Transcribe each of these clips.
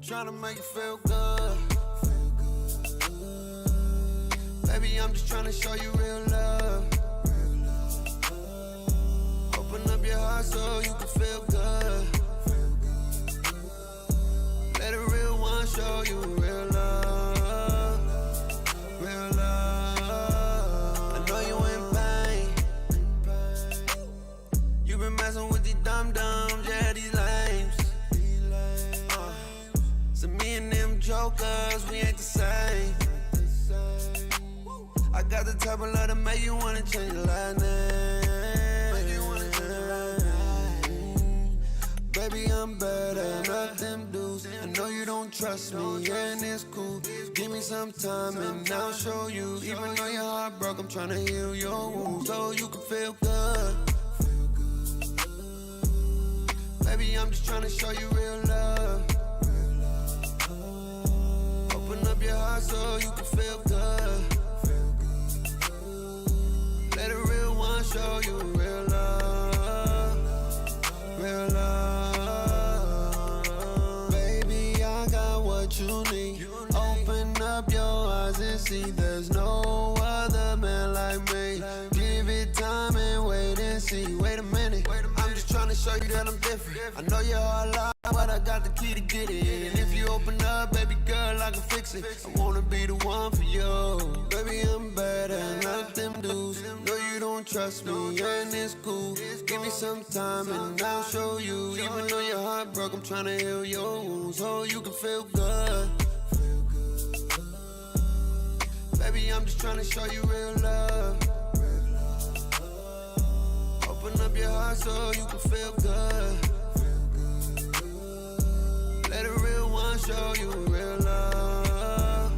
trying to make you feel good. Baby, I'm just trying to show you real love. Open up your heart so you can feel good. Let a real one show you real love. Real love. I know you in pain. You been messing with these dum-dums, yeah, these lames. So me and them jokers, we ain't the same. I got the type of love to make you wanna change your last name. Make you wanna change your last name. Baby, I'm better, not them dudes. I know you don't trust me, yeah, and it's cool. Give me some time and I'll show you. Even though your heart broke, I'm trying to heal your wounds so you can feel good. Baby, I'm just trying to show you real love. Open up your heart so you can feel good. Let a real one show you real love. Real love. Baby, I got what you need. Open up your eyes and see there's no other man like me. Give it time and wait and see. Wait a minute, I'm just trying to show you that I'm different. I know you're all loud, but I got the key to get it. And if you open up, baby girl, I can fix it. I wanna be the one for you. Baby, I'm better, not them dudes. No, you don't trust me, and it's cool. Give me some time and I'll show you. Even though your heart broke, I'm trying to heal your wounds so you can feel good. Baby, I'm just trying to show you real love. Open up your heart so you can feel good. Let a real one show you real love.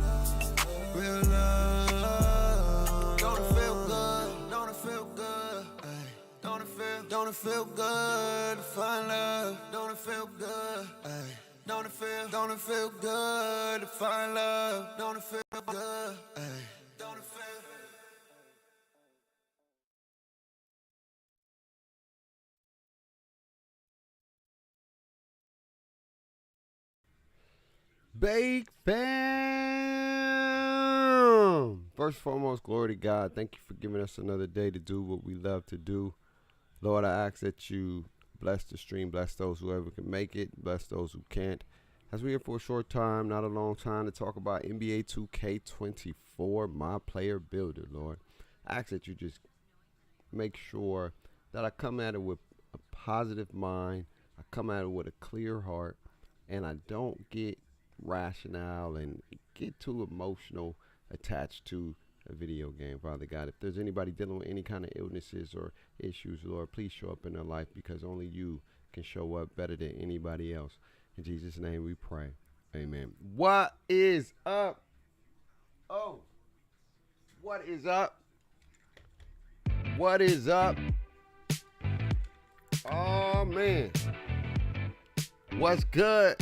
Real love. Don't it feel good? Don't it feel good? Ay. Don't it feel good to find love? Don't it feel good? Ay. Don't it feel good to find love? Don't it feel good? Ay. Don't it feel Big fam! First and foremost, glory to God. Thank you for giving us another day to do what we love to do. Lord, I ask that you bless the stream, bless those whoever can make it, bless those who can't. As we're here for a short time, not a long time, to talk about NBA 2K24, MyPlayer Builder, Lord. I ask that you just make sure that I come at it with a positive mind, I come at it with a clear heart, and I don't get rationale and get too emotional attached to a video game. Father God, if there's anybody dealing with any kind of illnesses or issues, Lord, please show up in their life, because only you can show up better than anybody else. In Jesus' name we pray. Amen. What is up? Oh, what is up? What is up? Oh, man. What's good?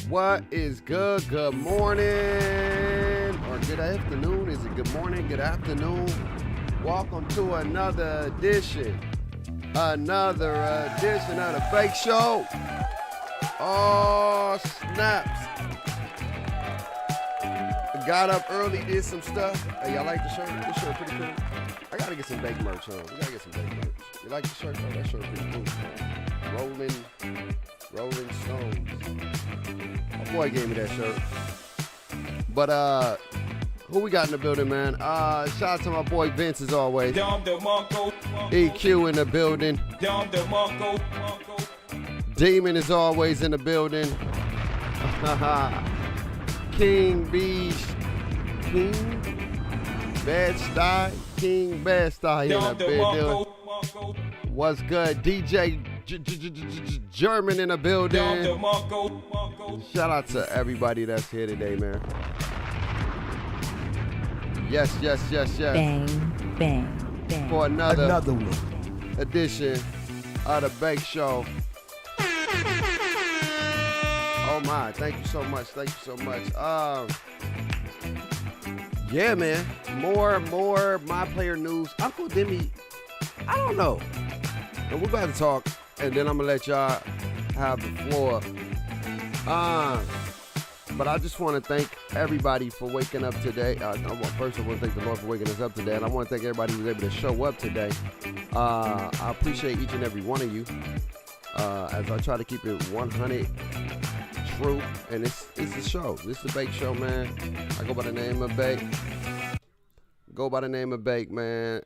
What is good? Good morning or good afternoon. Is it good morning? Good afternoon. Welcome to another edition of the Fake Show. Oh, snaps. Got up early, did some stuff. Hey, y'all like the shirt? This shirt pretty cool. I gotta get some bake merch on. We gotta get some bake merch. You like the shirt? Oh, that shirt pretty cool. Rolling Stones. My boy gave me that shirt. But who we got in the building, man? Shout out to my boy Vince as always. EQ in the building. Demon is always in the building. King Bad-Style in the building. What's good? DJ German in the building. Shout out to everybody that's here today, man. Yes. Bang. For another one. edition of the Bake Show. Oh my, thank you so much. Yeah, man. More MyPlayer news. Uncle Demi, I don't know. And we're about to talk, and then I'm gonna let y'all have the floor But I just want to thank everybody for waking up today. First, I want to thank the Lord for waking us up today, and I want to thank everybody who was able to show up today. I appreciate each and every one of you. As I try to keep it 100 true, and it's a show. This is the Bake Show, man. I go by the name of Bake. Man.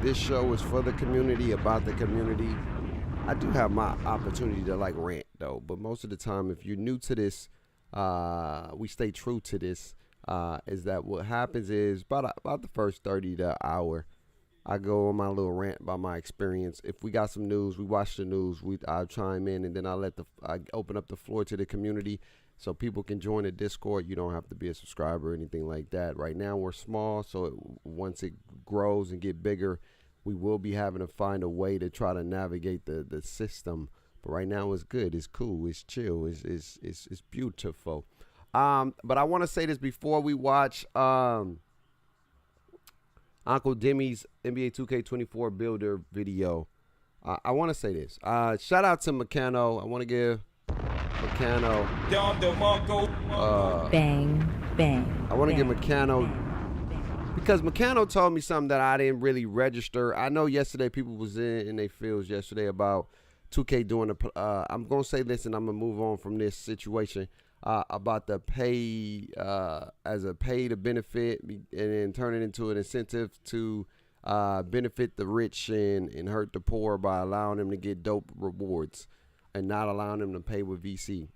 This show is for the community, about the community. I do have my opportunity to like rant though, but most of the time, if you're new to this, we stay true to this. Is that what happens is about the first 30 to an hour, I go on my little rant about my experience. If we got some news, we watch the news. I chime in, and then I open up the floor to the community so people can join the Discord. You don't have to be a subscriber or anything like that. Right now we're small, so once it grows and get bigger, we will be having to find a way to try to navigate the system. But right now it's good. It's cool. It's chill. It's beautiful. But I want to say this before we watch Uncle Demi's NBA 2K24 Builder video. I want to say this. Shout out to Meccano. I want to give Meccano. Bang, bang. I want to give Meccano. Because Meccano told me something that I didn't really register. I know yesterday people was in their fields yesterday about 2K doing the. I'm gonna say this and I'm gonna move on from this situation about the pay as a pay to benefit and then turn it into an incentive to benefit the rich and hurt the poor by allowing them to get dope rewards and not allowing them to pay with VC.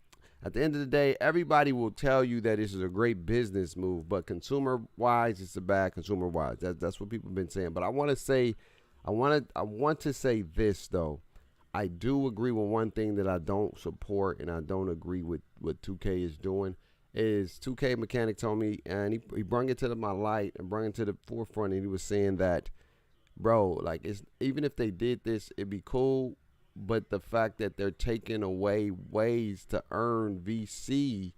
At the end of the day, everybody will tell you that this is a great business move, but consumer-wise, it's a bad consumer-wise. That's what people have been saying. But I want to say this though. I do agree with one thing that I don't support, and I don't agree with what 2K is doing. Is 2K Mechanic told me, and he brought it to my light and brought it to the forefront, and he was saying that, bro, like even if they did this, it'd be cool. But the fact that they're taking away ways to earn VC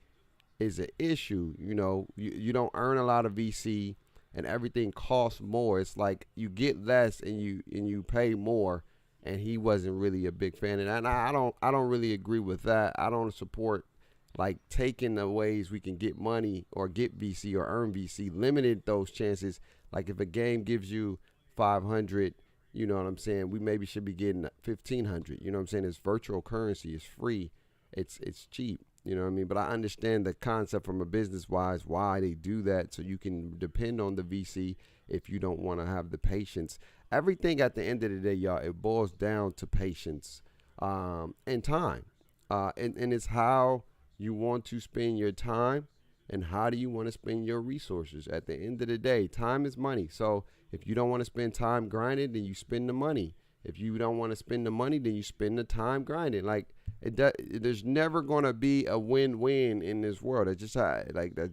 is an issue. You know, you don't earn a lot of VC, and everything costs more. It's like you get less and you pay more. And he wasn't really a big fan of that. And I don't really agree with that. I don't support like taking the ways we can get money or get VC or earn VC. Limited those chances. Like if a game gives you 500. You know what I'm saying? We maybe should be getting 1,500. You know what I'm saying? It's virtual currency. It's free. It's cheap. You know what I mean? But I understand the concept from a business-wise why they do that, so you can depend on the VC if you don't want to have the patience. Everything at the end of the day, y'all, it boils down to patience and time. And it's how you want to spend your time and how do you want to spend your resources. At the end of the day, time is money. So if you don't want to spend time grinding, then you spend the money. If you don't want to spend the money, then you spend the time grinding. Like there's never going to be a win-win in this world. That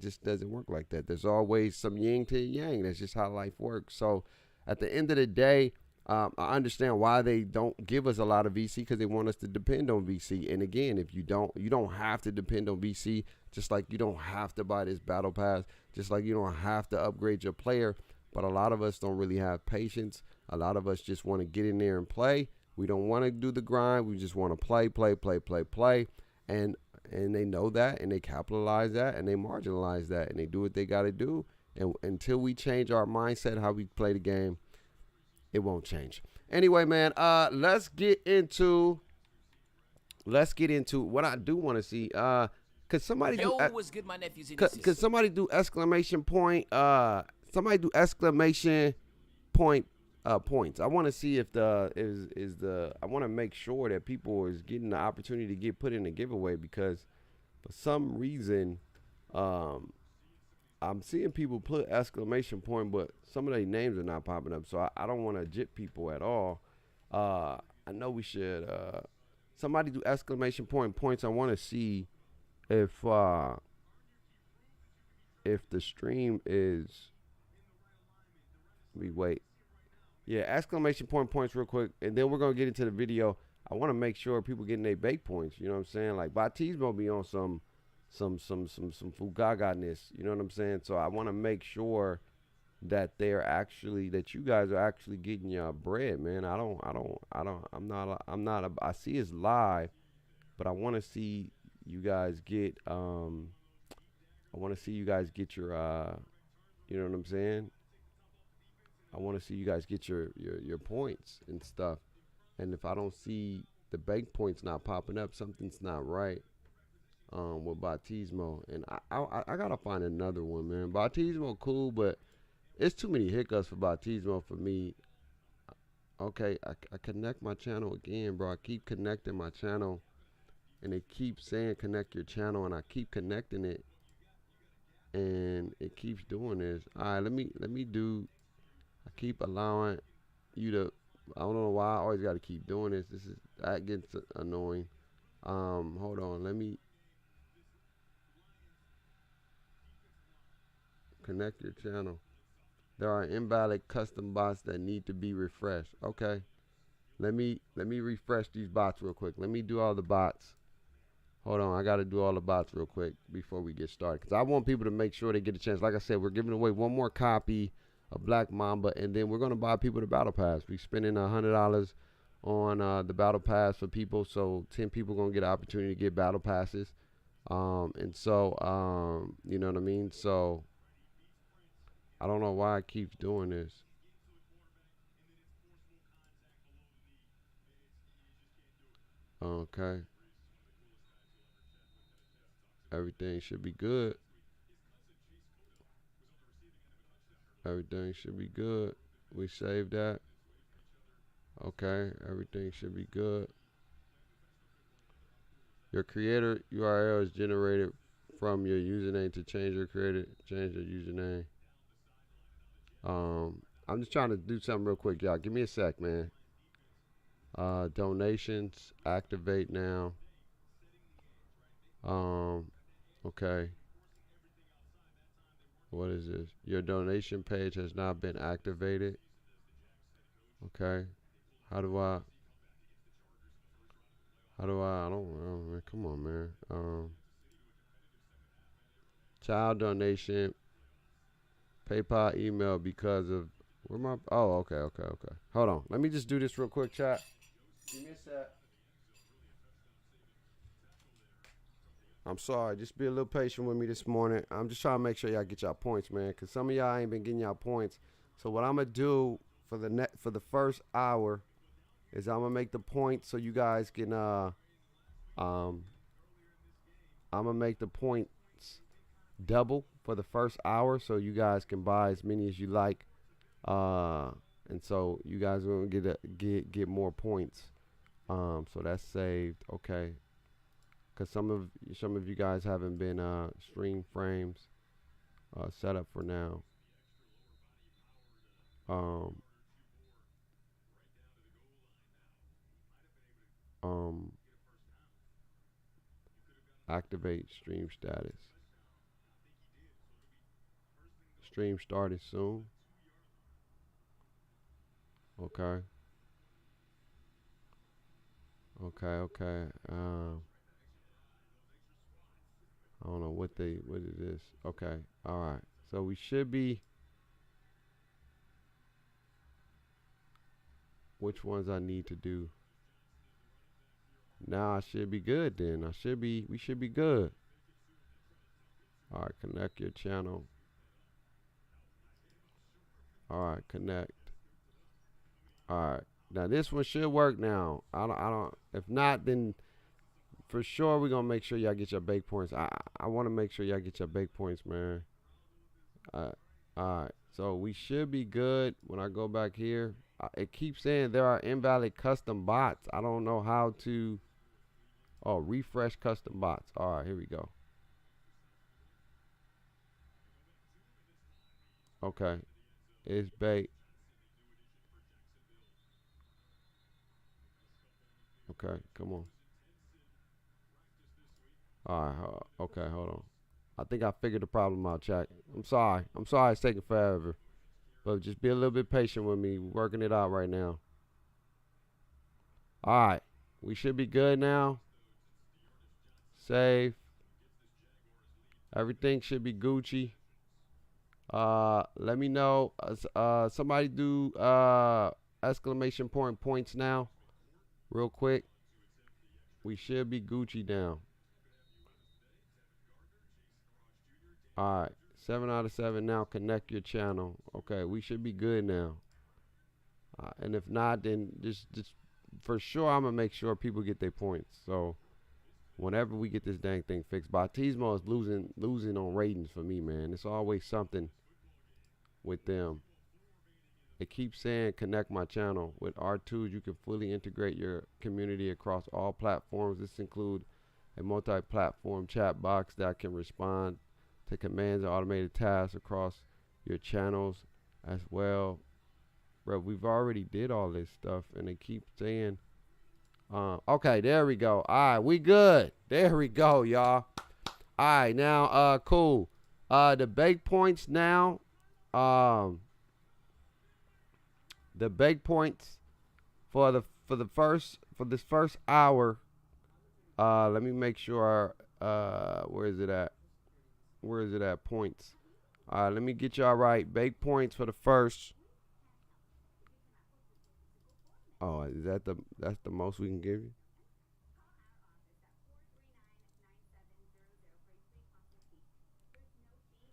just doesn't work like that. There's always some yin to yang. That's just how life works. So at the end of the day, I understand why they don't give us a lot of VC, because they want us to depend on VC. And again, if you don't have to depend on VC, just like you don't have to buy this battle pass, just like you don't have to upgrade your player. But a lot of us don't really have patience. A lot of us just want to get in there and play. We don't want to do the grind. We just want to play. And they know that, and they capitalize that, and they marginalize that, and they do what they got to do. And until we change our mindset, how we play the game, it won't change. Anyway, man, let's get into what I do want to see. Could somebody what's good, my nephews and nieces? Could somebody do exclamation point? Somebody do exclamation point points. I want to see if I want to make sure that people is getting the opportunity to get put in a giveaway, because for some reason, I'm seeing people put exclamation point, but some of their names are not popping up. So I don't want to jip people at all. I know we should. Somebody do exclamation point points. I want to see if the stream is. We wait. Yeah, exclamation point points real quick, and then we're gonna get into the video. I want to make sure people getting their bake points. You know what I'm saying? Like Bati's gonna be on some fugaga-ness. You know what I'm saying? So I want to make sure that you guys are actually getting your bread, man. I see it's live, but I want to see you guys get I want to see you guys get your you know what I'm saying? I want to see you guys get your points and stuff. And if I don't see the bank points not popping up, something's not right with Bautismo. And I gotta find another one, man. Bautismo cool, but it's too many hiccups for Bautismo for me. Okay, I connect my channel again, bro. I keep connecting my channel, and it keeps saying connect your channel, and I keep connecting it, and it keeps doing this. All right, let me do. I keep allowing you to. I don't know why I always got to keep doing this. That gets annoying. Hold on. Let me connect your channel. There are invalid custom bots that need to be refreshed. Okay. Let me refresh these bots real quick. Let me do all the bots. Hold on, I got to do all the bots real quick before we get started, because I want people to make sure they get a chance. Like I said, we're giving away one more copy of Black Mamba, and then we're going to buy people the Battle Pass. We're spending $100 on the Battle Pass for people, so 10 people going to get an opportunity to get Battle Passes. And so, you know what I mean? So, I don't know why it keeps doing this. Okay. Everything should be good. Everything should be good. We saved that. Okay, everything should be good. Your creator URL is generated from your username. To change your creator, change your username. I'm just trying to do something real quick, y'all. Give me a sec, man. Donations activate now. Okay. What is this? Your donation page has not been activated. Okay. How do I? I don't know, man. Come on, man. Child donation, PayPal email because of where my okay. Hold on. Let me just do this real quick, chat. Give me a sec. I'm sorry. Just be a little patient with me this morning. I'm just trying to make sure y'all get y'all points, man, because some of y'all ain't been getting y'all points. So what I'm gonna do for the first hour is I'm gonna make the points so you guys can I'm gonna make the points double for the first hour so you guys can buy as many as you like. And so you guys will get more points. So that's saved. Okay. Cause some of you guys haven't been stream frames set up for now. Um, Activate stream status. Stream started soon. Okay. Okay. I don't know what is this. Okay. All right. So we should be. Which ones I need to do? Now I should be good then. We should be good. All right, connect your channel. All right, connect. All right. Now this one should work now. I don't if not, then for sure we're gonna make sure y'all get your bake points. I wanna make sure y'all get your bake points, man. Alright. So we should be good when I go back here. It keeps saying there are invalid custom bots. I don't know how to refresh custom bots. Alright, here we go. Okay. It's baked. Okay, come on. Alright, okay, hold on. I think I figured the problem out, chat. I'm sorry it's taking forever. But just be a little bit patient with me. We're working it out right now. Alright. We should be good now. Save. Everything should be Gucci. Let me know. Somebody do exclamation point points now. Real quick. We should be Gucci now. All right. 7 out of 7 now. Connect your channel. Okay, we should be good now. And if not, then just for sure, I'm going to make sure people get their points. So whenever we get this dang thing fixed, Batismo is losing on ratings for me, man. It's always something with them. It keeps saying connect my channel. With R2, you can fully integrate your community across all platforms. This includes a multi-platform chat box that can respond to commands and automated tasks across your channels as well. Bro, we've already did all this stuff, and they keep saying, okay, there we go. All right, we good. There we go, y'all. All right, now, cool. The bake points now, the bake points for this first hour. Let me make sure. Where is it at? Where is it at? Points. All right, let me get y'all right. Bake points for the first. Oh, is that's the most we can give you?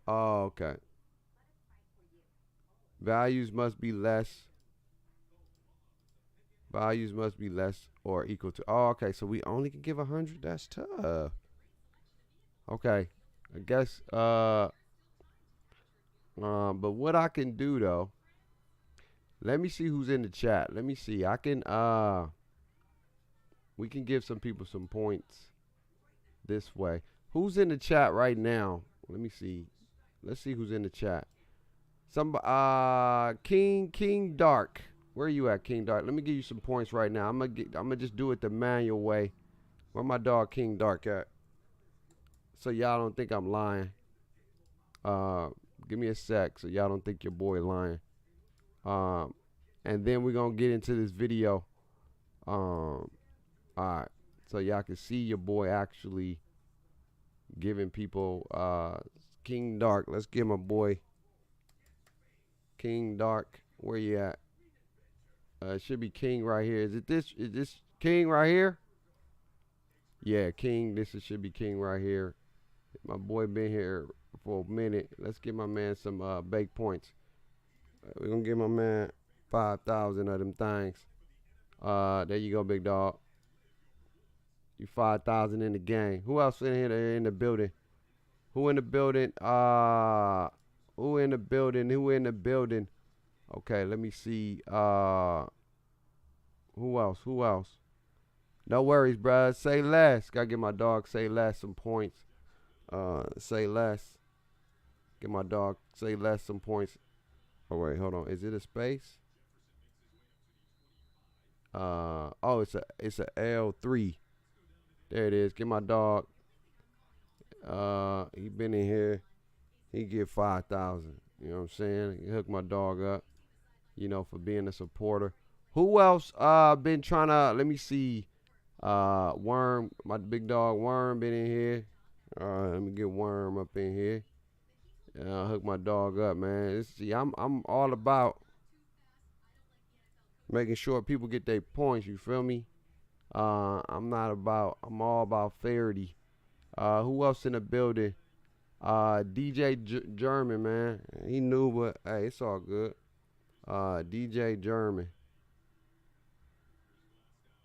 Oh, okay. Values must be less. Values must be less or equal to. Oh, okay. So we only can give 100. That's tough. Okay. I guess. But what I can do though. Let me see who's in the chat. Let me see. I can. We can give some people some points this way. Who's in the chat right now? Let me see. Let's see who's in the chat. Some King Dark. Where are you at, King Dark? Let me give you some points right now. I'm gonna just do it the manual way. Where my dog King Dark at? So y'all don't think I'm lying. Give me a sec so y'all don't think your boy lying. And then we're gonna get into this video. Alright. So y'all can see your boy actually giving people King Dark. Let's give my boy King Dark. Where you at? It should be King right here. Is this King right here? Yeah, King. Should be King right here. My boy been here for a minute. Let's give my man some bake points. We're gonna give my man 5,000 of them things. There you go, big dog. You 5,000 in the game. Who else in here in the building? Who in the building? Who in the building? Who in the building? Okay, let me see. Who else? Who else? No worries, bruh. Say less. Gotta give my dog Say Less some points. Say Less. Give my dog Say Less some points. Oh wait, hold on. Is it a space? Oh, it's a L3. There it is. Give my dog. He been in here. He get 5,000. You know what I'm saying? He hook my dog up. You know, for being a supporter. Who else been trying to? Let me see. Worm, my big dog Worm been in here. Let me get Worm up in here. Hook my dog up, man. See, I'm all about making sure people get their points. You feel me? I'm all about fairity. Who else in the building? DJ German, man. He knew, but hey, it's all good. DJ German.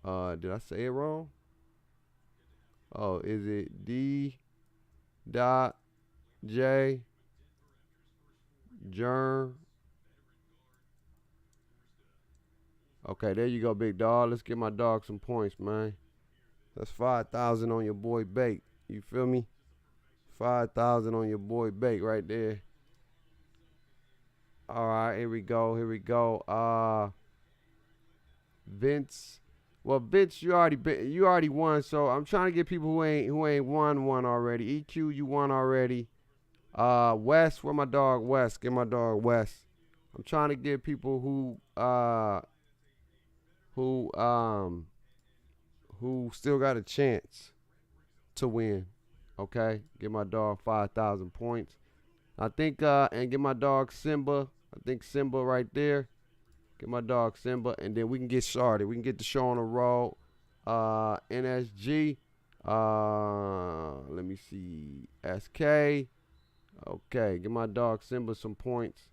Did I say it wrong? Oh, is it D. Dot J. Germ? Okay, there you go, big dog. Let's give my dog some points, man. That's 5,000 on your boy Bake. You feel me? 5,000 on your boy Bake right there. All right, here we go. Here we go. Vince. Well, Vince, you already won. So I'm trying to get people who ain't won one already. EQ, you won already. Wes, where my dog Wes? Get my dog Wes. I'm trying to get people who still got a chance to win. Okay, get my dog 5,000 points. I think and get my dog Simba. I think Simba right there. Get my dog Simba, and then we can get started. We can get the show on the road. NSG. Let me see. SK. Okay, give my dog Simba some points,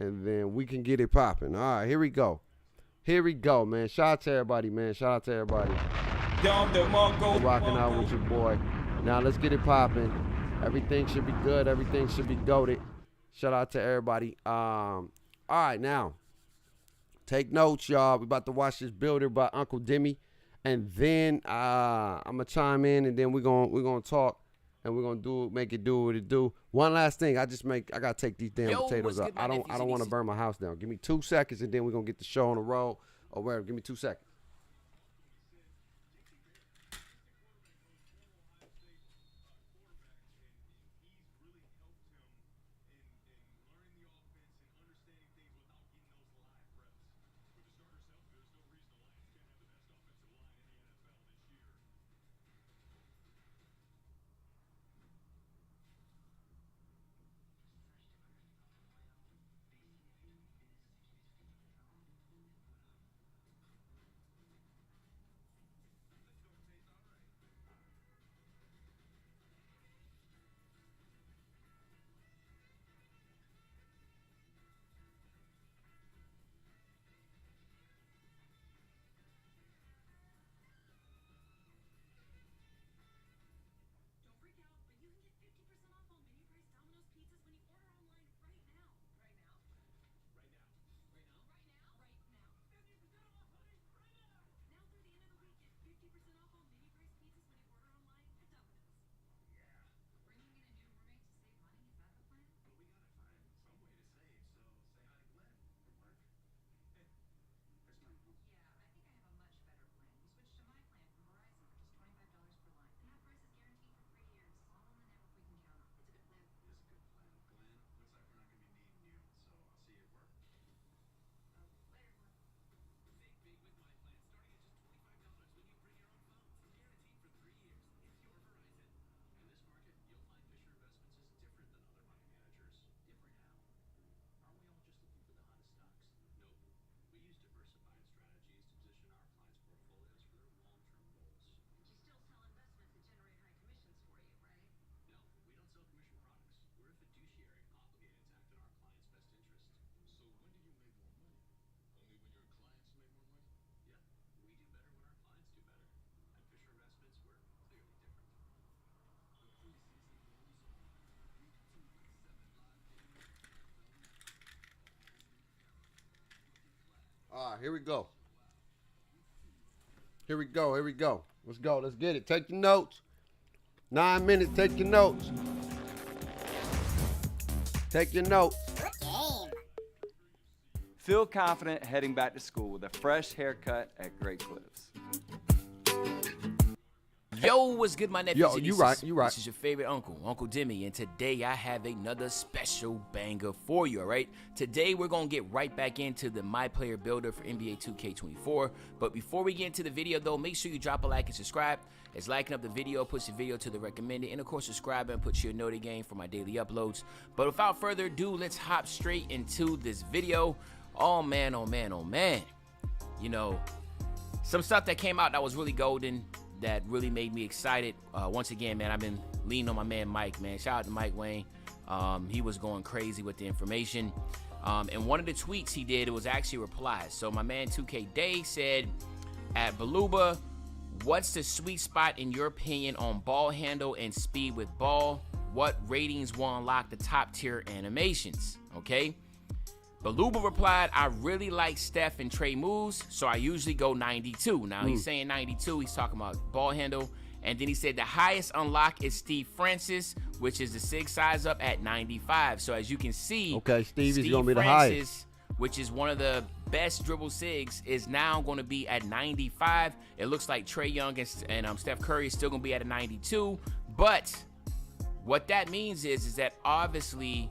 and then we can get it popping. All right, here we go. Here we go, man. Shout out to everybody, man. Shout out to everybody. Rocking out with your boy. Now let's get it popping. Everything should be good. Everything should be goated. Shout out to everybody. All right, now take notes, y'all. We about to watch this builder by Uncle Demi, and then I'm gonna chime in, and then we're gonna talk, and we're gonna make it do what it do. One last thing, I gotta take these damn potatoes up. I don't want to burn my house down. Give me 2 seconds, and then we're gonna get the show on the road or wherever. Give me 2 seconds. All right, here we go. Here we go. Here we go. Let's go. Let's get it. Take your notes. 9 minutes. Take your notes. Take your notes. Feel confident heading back to school with a fresh haircut at Great Clips. Yo, what's good, my nephews? Yo, you right. This is your favorite uncle, Uncle Demi, and today I have another special banger for you, all right? Today, we're going to get right back into the MyPlayer builder for NBA 2K24, but before we get into the video, though, make sure you drop a like and subscribe. As liking up the video puts the video to the recommended, and of course, subscribe and put your note again for my daily uploads. But without further ado, let's hop straight into this video. Oh, man, oh, man, oh, man. You know, some stuff that came out that was really golden, that really made me excited. Once again, man, I've been leaning on my man Mike, man. Shout out to Mike Wayne. He was going crazy with the information. And one of the tweets he did, it was actually replies. So my man 2K Day said, at Baluba, what's the sweet spot in your opinion on ball handle and speed with ball? What ratings will unlock the top tier animations? Okay. Baluba replied, I really like Steph and Trey moves, so I usually go 92. Now, he's saying 92. He's talking about ball handle. And then he said the highest unlock is Steve Francis, which is the SIG size up at 95. So as you can see, okay, Steve is going to be the highest, which is one of the best dribble SIGs, is now going to be at 95. It looks like Trey Young and Steph Curry is still going to be at a 92. But what that means is that obviously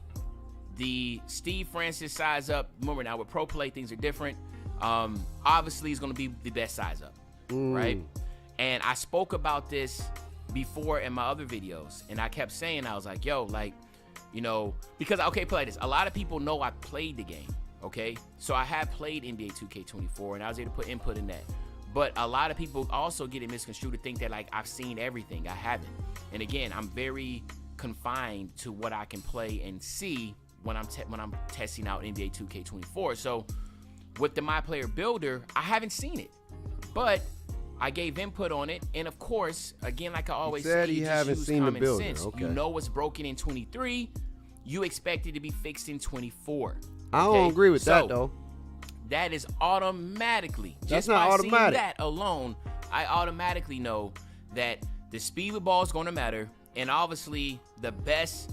the Steve Francis size up, remember now with Pro Play, things are different. Obviously, it's going to be the best size up, right? And I spoke about this before in my other videos, and I kept saying, I was like, yo, like, you know, because, okay, play this. A lot of people know I played the game, okay? So I have played NBA 2K24, and I was able to put input in that. But a lot of people also get it misconstrued to think that like I've seen everything. I haven't. And again, I'm very confined to what I can play and see when I'm testing out NBA 2K24. So with the MyPlayer builder, I haven't seen it, but I gave input on it, and of course, again, like I always say, you just use common sense. Okay. You know what's broken in 23, you expect it to be fixed in 24. I don't agree with that though. That is automatically. That's not automatic. Seeing that alone, I automatically know that the speed with ball is going to matter, and obviously the best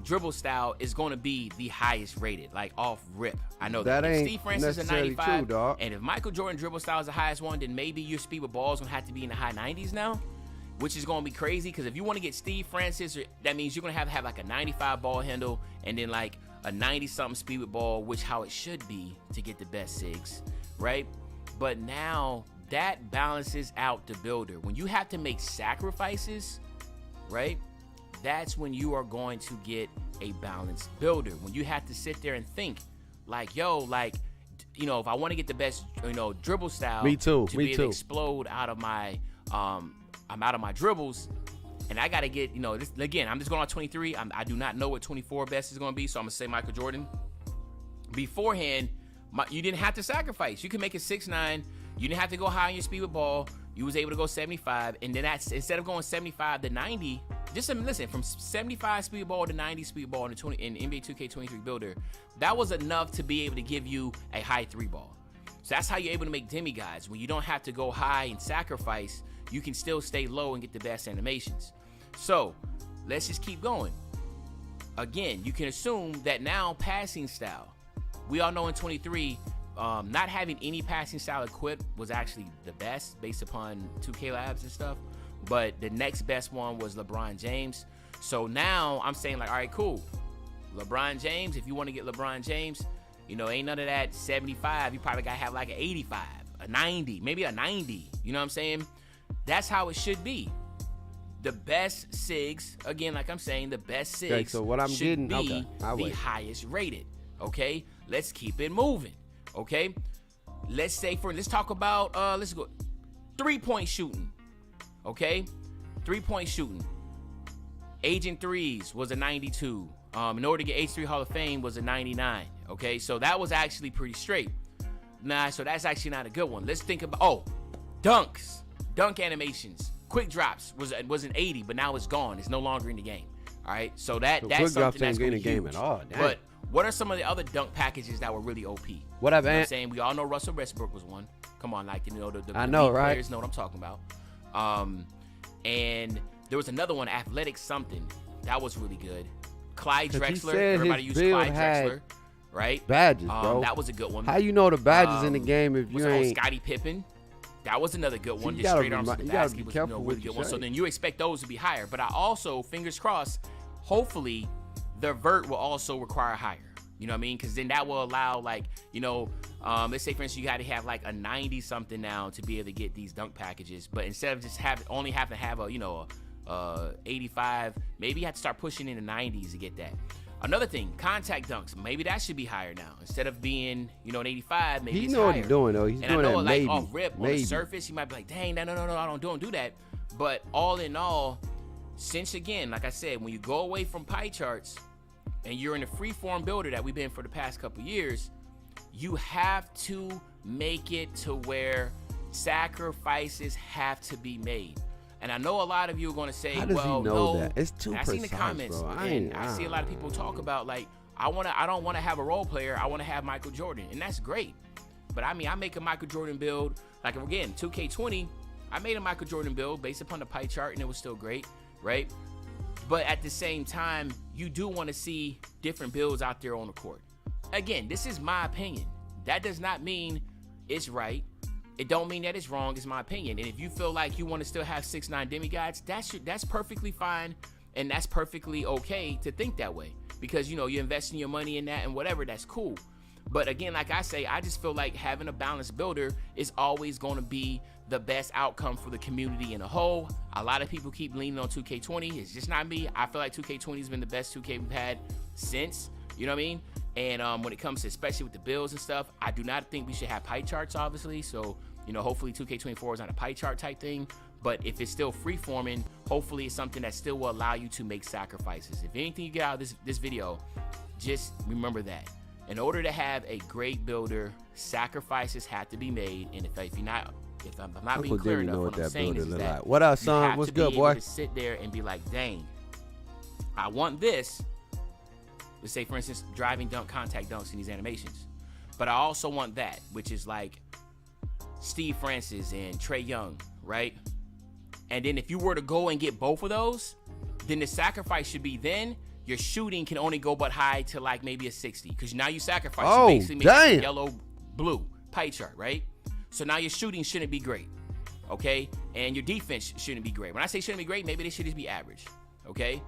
dribble style is going to be the highest rated, like off rip. I know that if Steve Francis is a 95, true, and if Michael Jordan dribble style is the highest one, then maybe your speed with ball is going to have to be in the high 90s now, which is going to be crazy, because if you want to get Steve Francis, that means you're going to have like a 95 ball handle and then like a 90-something speed with ball, which how it should be to get the best SIGs, right? But now that balances out the builder. When you have to make sacrifices, right? That's when you are going to get a balanced builder. When you have to sit there and think like, yo, like, you know, if I want to get the best, you know, dribble style, me too, to be able to explode out of my, I'm out of my dribbles, and I got to get, you know, this, again, I'm just going on 23. I do not know what 24 best is going to be, so I'm going to say Michael Jordan. Beforehand, you didn't have to sacrifice. You can make it 6'9". You didn't have to go high on your speed with ball. You was able to go 75, and then that's instead of going 75 to 90, just listen, from 75 speed ball to 90 speed ball in NBA 2K23 builder, that was enough to be able to give you a high 3 ball. So that's how you're able to make demi-guys. When you don't have to go high and sacrifice, you can still stay low and get the best animations. So let's just keep going. Again, you can assume that now passing style. We all know in 23, not having any passing style equipped was actually the best based upon 2K Labs and stuff. But the next best one was LeBron James. So now I'm saying like, all right, cool. LeBron James, if you want to get LeBron James, you know, ain't none of that 75. You probably got to have like an 85, a 90, maybe a 90. You know what I'm saying? That's how it should be. The best SIGs, again, like I'm saying, the best SIGs okay, so what I'm should getting, be the highest rated. Okay? Let's keep it moving. Okay? Let's talk about, let's go 3-point shooting. Okay? 3-point shooting. Agent 3s was a 92. In order to get H3 Hall of Fame was a 99. Okay? So that was actually pretty straight. Nah, so that's actually not a good one. Let's think about, dunks. Dunk animations. Quick drops was an 80, but now it's gone. It's no longer in the game. All right? So that's something that's going to be huge. At all. But what are some of the other dunk packages that were really OP? What up, you know what I'm saying? We all know Russell Westbrook was one. Come on, like, you know, the I know, right? Players know what I'm talking about. And there was another one, Athletic something. That was really good. Clyde Drexler. Everybody used Clyde Drexler, right? Badges, bro. That was a good one. How you know the badges in the game if you ain't? Scottie Pippen. That was another good one. Just straight arms to the basket was a really good one. So then you expect those to be higher. But I also, fingers crossed, hopefully the vert will also require higher. You know what I mean? Because then that will allow, like, you know, let's say, for instance, you got to have like a 90 something now to be able to get these dunk packages. But instead of just only have to have a, you know, 85, maybe you have to start pushing in the 90s to get that. Another thing, contact dunks. Maybe that should be higher now. Instead of being, you know, an 85, maybe it's higher. He know what he's doing, though. He's doing that maybe. And I know, like, off rip, on the surface, you might be like, dang, no, I don't do that. But all in all, since, again, like I said, when you go away from pie charts and you're in a free-form builder that we've been for the past couple years, you have to make it to where sacrifices have to be made. And I know a lot of you are going to say, how does well, he know that? It's too precise, precise, I seen the comments, bro. I see a lot of people talk about, like, I don't want to have a role player. I want to have Michael Jordan. And that's great. But, I mean, I make a Michael Jordan build. Like, again, 2K20, I made a Michael Jordan build based upon the pie chart, and it was still great, right? But at the same time, you do want to see different builds out there on the court. Again, this is my opinion. That does not mean it's right. It don't mean that it's wrong. It's my opinion. And if you feel like you want to still have 6'9" demigods, that's perfectly fine, and that's perfectly okay to think that way, because, you know, you're investing your money in that and whatever. That's cool. But again, like I say, I just feel like having a balanced builder is always going to be the best outcome for the community in a whole. A lot of people keep leaning on 2K20. It's just not me. I feel like 2K20 has been the best 2K we've had since. You know what I mean? And when it comes to, especially with the builds and stuff, I do not think we should have pie charts, obviously. So, hopefully 2K24 is on a pie chart type thing. But if it's still free forming, hopefully it's something that still will allow you to make sacrifices. If anything you get out of this video, just remember that. In order to have a great builder, sacrifices have to be made. And if I'm not Uncle being clear Demi enough, know what I'm that saying builder is look that like. What up, you son? have What's to good, be boy? able to sit there and be like, dang, I want this. Let's say, for instance, driving dunk, contact dunks in these animations. But I also want that, which is like Steve Francis and Trae Young, right? And then if you were to go and get both of those, then the sacrifice should be then your shooting can only go but high to like maybe a 60. Because now you sacrifice, Oh, you basically make like a damn. yellow-blue pie chart, right? So now your shooting shouldn't be great, okay? And your defense shouldn't be great. When I say shouldn't be great, maybe they should just be average, okay?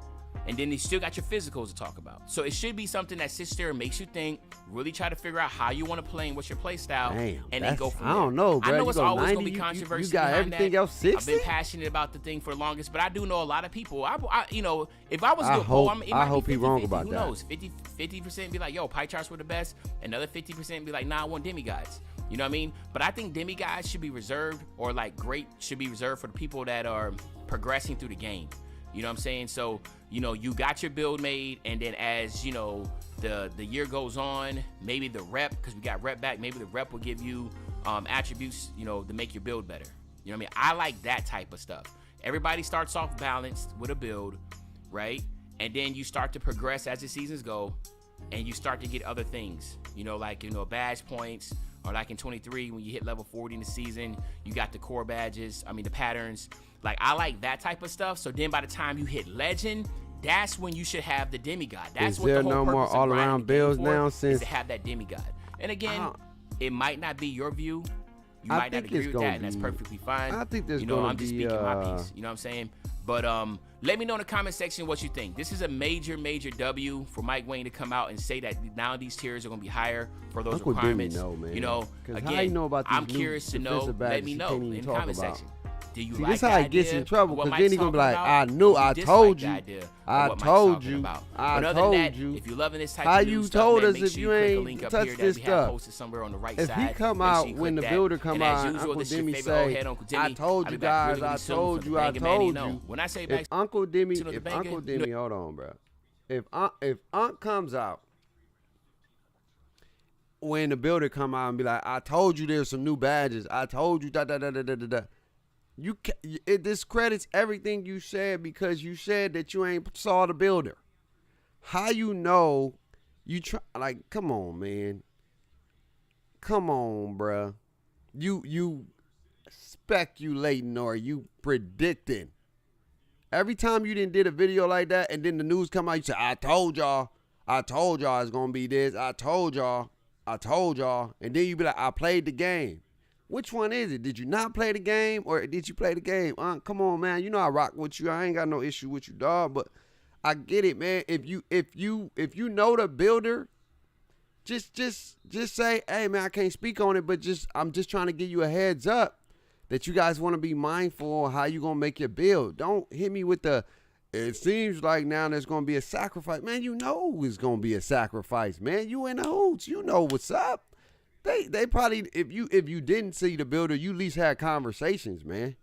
And then you still got your physicals to talk about. So it should be something that sits there and makes you think, really try to figure out how you want to play and what's your play style, Damn, and then go from there. I don't know, bro. I know You it's go always going 90, to be controversy you got behind everything that. else 60? I've been passionate about the thing for the longest, but I do know a lot of people. If I was I good, hope- it I might hope be he wrong 50-50. about Who that. knows? 50% be like, yo, pie charts were the best. Another 50% be like, nah, I want demigods. You know what I mean? But I think demigods should be reserved, or like great should be reserved for the people that are progressing through the game. You know what I'm saying? So, you got your build made, and then as, the year goes on, maybe the rep, because we got rep back, maybe the rep will give you attributes, to make your build better. You know what I mean? I like that type of stuff. Everybody starts off balanced with a build, right? And then you start to progress as the seasons go, and you start to get other things, like, badge points, or like in 23, when you hit level 40 in the season, you got the core badges, the patterns. Like, I like that type of stuff. So then by the time you hit legend, that's when you should have the demigod. That's Is what there the whole no more purpose of all-around grinding the game builds for now is since- to have that demigod. And again, don't- it might not be your view. You I might not think agree it's with gonna that, and that's be- perfectly fine. I think there's I'm gonna just be, speaking my piece. You know what I'm saying? But let me know in the comment section what you think. This is a major, major W for Mike Wayne to come out and say that now these tiers are going to be higher for those Uncle Demi requirements. know, man. 'Cause Again, how you know about these I'm new curious to know. defensive Let badges me you know can't in even the talk comment about? section. Do you See, like this the how he gets idea in trouble, of what 'cause Mike's then he gonna be talking like, about? I knew, Or do I you dislike told the you, idea of I what Mike's told talking you, about? I But other told than that, you. if you're loving this type How of new you stuff, told man, us make if sure you click the ain't link up touch here that this we have stuff? posted somewhere on the right If side. he come Make sure out you when click the that. builder come And as out, usual, Uncle this is your Demi favorite old say, head, Uncle I Demi. told I'll you be back guys, really, I really soon told for the you, I Banger Manny told Know. you. When I say If back, Uncle Demi, to the if banger, Uncle Demi, hold on, bro. If Unc comes out when the builder come out and be like, I told you there's some new badges. I told you da da da da da da da. It discredits everything you said because you said that you ain't saw the builder. How you know you try? Like, come on, man. Come on, bruh. You speculating or you predicting. Every time you did a video like that and then the news come out, you say, I told y'all it's gonna be this. I told y'all. And then you be like, I played the game. Which one is it? Did you not play the game or did you play the game? Come on, man. You know I rock with you. I ain't got no issue with you, dog. But I get it, man. If you know the builder, just say, hey, man, I can't speak on it, but I'm just trying to give you a heads up that you guys want to be mindful of how you gonna make your build. Don't hit me with the. It seems like now there's gonna be a sacrifice, man. You know it's gonna be a sacrifice, man. You in the hoots. You know what's up. They probably, if you didn't see the builder, you at least had conversations, man.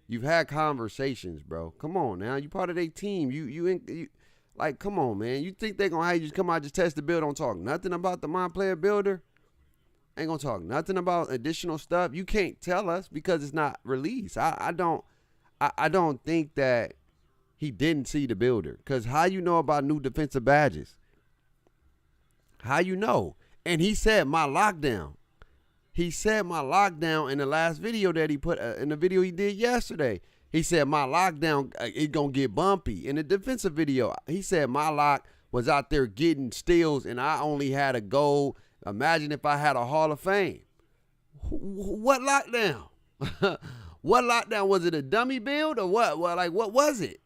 You've had conversations, bro. Come on now. You part of their team. You like, come on, man. You think they're gonna have you just come out, just test the build, don't talk nothing about the MyPlayer builder? Ain't gonna talk nothing about additional stuff. You can't tell us because it's not released. I don't think that he didn't see the builder. Cause how you know about new defensive badges? How you know? And he said my lockdown. He said my lockdown in the last video that he put in the video he did yesterday. He said my lockdown it gonna get bumpy. In the defensive video, he said my lock was out there getting steals and I only had a goal. Imagine if I had a Hall of Fame. What lockdown? What lockdown? Was it a dummy build or what? Well, like what was it?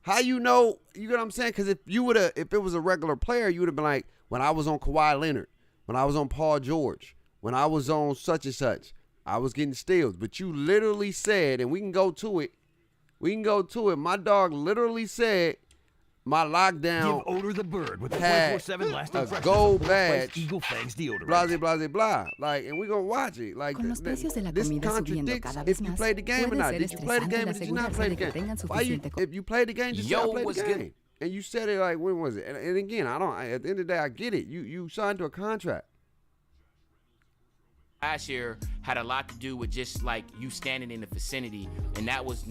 How you know? You know what I'm saying? Because if it was a regular player, you would have been like, when I was on Kawhi Leonard, when I was on Paul George, when I was on such and such, I was getting steals. But you literally said, and we can go to it. My dog literally said, my lockdown Give Odor the bird with the had 24/7 lasting a freshness gold of Old Spice badge, Eagle Fangs deodorant. blah, blah, blah, blah. Like, and we gonna watch it. Like, Con los precios de la this comida subiendo contradicts cada if vez you más, play the game or puede not. ser Did you play the estresante game el or did you not asegurarse play de the que game? tengan Why you, suficiente if you play the game, just say I Yo, played what's the good? game. And you said it like, when was it? And again, at the end of the day, I get it. You signed to a contract. Last year had a lot to do with just like you standing in the vicinity, and that was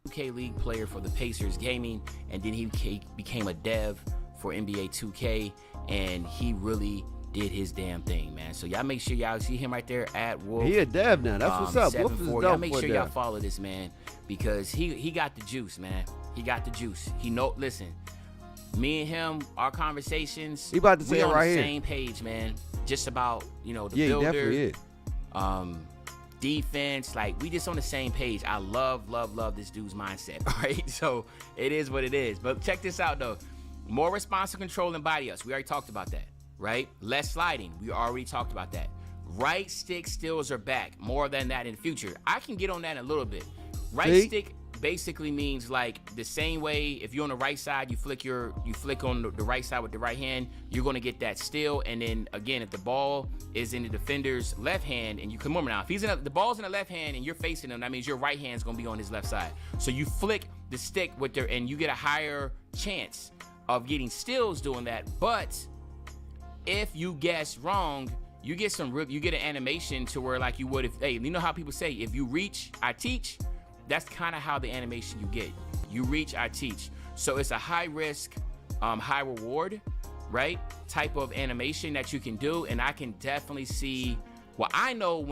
2K League player for the Pacers Gaming, and then he became a dev for NBA 2K, and he really did his damn thing, man. So y'all make sure y'all see him right there at Wolf. He a dev now. That's what's up. Wolf is 7-4. dope Y'all make for sure a y'all dev. follow this man because he got the juice, man. He got the juice. Listen, me and him, our conversations. He about to say we it on right the here. same page, man. Just about the Yeah, he builder, definitely is. defense. Like we just on the same page. I love this dude's mindset. All right, so it is what it is. But check this out though. More responsive control and body ups. We already talked about that, right? Less sliding. We already talked about that. Right stick steals are back. More than that in the future. I can get on that in a little bit. Right See? stick basically means like the same way if you're on the right side, you flick on the right side with the right hand, you're gonna get that steal. And then again, if the ball is in the defender's left hand, and you come over now, if the ball's in the left hand and you're facing him, that means your right hand's gonna be on his left side. So you flick the stick with and you get a higher chance of getting steals doing that. But if you guess wrong, you get an animation to where like you would if, hey, you know how people say, if you reach, I teach? That's kind of how the animation you get. You reach, I teach. So it's a high risk, high reward, right? Type of animation that you can do. And I can definitely see, well, I know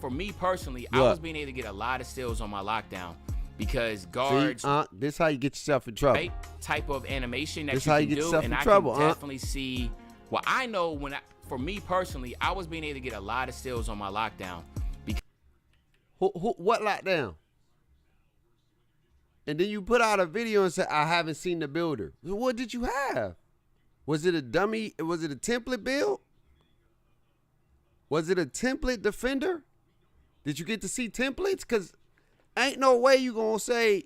for me personally, I What? was being able to get a lot of steals on my lockdown because guards, See, this how you get yourself in trouble. right? Type of animation that This you how can you get do. yourself And in I trouble, can huh? definitely see, well, I know for me personally, I was being able to get a lot of steals on my lockdown. What lockdown? And then you put out a video and say, I haven't seen the builder. What did you have? Was it a dummy? Was it a template build? Was it a template defender? Did you get to see templates? Because ain't no way you going to say,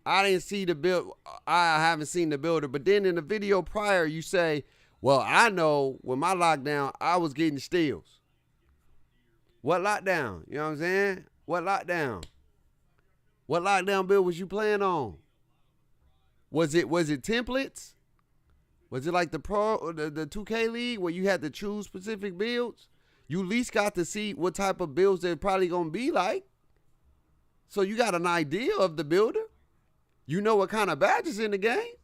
I didn't see the build. I haven't seen the builder. But then in the video prior, you say, well, I know with my lockdown, I was getting steals. What lockdown? You know what I'm saying? What lockdown? What lockdown build was you playing on? Was it templates? Was it like the 2K League where you had to choose specific builds? You at least got to see what type of builds they're probably gonna be like. So you got an idea of the builder. You know what kind of badges in the game.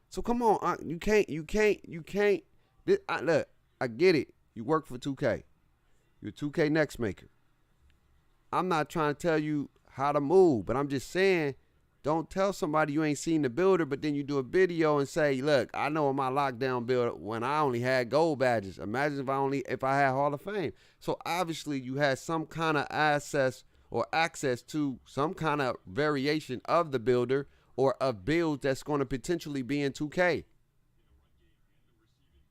So come on, you can't. Look, I get it. You work for 2K. You're a 2K next maker. I'm not trying to tell you how to move, but I'm just saying, don't tell somebody you ain't seen the builder, but then you do a video and say, look, I know in my lockdown build when I only had gold badges. Imagine if I had Hall of Fame. So obviously you had some kind of access to some kind of variation of the builder or of builds that's going to potentially be in 2K.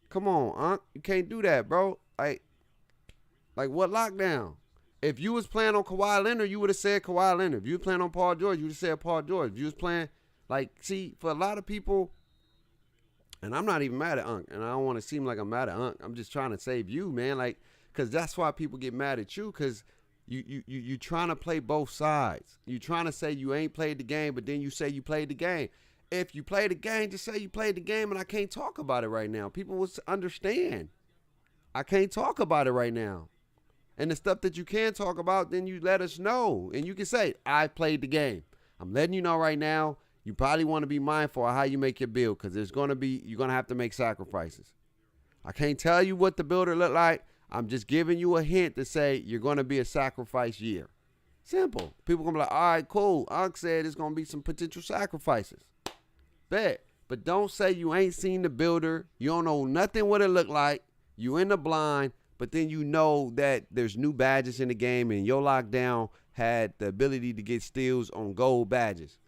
Come on, you can't do that, bro. Like what lockdown? If you was playing on Kawhi Leonard, you would have said Kawhi Leonard. If you was playing on Paul George, you would have said Paul George. If you was playing, see, for a lot of people, and I'm not even mad at Unc, and I don't want to seem like I'm mad at Unc. I'm just trying to save you, man, because that's why people get mad at you, because you trying to play both sides. You trying to say you ain't played the game, but then you say you played the game. If you played the game, just say you played the game, and I can't talk about it right now. People will understand. I can't talk about it right now. And the stuff that you can talk about, then you let us know. And you can say, I played the game. I'm letting you know right now, you probably want to be mindful of how you make your build, because you're going to have to make sacrifices. I can't tell you what the builder look like. I'm just giving you a hint to say you're going to be a sacrifice year. Simple. People going to be like, all right, cool. Unc said it's going to be some potential sacrifices. Bet. But don't say you ain't seen the builder. You don't know nothing what it look like. You in the blind. But then you know that there's new badges in the game and your lockdown had the ability to get steals on gold badges.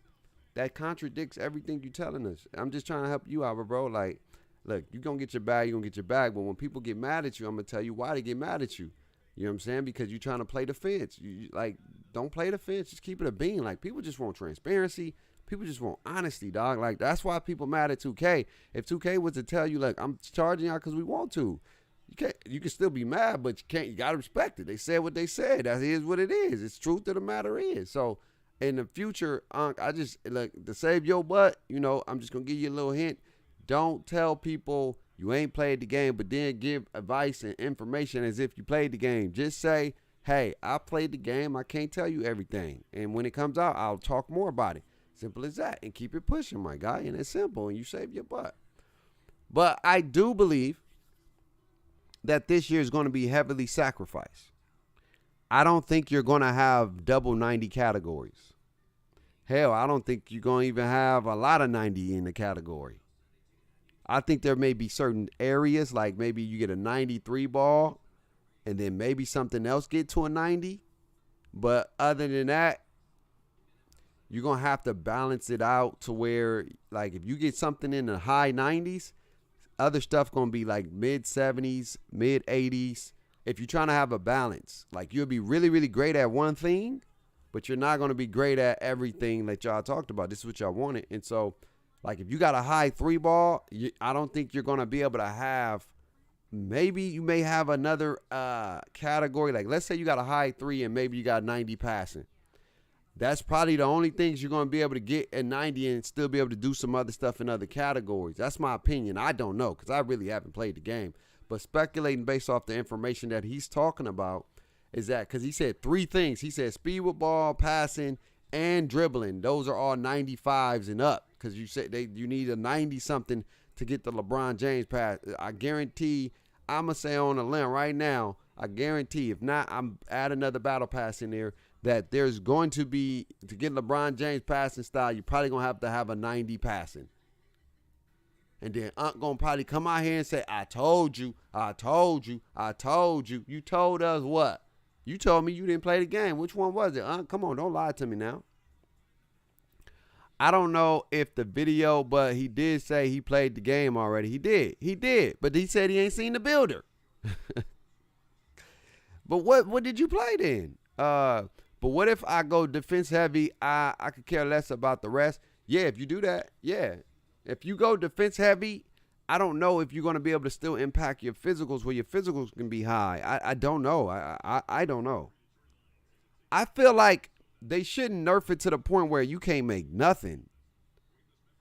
That contradicts everything you're telling us. I'm just trying to help you out, bro. Like, look, you're going to get your bag, you're going to get your bag. But when people get mad at you, I'm going to tell you why they get mad at you. You know what I'm saying? Because you're trying to play defense. don't play the fence. Just keep it a bean. Like, people just want transparency. People just want honesty, dog. Like, that's why people mad at 2K. If 2K was to tell you, like, I'm charging y'all because we want to, you can still be mad, but you got to respect it. They said what they said. That is what it is. It's truth of the matter is. So, in the future, I just, like, to save your butt, you know, I'm just going to give you a little hint. Don't tell people you ain't played the game, but then give advice and information as if you played the game. Just say, hey, I played the game. I can't tell you everything. And when it comes out, I'll talk more about it. Simple as that. And keep it pushing, my guy. And it's simple, and you save your butt. But I do believe that this year is going to be heavily sacrificed. I don't think you're going to have double 90 categories. Hell, I don't think you're going to even have a lot of 90 in the category. I think there may be certain areas, like maybe you get a 93 ball, and then maybe something else get to a 90. But other than that, you're going to have to balance it out to where, like, if you get something in the high 90s, other stuff going to be like mid 70s, mid 80s. If you're trying to have a balance, like, you'll be really, really great at one thing, but you're not going to be great at everything that y'all talked about. This is what y'all wanted. And so, like, if you got a high 3 ball, I don't think you're going to be able to have, maybe you may have another category. Like, let's say you got a high 3 and maybe you got 90 passing. That's probably the only things you're going to be able to get at 90 and still be able to do some other stuff in other categories. That's my opinion. I don't know because I really haven't played the game. But speculating based off the information that he's talking about is that, because he said 3 things. He said speed with ball, passing, and dribbling. Those are all 95s and up, because you said you need a 90-something to get the LeBron James pass. I guarantee, I'm going to say on a limb right now, I guarantee, if not, I'm add another battle pass in there, that there's going to be, to get LeBron James passing style, you're probably going to have a 90 passing. And then Unc going to probably come out here and say, I told you, I told you, I told you. You told us what? You told me you didn't play the game. Which one was it, Unc? Come on, don't lie to me now. I don't know if the video, but he did say he played the game already. He did. But he said he ain't seen the builder. But what did you play then? But what if I go defense heavy? I could care less about the rest. Yeah, if you do that, yeah. If you go defense heavy, I don't know if you're going to be able to still impact your physicals where your physicals can be high. I don't know. I don't know. I feel like they shouldn't nerf it to the point where you can't make nothing.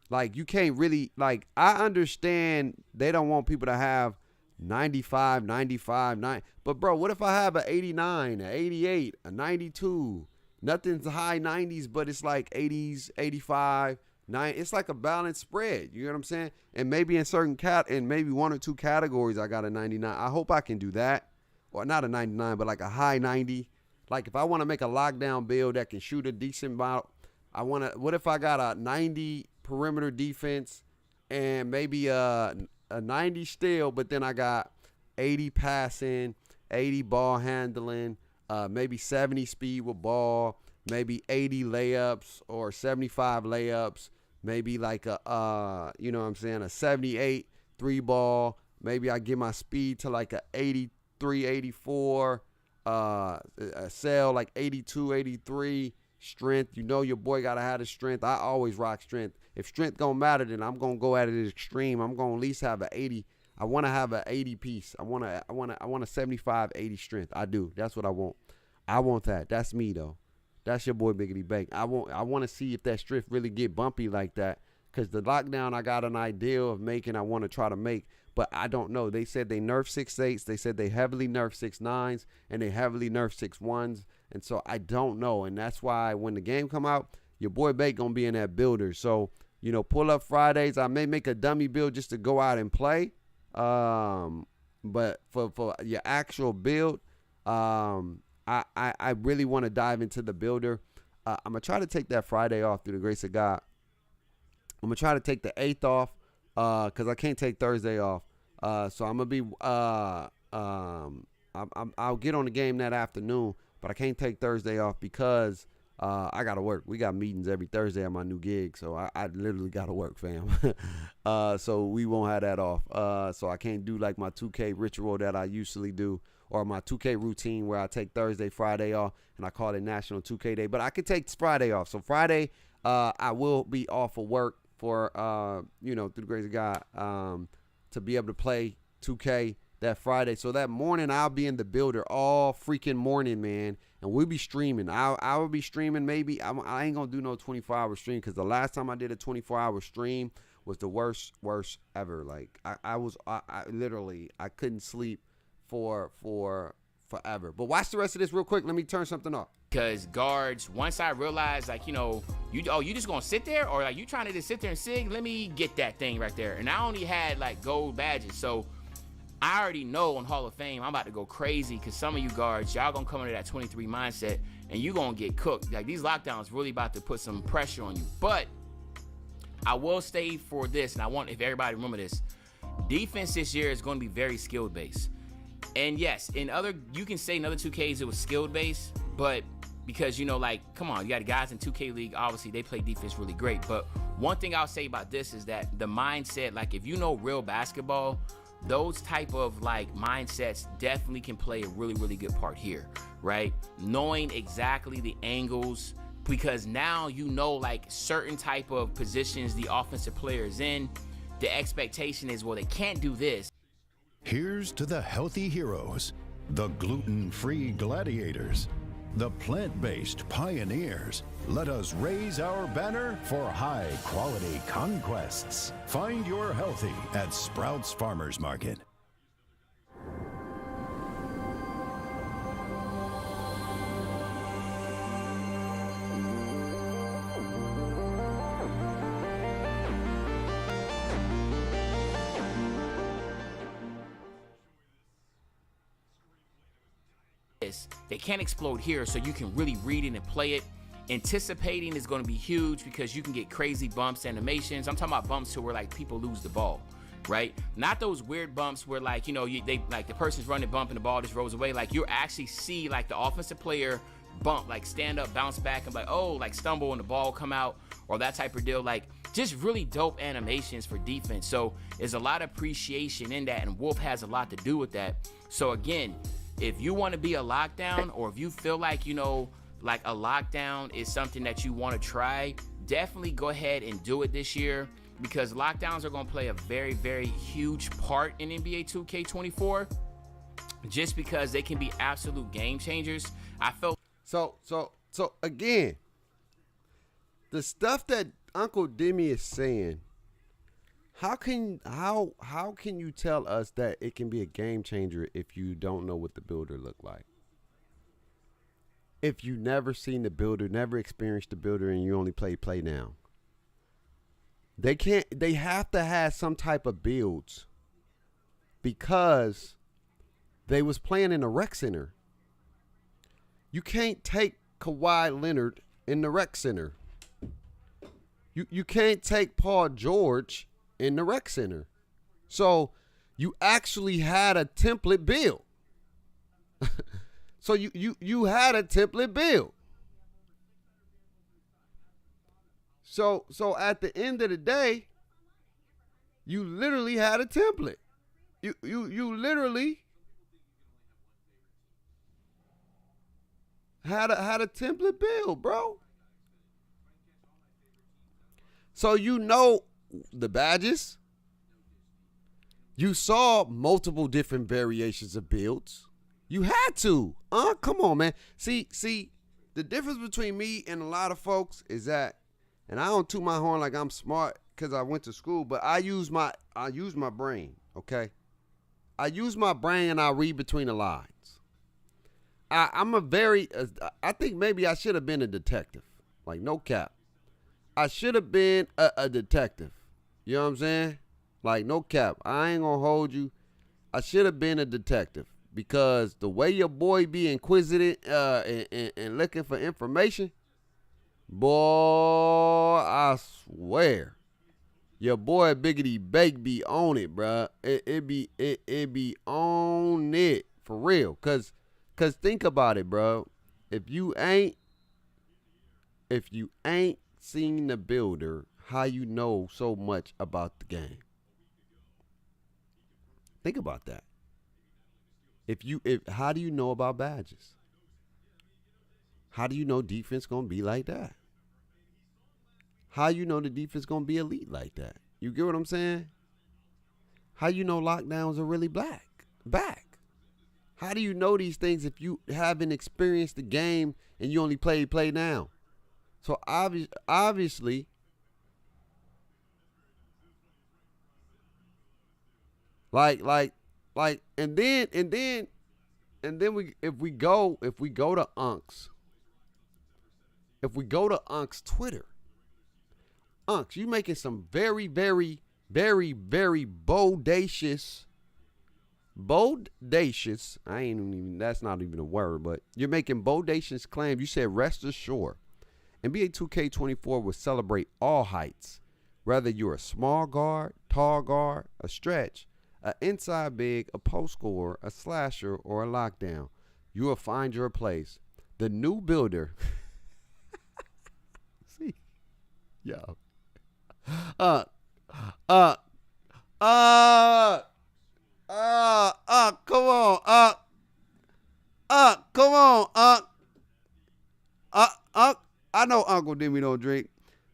Like, you can't really, like, I understand they don't want people to have 95, 90. But, bro, what if I have an 89, an 88, a 92? Nothing's high 90s, but it's like 80s, 85, 90. It's like a balanced spread. You know what I'm saying? And maybe in certain in maybe 1 or 2 categories, I got a 99. I hope I can do that. Or not a 99, but like a high 90. Like, if I want to make a lockdown build that can shoot a decent amount, what if I got a 90 perimeter defense and maybe a 90 steal, but then I got 80 passing, 80 ball handling, maybe 70 speed with ball, maybe 80 layups or 75 layups, maybe like a, you know what I'm saying, a 78 3 ball. Maybe I get my speed to like a 83, 84, a sell like 82, 83. Strength, you know your boy got to have the strength. I always rock strength. If strength don't matter, then I'm going to go at it extreme. I'm going to at least have an 80. I want to have an 80 piece. I want a 75, 80 strength. I do. That's what I want. I want that. That's me, though. That's your boy Biggity Bank. I want to see if that strength really get bumpy like that, because the lockdown I got an idea of making, I want to try to make, but I don't know. They said they nerfed 6'8s. They said they heavily nerfed 6'9s, and they heavily nerfed 6'1s. And so I don't know. And that's why when the game come out, your boy Bake going to be in that builder. So, you know, pull up Fridays. I may make a dummy build just to go out and play. But for your actual build, I really want to dive into the builder. I'm going to try to take that Friday off through the grace of God. I'm going to try to take the 8th off because I can't take Thursday off. So I'm going to be I'll get on the game that afternoon, but I can't take Thursday off because I got to work. We got meetings every Thursday at my new gig, so I literally got to work, fam. So we won't have that off. So I can't do like my 2K ritual that I usually do, or my 2K routine where I take Thursday, Friday off, and I call it National 2K Day. But I could take Friday off. So Friday, I will be off of work for, through the grace of God, to be able to play 2K that Friday. So that morning, I'll be in the builder all freaking morning, man. And we'll be streaming. I will be streaming maybe. I ain't going to do no 24-hour stream because the last time I did a 24-hour stream was the worst ever. Like, I literally, I couldn't sleep for forever. But watch the rest of this real quick. Let me turn something off. Because guards, once I realized, like, you just gonna sit there, or like you trying to just sit there and sig, let me get that thing right there. And I only had like gold badges, so I already know on Hall of Fame I'm about to go crazy, because some of you guards, y'all gonna come into that 23 mindset and you gonna get cooked. Like, these lockdowns really about to put some pressure on you. But I will stay for this, and I want if everybody remember this, defense this year is going to be very skill based. And yes, you can say in other 2Ks it was skill based, but because, come on, you got guys in 2K League, obviously they play defense really great. But one thing I'll say about this is that the mindset, like, if you know real basketball, those type of like mindsets definitely can play a really, really good part here, right? Knowing exactly the angles, because now like certain type of positions the offensive player is in. The expectation is, well, they can't do this. Here's to the healthy heroes, the gluten-free gladiators, the plant-based pioneers. Let us raise our banner for high-quality conquests. Find your healthy at Sprouts Farmers Market. They can't explode here, so you can really read it and play it. Anticipating is going to be huge because you can get crazy bumps, animations. I'm talking about bumps to where like people lose the ball, right? Not those weird bumps where like, they like the person's running bump and the ball just rolls away. Like, you actually see like the offensive player bump, like stand up, bounce back, and like, oh, like stumble and the ball come out, or that type of deal. Like, just really dope animations for defense. So there's a lot of appreciation in that, and Wolf has a lot to do with that. So again, if you want to be a lockdown, or if you feel like, like a lockdown is something that you want to try, definitely go ahead and do it this year, because lockdowns are going to play a very, very huge part in NBA 2K24, just because they can be absolute game changers. I felt so again, the stuff that Uncle Demi is saying, how can you tell us that it can be a game changer if you don't know what the builder look like? If you never seen the builder, never experienced the builder, and you only play now. They have to have some type of builds, because they was playing in a rec center. You can't take Kawhi Leonard in the rec center. You can't take Paul George in the rec center. So you actually had a template build. So you had a template build. So at the end of the day, you literally had a template. You literally had a template build, bro. So the badges. You saw multiple different variations of builds. You had to. Come on, man. See, the difference between me and a lot of folks is that, and I don't toot my horn like I'm smart because I went to school, but I use my brain, okay? I use my brain and I read between the lines. I think maybe I should have been a detective. Like, no cap. I should have been a detective. You know what I'm saying? Like, no cap. I ain't gonna hold you. I should have been a detective, because the way your boy be inquisitive and looking for information, boy, I swear, your boy Biggity Bake be on it, bruh. It be on it for real. Cause think about it, bro. If you ain't seen the builder, how you know so much about the game? Think about that. How do you know about badges? How do you know defense gonna be like that? How you know the defense gonna be elite like that? You get what I'm saying? How you know lockdowns are really back? How do you know these things if you haven't experienced the game and you only play now? So obviously, like, and then if we go to Unc's Twitter, Unc, you making some very, very, very, very bodacious. That's not even a word, but you're making bodacious claims. You said rest assured, NBA 2K24 will celebrate all heights, whether you're a small guard, tall guard, a stretch, an inside big, a post scorer, a slasher, or a lockdown. You will find your place. The new builder. See, yo. Come on, I know Uncle Demi don't drink,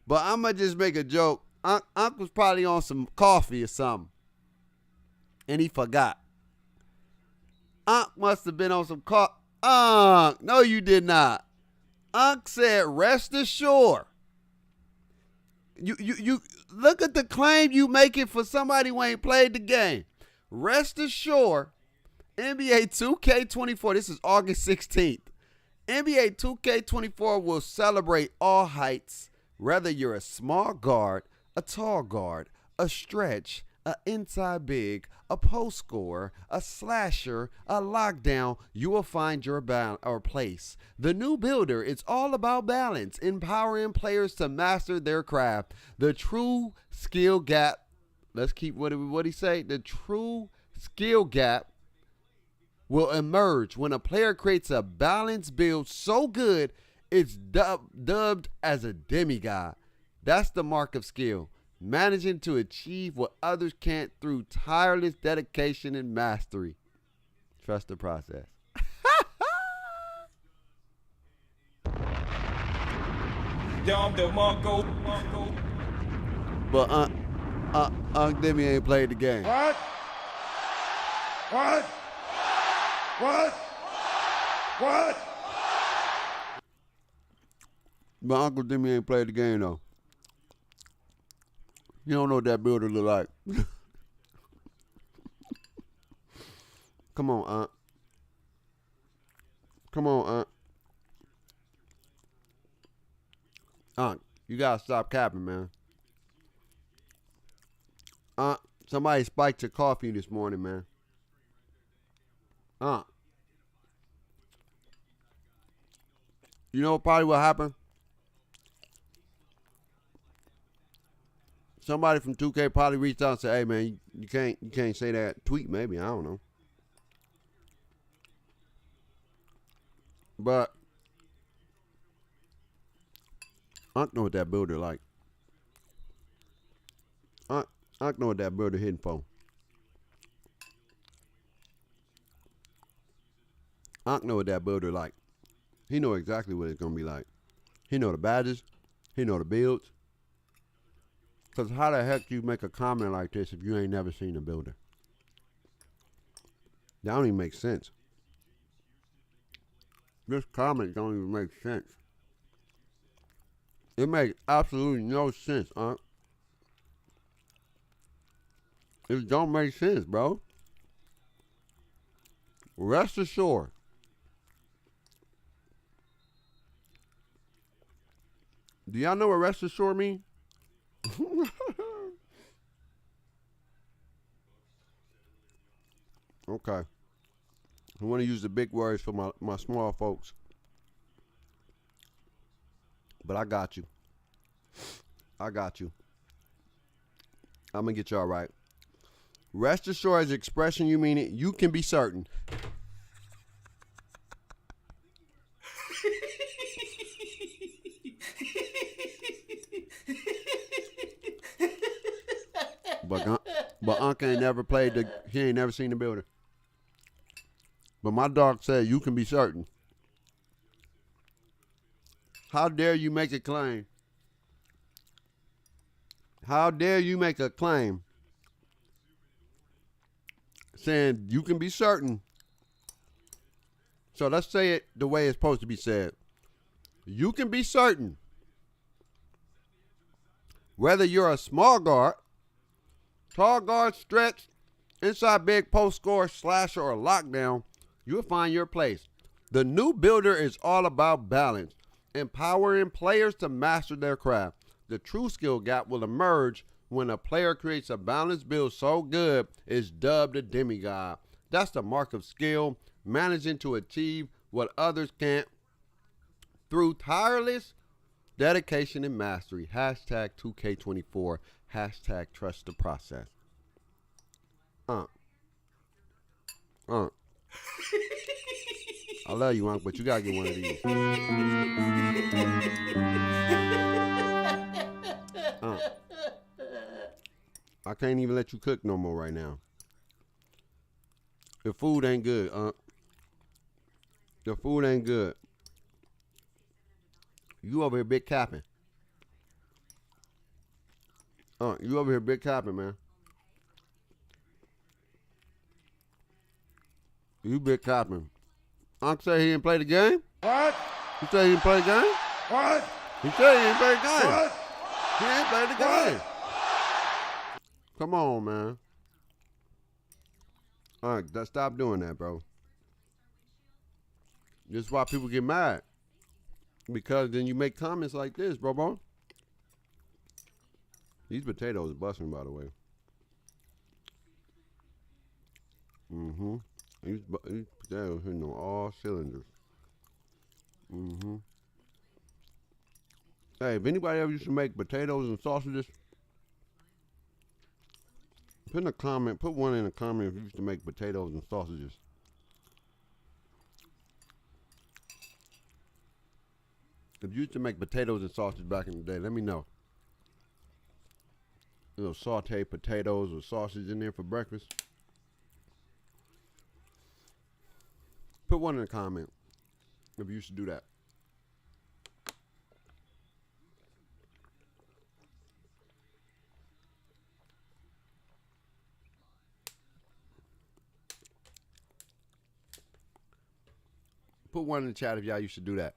but I'ma just make a joke. Unc was probably on some coffee or something, and he forgot. Unc must have been on some coffee. No, you did not. Unc said, "Rest assured." You look at the claim you making for somebody who ain't played the game. Rest assured, NBA 2K24, this is August 16th. NBA 2K24 will celebrate all heights, whether you're a small guard, a tall guard, a stretch, an inside big, a post scorer, a slasher, a lockdown. You will find your place. The new builder, it's all about balance, empowering players to master their craft. The true skill gap, let's keep what he say, the true skill gap will emerge when a player creates a balanced build so good it's dubbed as a demigod. That's the mark of skill. Managing to achieve what others can't through tireless dedication and mastery. Trust the process. But Unc Demi ain't played the game. What? But Uncle Demi ain't played the game though. You don't know what that builder look like. Come on, Aunt. Aunt, you gotta stop capping, man. Aunt, somebody spiked your coffee this morning, man. Aunt. You know probably what happened? Somebody from 2K probably reached out and said, "Hey man, you can't say that." Tweet maybe, I don't know. But Unc know what that builder like. Unc know what that builder hitting for. Unc know what that builder like. He know exactly what it's gonna be like. He know the badges. He know the builds. Because how the heck you make a comment like this if you ain't never seen a builder? That don't even make sense. This comment don't even make sense. It makes absolutely no sense, Unc. It don't make sense, bro. Rest assured. Do y'all know what rest assured means? Okay. I want to use the big words for my small folks. But I got you. I'm going to get y'all right. Rest assured is an expression you mean it. You can be certain. But Unc ain't never played he ain't never seen the builder. But my dog said you can be certain. How dare you make a claim? How dare you make a claim saying you can be certain? So let's say it the way it's supposed to be said. You can be certain whether you're a small guard, tall guard, stretch, inside big post score, slasher, or lockdown, you'll find your place. The new builder is all about balance, empowering players to master their craft. The true skill gap will emerge when a player creates a balanced build so good it's dubbed a demigod. That's the mark of skill, managing to achieve what others can't through tireless dedication and mastery. Hashtag 2K24. Hashtag trust the process. I love you, Unc, but you gotta get one of these. I can't even let you cook no more right now. The food ain't good, Unc. The food ain't good. You over here big capping. You over here big capping, man. You big capping. Unc said he didn't play the game? What? He said he didn't play the game? What? He said he didn't play the game. What? He ain't played the game. Come on, man. All right, stop doing that, bro. This is why people get mad. Because then you make comments like this, bro. These potatoes are busting, by the way. These potatoes hitting on all cylinders. Hey, if anybody ever used to make potatoes and sausages, put one in a comment if you used to make potatoes and sausages. If you used to make potatoes and sausage back in the day, let me know. Little sauteed potatoes or sausage in there for breakfast. Put one in the comment if you used to do that. Put one in the chat if y'all used to do that.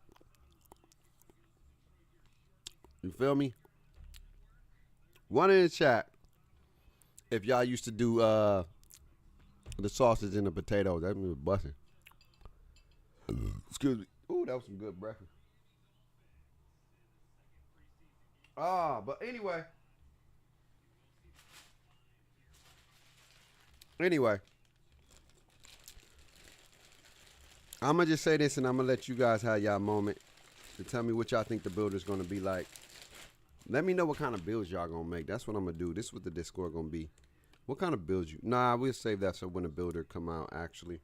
You feel me? One in the chat if y'all used to do the sausage and the potatoes. That was busting. Excuse me. Ooh, that was some good breakfast. But anyway. I'm going to just say this and I'm going to let you guys have y'all moment to tell me what y'all think the build is going to be like. Let me know what kind of builds y'all going to make. That's what I'm going to do. This is what the Discord going to be. What kind of builds you... Nah, we'll save that so when the builder come out, actually.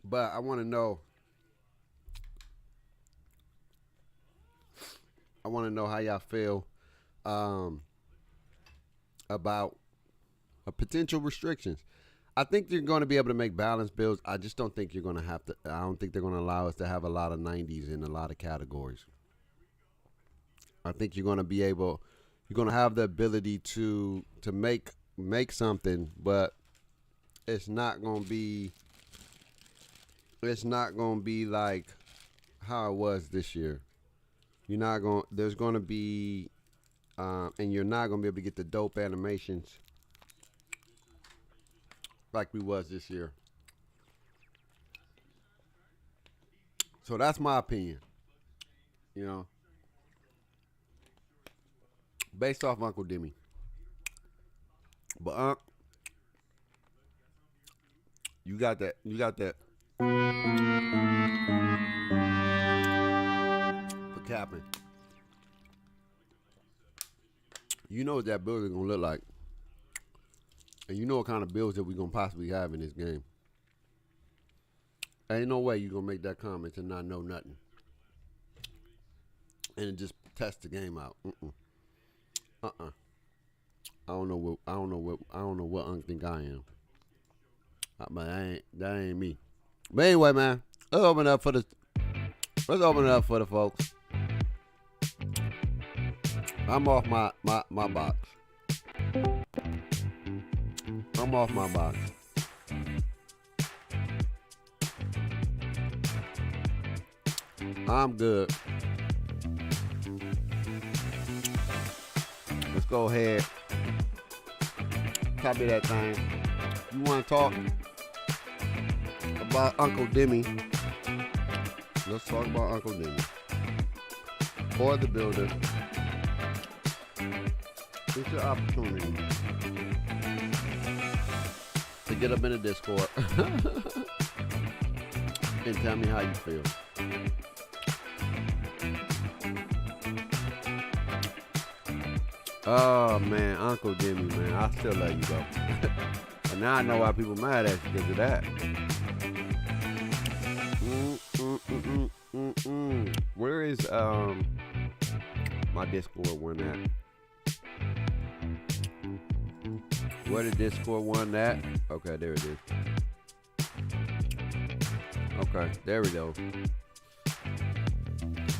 But I want to know... how y'all feel about potential restrictions. I think you're going to be able to make balanced builds. I just don't think you're going to have to. I don't think they're going to allow us to have a lot of 90s in a lot of categories. I think you're going to be able. You're going to have the ability to make something, but it's not going to be. It's not going to be like how it was this year. You're not going. There's going to be, and you're not going to be able to get the dope animations like we was this year. So that's my opinion. You know, based off Uncle Demi. But you got that. You got that. For capping. You know what that build is gonna look like. And you know what kind of builds that we're going to possibly have in this game. Ain't no way you're going to make that comment and not know nothing. and just test the game out. I don't know what Unc think I am. But that ain't me. But anyway, man, let's open it up for the folks. I'm off my box. I'm off my box. I'm good. Let's go ahead. Copy that thing. You want to talk about Uncle Demi? Let's talk about Uncle Demi. For the builder. It's your opportunity to get up in the Discord and tell me how you feel. Oh man, Uncle Demi, man, I still love you, bro. And now I know why people mad at you because of that. Where is my Discord one at? Where the Discord one at? Okay, there it is. Okay, there we go.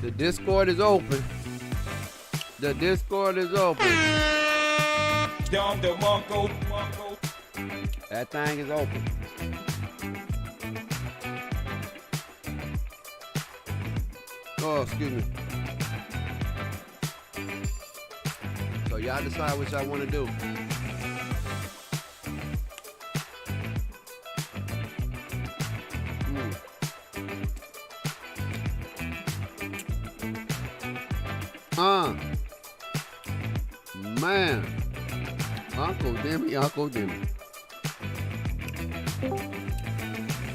The Discord is open. The Discord is open. That thing is open. Oh, excuse me. So y'all decide what y'all want to do. Man. Uncle Demi.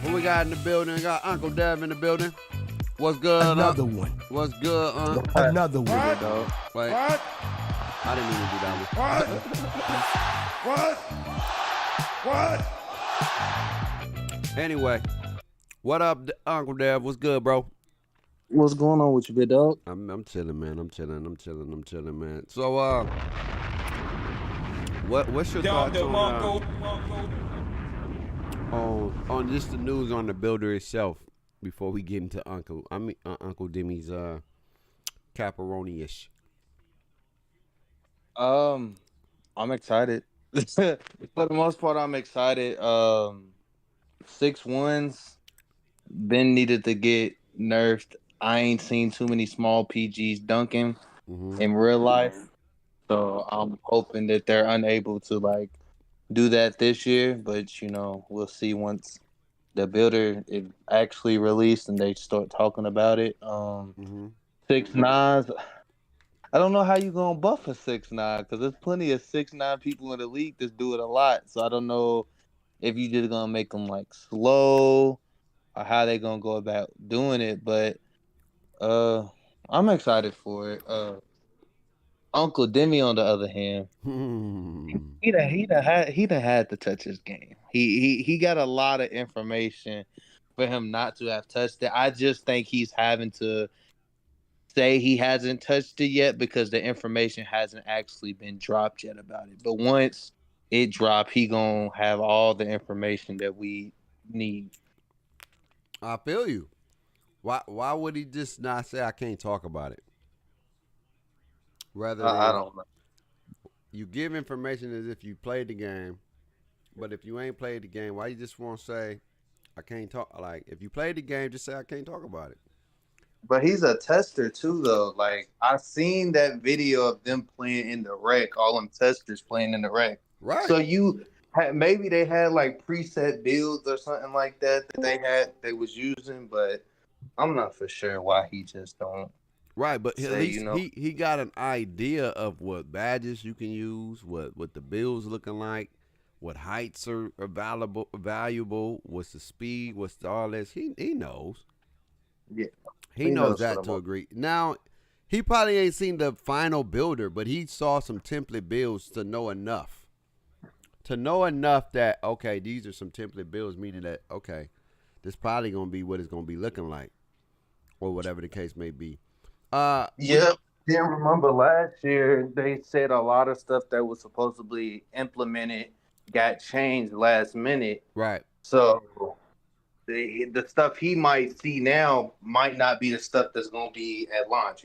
Who we got in the building? We got Uncle Dev in the building. What's good? Another one. What's good, Another one. What? Wait. What? I didn't mean to do that one. What? Anyway, what up, Uncle Dev? What's good, bro? What's going on with you, big dog? I'm chilling, man. I'm chilling, man. So, what's your thoughts on just the news on the builder itself before we get into Uncle Demi's caparoni-ish? I'm excited. For the most part, I'm excited. 6 wins. Ben needed to get nerfed. I ain't seen too many small PGs dunking in real life. So I'm hoping that they're unable to do that this year. But we'll see once the builder is actually released and they start talking about it. 6'9". I don't know how you gonna buff a 6'9" because there's plenty of 6'9" people in the league that do it a lot. So I don't know if you just gonna make them slow or how they gonna go about doing it. But I'm excited for it. Uncle Demi, on the other hand, he done had to touch his game. He got a lot of information for him not to have touched it. I just think he's having to say he hasn't touched it yet because the information hasn't actually been dropped yet about it. But once it drop, he gonna have all the information that we need. I feel you. Why would he just not say I can't talk about it? Rather than I don't know. You give information as if you played the game, but if you ain't played the game, why you just won't say I can't talk? If you played the game, just say I can't talk about it. But he's a tester too, though. I seen that video of them playing in the rec, all them testers playing in the rec. Right. So maybe they had preset builds or something like that they was using, but I'm not for sure why he just don't. Right, but at least he got an idea of what badges you can use, what the builds looking like, what heights are valuable, what's the speed, what's all this. He knows. Yeah. He knows that to agree. Now, he probably ain't seen the final builder, but he saw some template builds to know enough. To know enough that, okay, these are some template builds, meaning that, okay, this probably going to be what it's going to be looking like, or whatever the case may be. Yep. Then remember last year they said a lot of stuff that was supposedly implemented got changed last minute. Right. So the stuff he might see now might not be the stuff that's gonna be at launch.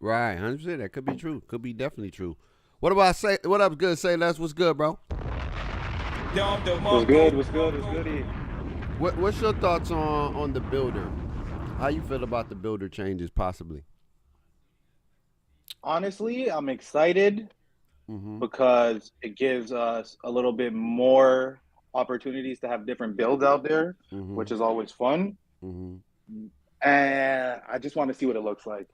Right. 100%. That could be true. Could be definitely true. What about say? What up? Good. Say less. What's good, bro? What's good? What's good? What's good? What's your thoughts on the builder? How you feel about the builder changes possibly? Honestly, I'm excited Mm-hmm. because it gives us a little bit more opportunities to have different builds out there, Mm-hmm. which is always fun. Mm-hmm. And I just want to see what it looks like.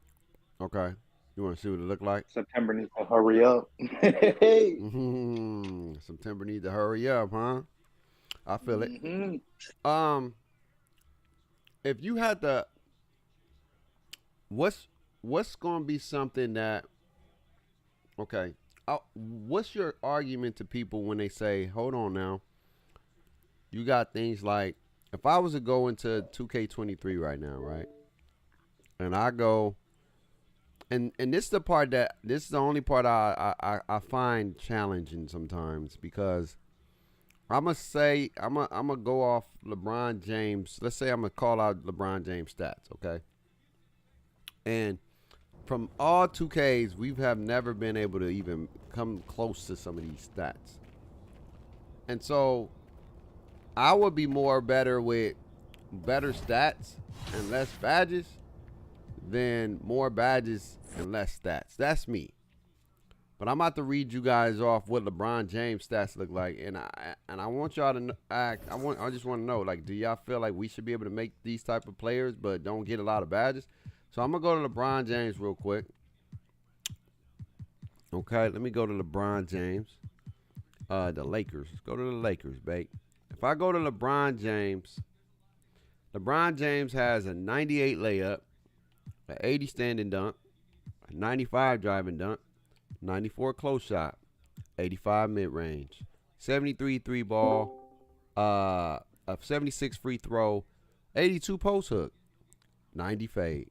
Okay. You want to see what it look like? September needs to hurry up. Hey. Mm-hmm. September needs to hurry up, huh? I feel it. Mm-hmm. If you had to, what's gonna be something that? Okay. What's your argument to people when they say, "Hold on now"? You got things like, if I was to go into 2K23 right now, right, and I go, and this is the only part I find challenging sometimes, because I'm gonna go off LeBron James. Let's say I'm gonna call out LeBron James stats, okay? And from all 2Ks, we have never been able to even come close to some of these stats. And so I would be better with better stats and less badges than more badges and less stats. That's me. But I'm about to read you guys off what LeBron James stats look like, and I want y'all to act. I just want to know, like, do y'all feel like we should be able to make these type of players, but don't get a lot of badges? So I'm gonna go to LeBron James real quick. Okay, let me go to LeBron James. The Lakers. Let's go to the Lakers, babe. If I go to LeBron James has a 98 layup, an 80 standing dunk, a 95 driving dunk, 94 close shot, 85 mid range, 73 three ball, a 76 free throw, 82 post hook, 90 fade,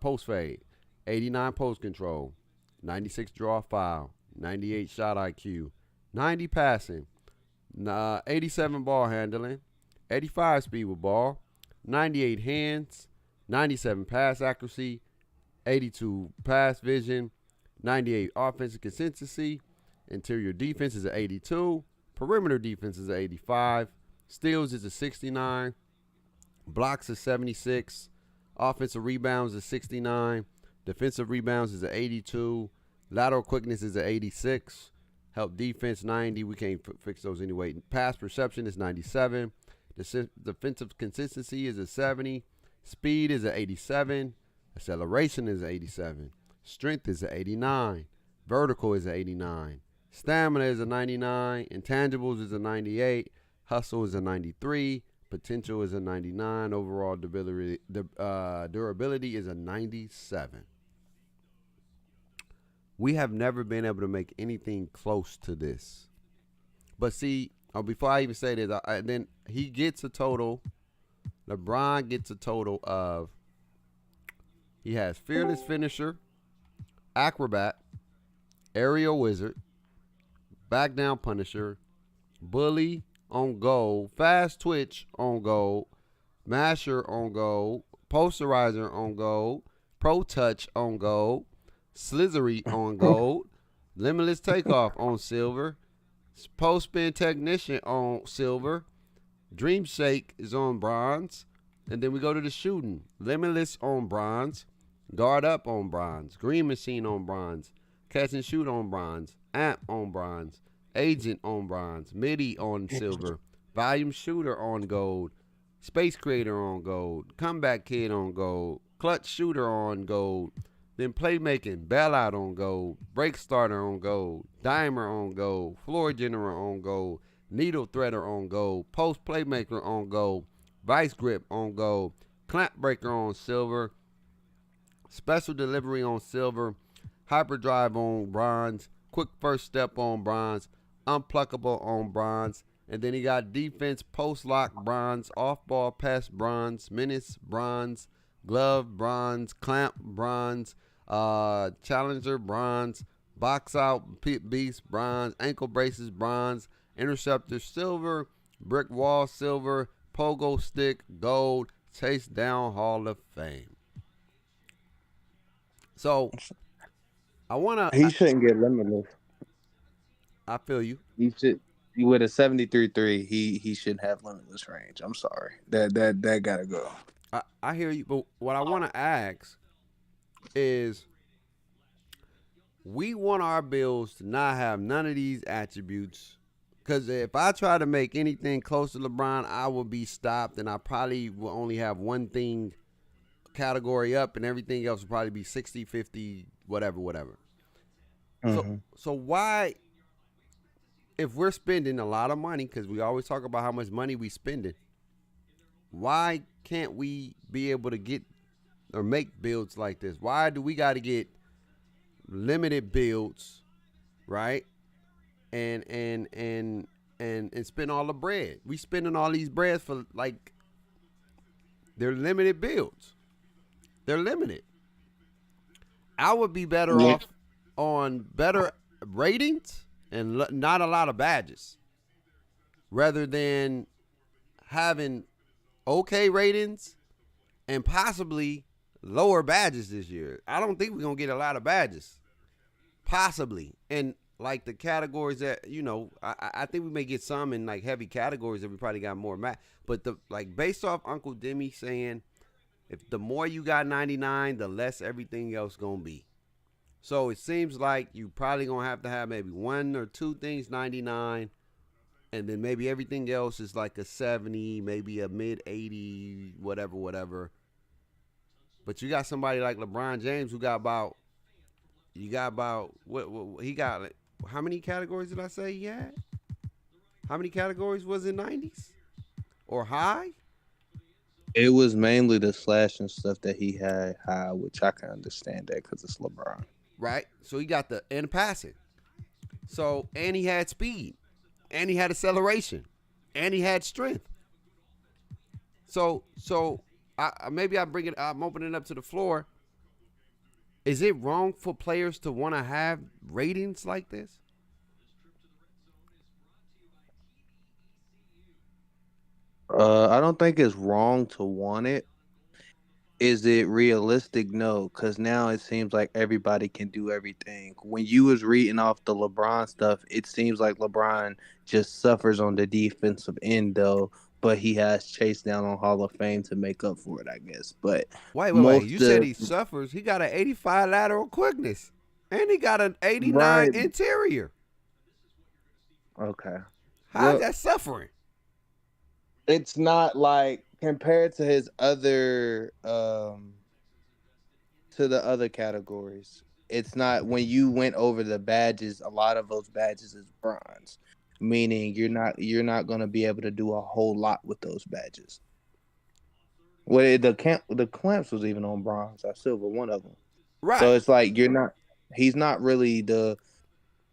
post fade, 89 post control, 96 draw foul, 98 shot IQ, 90 passing, 87 ball handling, 85 speed with ball, 98 hands, 97 pass accuracy, 82 pass vision, 98 offensive consistency, interior defense is an 82, perimeter defense is an 85, steals is a 69, blocks is 76, offensive rebounds is 69, defensive rebounds is an 82, lateral quickness is an 86, help defense 90, we can't fix those anyway, pass perception is 97, defensive consistency is a 70, speed is an 87, acceleration is an 87, strength is an 89, vertical is an 89, stamina is a 99, intangibles is a 98, hustle is a 93, potential is a 99, overall durability is a 97. We have never been able to make anything close to this. But see, before I even say this, then he gets a total, LeBron gets a total of, he has fearless finisher, acrobat, aerial wizard, back down punisher, bully on goal, fast twitch on goal, masher on goal, posterizer on goal, pro touch on goal, slithery on gold, limitless takeoff on silver, post spin technician on silver, dream shake is on bronze, and then we go to the shooting, limitless on bronze, guard up on bronze, green machine on bronze, catch and shoot on bronze, amp on bronze, agent on bronze, midi on silver, volume shooter on gold, space creator on gold, comeback kid on gold, clutch shooter on gold, then playmaking, bailout on gold, break starter on gold, dimer on gold, floor general on gold, needle threader on gold, post playmaker on gold, vice grip on gold, clamp breaker on silver, special delivery on silver, hyperdrive on bronze, quick first step on bronze, unpluckable on bronze, and then he got defense post lock bronze, off ball pass bronze, menace bronze, glove bronze, clamp bronze, challenger bronze, box out beast bronze, ankle braces bronze, interceptor silver, brick wall silver, pogo stick gold, chase down Hall of Fame. So I wanna. He shouldn't get limitless. I feel you. He should. With a 73-3, he shouldn't have limitless range. I'm sorry. That gotta go. I hear you, but what I want to ask is, we want our builds to not have none of these attributes. Because if I try to make anything close to LeBron, I will be stopped, and I probably will only have one thing category up, and everything else will probably be 60, 50, whatever. So why, if we're spending a lot of money, because we always talk about how much money we spending, why can't we be able to get or make builds like this? Why do we got to get limited builds, right? And spend all the bread. We spending all these breads for, like, they're limited builds. They're limited. I would be better off on better ratings and not a lot of badges, rather than having okay ratings and possibly lower badges this year. I don't think we're going to get a lot of badges. Possibly. And like the categories that, I think we may get some in like heavy categories that we probably got more but based off Uncle Demi saying, if the more you got 99, the less everything else going to be. So it seems like you probably going to have maybe one or two things 99, and then maybe everything else is like a 70, maybe a mid 80, whatever. But you got somebody like LeBron James who got about what he got, like, how many categories did I say he had? How many categories was it, 90s or high? It was mainly the slash and stuff that he had high, which I can understand that because it's LeBron. Right. So he got and passing. So, and he had speed, and he had acceleration, and he had strength. So I'm opening it up to the floor. Is it wrong for players to want to have ratings like this? I don't think it's wrong to want it. Is it realistic? No, because now it seems like everybody can do everything. When you was reading off the LeBron stuff, it seems like LeBron just suffers on the defensive end, though. But he has chased down on Hall of Fame to make up for it, I guess. But wait. You said he suffers. He got an 85 lateral quickness, and he got an 89 interior. Okay. How's that suffering? It's not like compared to his other to the other categories. It's not, when you went over the badges, a lot of those badges is bronze, meaning you're not going to be able to do a whole lot with those badges. Well, the clamps was even on bronze or silver, one of them. Right. So it's like he's not really the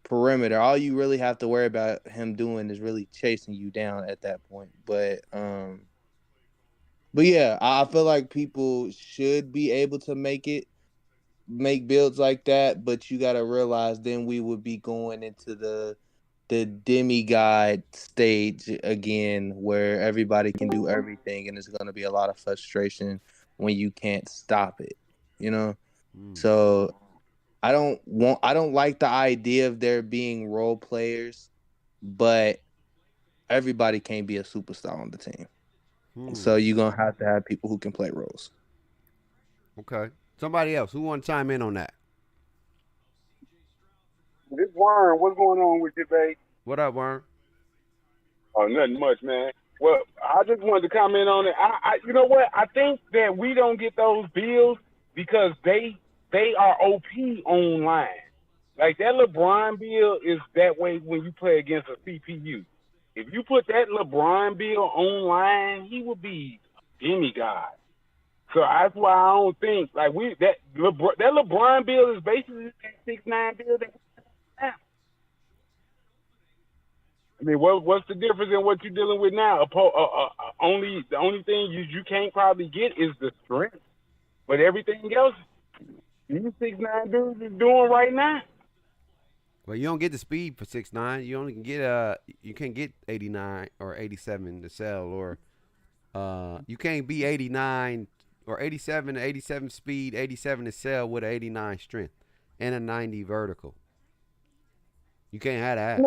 perimeter. All you really have to worry about him doing is really chasing you down at that point. But yeah, I feel like people should be able to make builds like that, but you got to realize then we would be going into the demigod stage again, where everybody can do everything, and it's going to be a lot of frustration when you can't stop it, So I don't like the idea of there being role players, but everybody can't be a superstar on the team. So you're going to have people who can play roles. Okay. Somebody else who want to chime in on that? This Worm, what's going on with you, babe? What up, Worm? Oh, nothing much, man. Well, I just wanted to comment on it. I you know what? I think that we don't get those bills because they are OP online. Like, that LeBron bill is that way when you play against a CPU. If you put that LeBron bill online, he would be a demigod. So that's why I don't think that LeBron bill is basically that 6'9" bill that we have. I mean, what's the difference in what you're dealing with now? The only thing you can't probably get is the strength. But everything else, these 6'9" dudes is doing right now. Well, you don't get the speed for 6'9". You only can get you can't get 89 or 87 to sell, or you can't be 89 or 87 speed, 87 to sell with an 89 strength and a 90 vertical. You can't have that.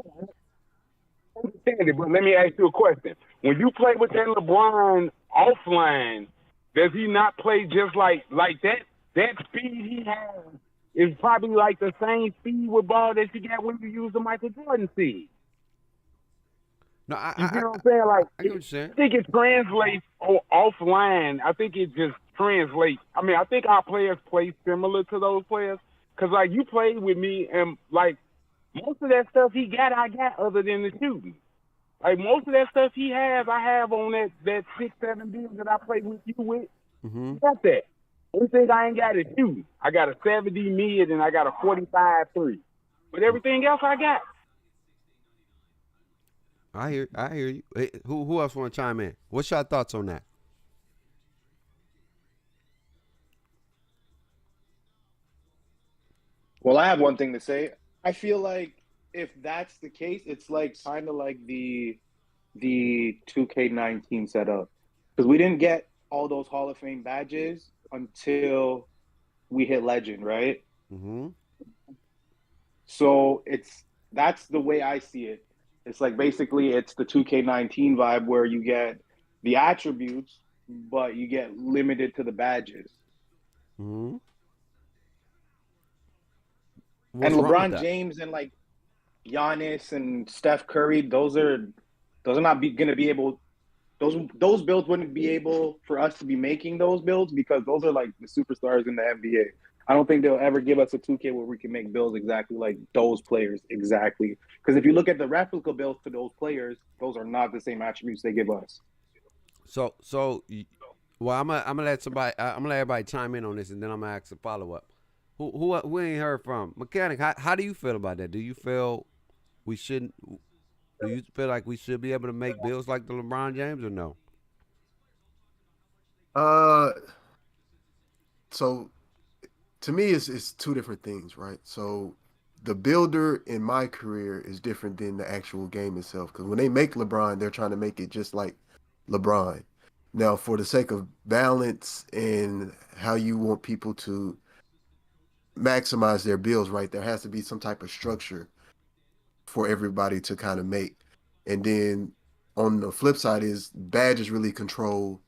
I understand it, but let me ask you a question. When you play with that LeBron offline, does he not play just like that? That speed he has is probably like the same speed with ball that you got when you use the Michael Jordan speed. No, You see what I'm saying? Like, I get what you're saying. I think it translates offline. I think it just translates. I mean, I think our players play similar to those players. Because, like, you played with me, and, like, most of that stuff he got, I got other than the shooting. Like, most of that stuff he has, I have on that 6-7 deal that I played with you with. Mm-hmm. I got that. Only thing I ain't got is shooting. I got a 70 mid and I got a 45 3. But everything else I got. I hear you. Hey, who else want to chime in? What's your thoughts on that? Well, I have one thing to say. I feel like if that's the case, it's like kind of like the 2K19 setup, because we didn't get all those Hall of Fame badges until we hit Legend, right? Mm-hmm. So that's the way I see it. It's like basically it's the 2K19 vibe where you get the attributes, but you get limited to the badges. Mm-hmm. And What's wrong with LeBron that? James and like Giannis and Steph Curry, those are not gonna be able. Those builds wouldn't be able for us to be making those builds because those are like the superstars in the NBA. I don't think they'll ever give us a 2K where we can make builds exactly like those players exactly. Because if you look at the replica builds to those players, those are not the same attributes they give us. So, well, I'm gonna let everybody chime in on this, and then I'm gonna ask a follow up. Who ain't heard from Mechanic? How do you feel about that? Do you feel we shouldn't? Do you feel like we should be able to make builds like the LeBron James, or no? So to me, it's two different things, right? So the builder in my career is different than the actual game itself. Because when they make LeBron, they're trying to make it just like LeBron. Now, for the sake of balance and how you want people to maximize their builds, right, there has to be some type of structure for everybody to kind of make. And then on the flip side is badges really control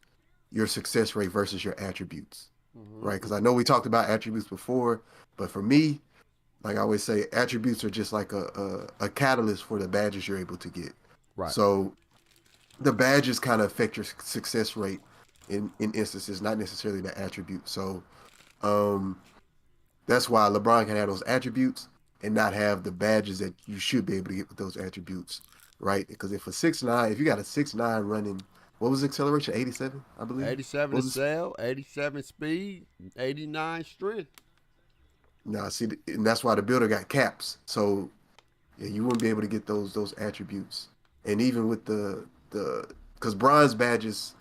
your success rate versus your attributes, right? Because I know we talked about attributes before, but for me, like I always say, attributes are just like a catalyst for the badges you're able to get. Right. So the badges kind of affect your success rate in instances, not necessarily the attribute. So that's why LeBron can have those attributes and not have the badges that you should be able to get with those attributes, right? Because if you got a 6'9" running, what was the acceleration? 87, I believe. 87 to sell, 87 speed, 89 strength. Nah, see, and that's why the builder got caps. So yeah, you wouldn't be able to get those attributes. And even with because bronze badges,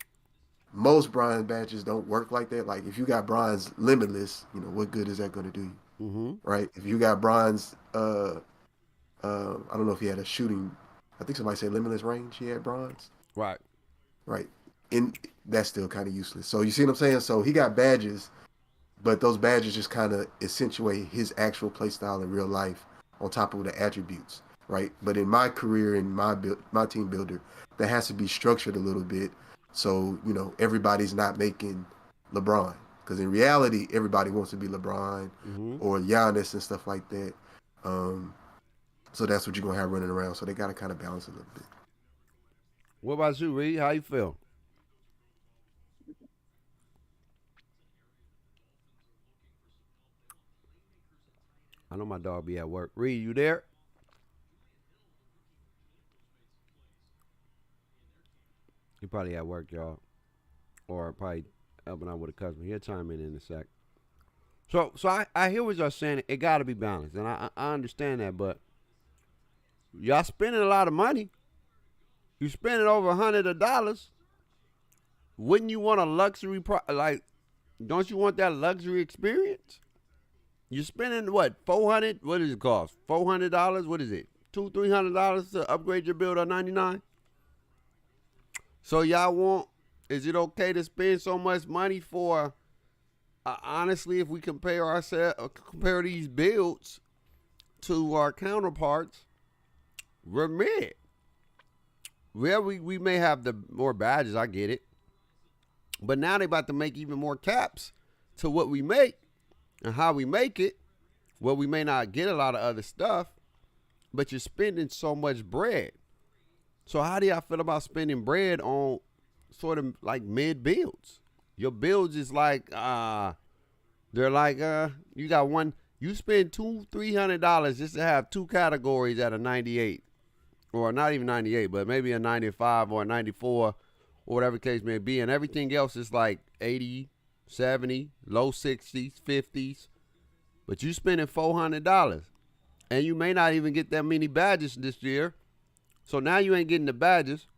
most bronze badges don't work like that. Like if you got bronze limitless, what good is that going to do you? Mm-hmm. Right? If you got bronze, I don't know if he had a shooting. I think somebody said limitless range. He had bronze. Right. Right. And that's still kind of useless. So you see what I'm saying? So he got badges, but those badges just kind of accentuate his actual play style in real life on top of the attributes, right? But in my career, in my team builder, that has to be structured a little bit so, everybody's not making LeBron. Because in reality, everybody wants to be LeBron or Giannis and stuff like that. So that's what you're going to have running around. So they got to kind of balance a little bit. What about you, Reed? How you feel? I know my dog be at work. Reed, you there? He probably at work, y'all. Or probably helping out with a customer. He'll chime in a sec. So I hear what y'all saying. It got to be balanced. And I understand that. But y'all spending a lot of money. You spending over $100. Wouldn't you want a luxury Don't you want that luxury experience? You're spending what, 400? What does it cost? $400? What is it? $300 to upgrade your build on 99? So y'all want? Is it okay to spend so much money for? Honestly, if we compare these builds to our counterparts, we're mid. Well, we may have the more badges. I get it. But now they're about to make even more caps to what we make and how we make it. Well, we may not get a lot of other stuff, but you're spending so much bread. So how do y'all feel about spending bread on sort of like mid builds? Your builds is like, they're like, you got one, you spend $200-$300 just to have two categories at a 98. Or not even 98, but maybe a 95 or a 94. Or whatever the case may be, and everything else is like 80, 70, low 60s, 50s. But you spending $400, and you may not even get that many badges this year. So now you ain't getting the badges,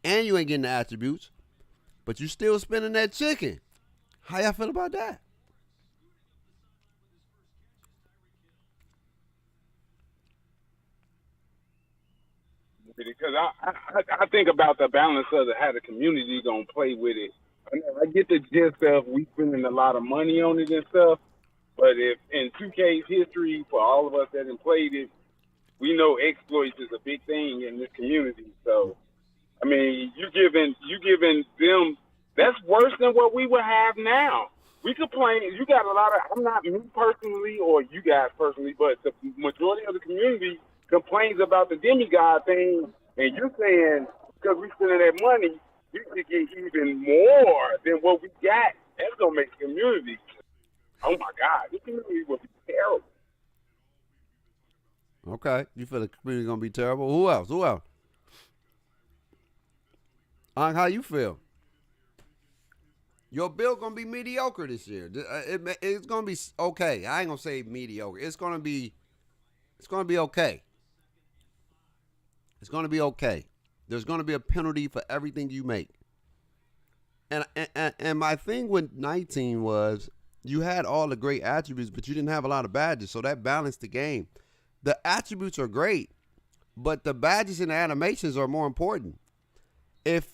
and you ain't getting the attributes, but you still spending that chicken. How y'all feel about that? Because I think about the balance of how the community gonna play with it. I get the gist of we spending a lot of money on it and stuff, but if in 2K's history, for all of us that have played it, we know exploits is a big thing in this community. So, I mean, you giving them, that's worse than what we would have now. We complain. You got a lot of. I'm not me personally, or you guys personally, but the majority of the community complains about the demigod thing, and you're saying because we spending that money, we should get even more than what we got. That's gonna make the community. Oh my God, this community will be terrible. Okay, you feel the community gonna be terrible? Who else? How you feel? Your build gonna be mediocre this year. It's gonna be okay. I ain't gonna say mediocre. It's gonna be okay. It's going to be okay. There's going to be a penalty for everything you make. And my thing with 19 was you had all the great attributes, but you didn't have a lot of badges, so that balanced the game. The attributes are great, but the badges and the animations are more important. If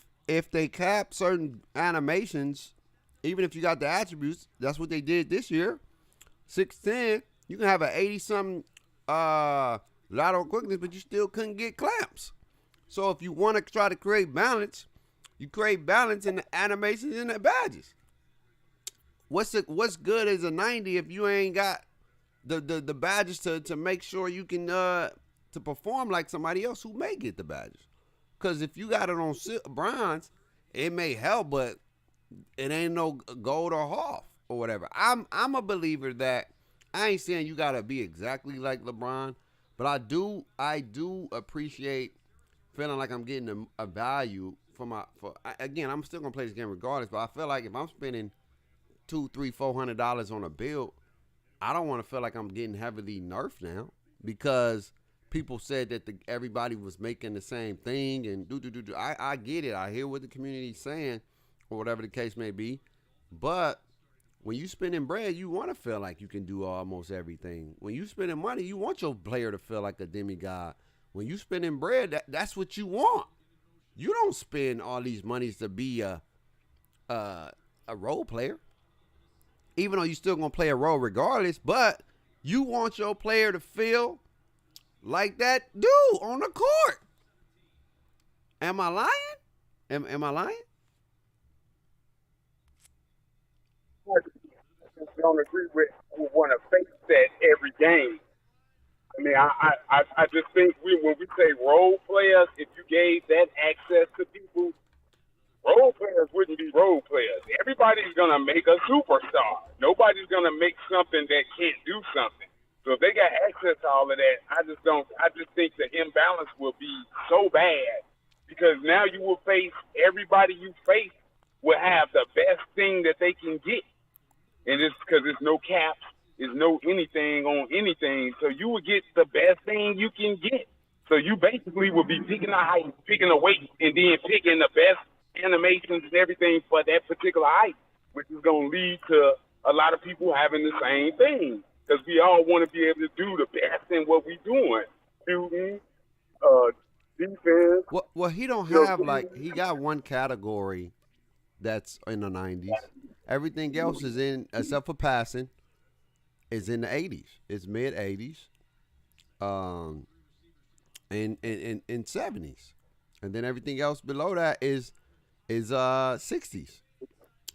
they cap certain animations, even if you got the attributes, that's what they did this year. 610, you can have an 80-something lateral quickness, but you still couldn't get clamps. So if you want to try to create balance, you create balance in the animations and the badges. What's good as a 90 if you ain't got the badges to make sure you can to perform like somebody else who may get the badges? Because if you got it on bronze, it may help, but it ain't no gold or half or whatever. I'm a believer that I ain't saying you gotta be exactly like LeBron, but I do appreciate feeling like I'm getting a value again, I'm still gonna play this game regardless, but I feel like if I'm spending $200, $300, $400 on a build, I don't want to feel like I'm getting heavily nerfed now because people said that everybody was making the same thing and I get it. I hear what the community's saying or whatever the case may be, but when you spending bread, you want to feel like you can do almost everything. When you spending money, you want your player to feel like a demigod. When you spending bread, that's what you want. You don't spend all these monies to be a role player, even though you still gonna play a role regardless. But you want your player to feel like that dude on the court. Am I lying? Am I lying? I don't agree with who want to face that every game. I mean, I just think when we say role players, if you gave that access to people, role players wouldn't be role players. Everybody's going to make a superstar. Nobody's going to make something that can't do something. So if they got access to all of that, I just think the imbalance will be so bad because now you will face, everybody you face will have the best thing that they can get. And it's because there's no caps, there's no anything on anything. So you will get the best thing you can get. So you basically will be picking a height, picking a weight, and then picking the best animations and everything for that particular height. which is going to lead to a lot of people having the same thing because we all want to be able to do the best in what we're doing. Shooting, defense. Well, he don't You know, have he got one category that's in the 90s. Everything else is in, except for passing, is in the 80s. It's mid 80s, and 70s, and then everything else below that is 60s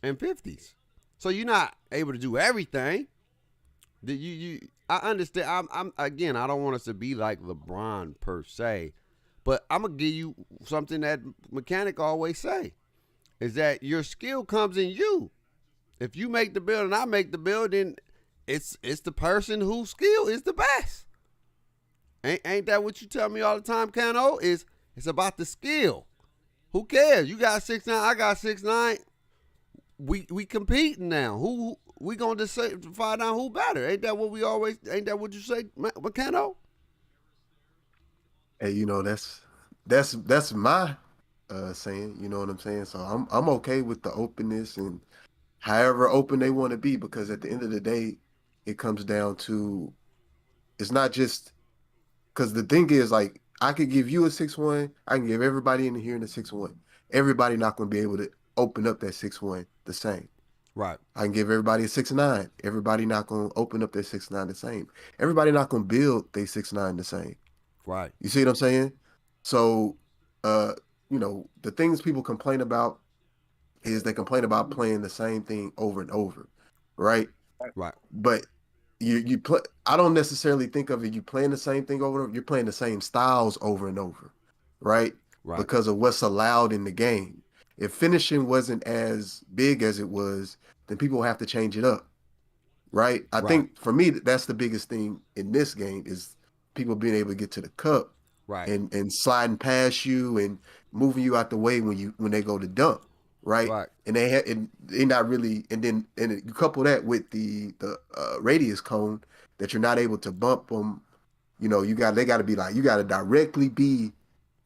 and 50s. So you're not able to do everything. I understand. I'm again. I don't want us to be like LeBron per se, but I'm gonna give you something that Mechanic always say, is that your skill comes in you. If you make the build and I make the build, then it's the person whose skill is the best. Ain't that what you tell me all the time, Cano? It's about the skill. Who cares? You got 6'9", I got 6'9". We competing now. Who we gonna just find out who better? Ain't that what you say, Cano? Hey, you know, that's my saying. You know what I'm saying? So I'm okay with the openness and however open they want to be, because at the end of the day, it comes down to, it's not just, because the thing is, like, I could give you a 6'1", I can give everybody in here in a 6'1". Everybody not going to be able to open up that 6'1" the same. Right. I can give everybody a 6'9". Everybody not going to open up their 6'9" the same. Everybody not going to build their 6'9" the same. Right. You see what I'm saying? So, you know, the things people complain about is they complain about playing the same thing over and over, right? Right. But you play. I don't necessarily think of it. You playing the same thing over and over. You're playing the same styles over and over, right? Right. Because of what's allowed in the game. If finishing wasn't as big as it was, then people have to change it up, right? I think for me, that's the biggest thing in this game is people being able to get to the cup, right, and sliding past you and moving you out the way when they go to dunk, right? And they not really, and you couple that with the radius cone that you're not able to bump them. You know, they got to be like, you got to directly be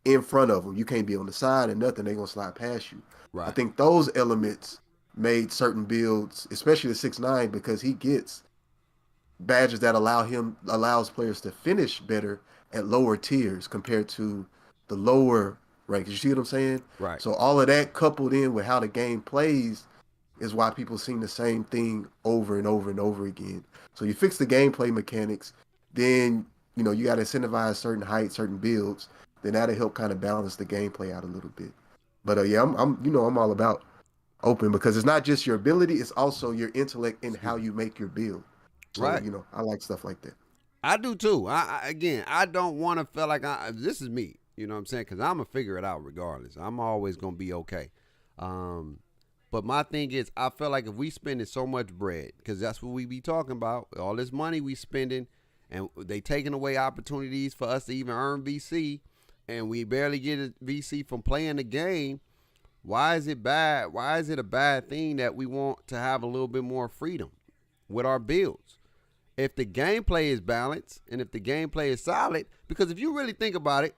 in front of them. You can't be on the side and nothing. They're gonna slide past you. Right. I think those elements made certain builds, especially the 6'9", because he gets badges that allows players to finish better at lower tiers compared to the lower ranks. You see what I'm saying? Right. So all of that coupled in with how the game plays is why people seen the same thing over and over and over again. So you fix the gameplay mechanics, then you know you got to incentivize certain heights, certain builds. Then that'll help kind of balance the gameplay out a little bit. But yeah, I'm all about open, because it's not just your ability, it's also your intellect in how you make your build. So, you know, I like stuff like that. I do too. I don't want to feel like this is me. You know what I'm saying? Because I'm going to figure it out regardless. I'm always going to be okay. But my thing is, I feel like if we spending so much bread, because that's what we be talking about, all this money we spending, and they taking away opportunities for us to even earn VC, and we barely get a VC from playing the game, why is it bad? Why is it a bad thing that we want to have a little bit more freedom with our builds? If the gameplay is balanced and if the gameplay is solid, because if you really think about it,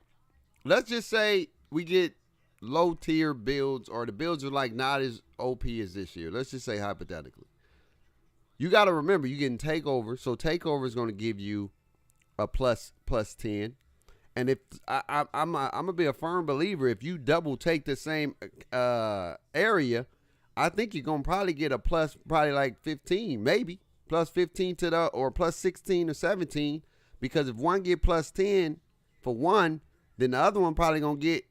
let's just say we get low tier builds, or the builds are like not as OP as this year. Let's just say hypothetically. You got to remember, you're getting takeover. So takeover is going to give you a plus 10. And if I'm gonna be a firm believer, if you double take the same area, I think you're gonna probably get a plus, probably like 15, maybe plus 15 or plus 16 or 17, because if one get plus 10 for one, then the other one probably gonna get,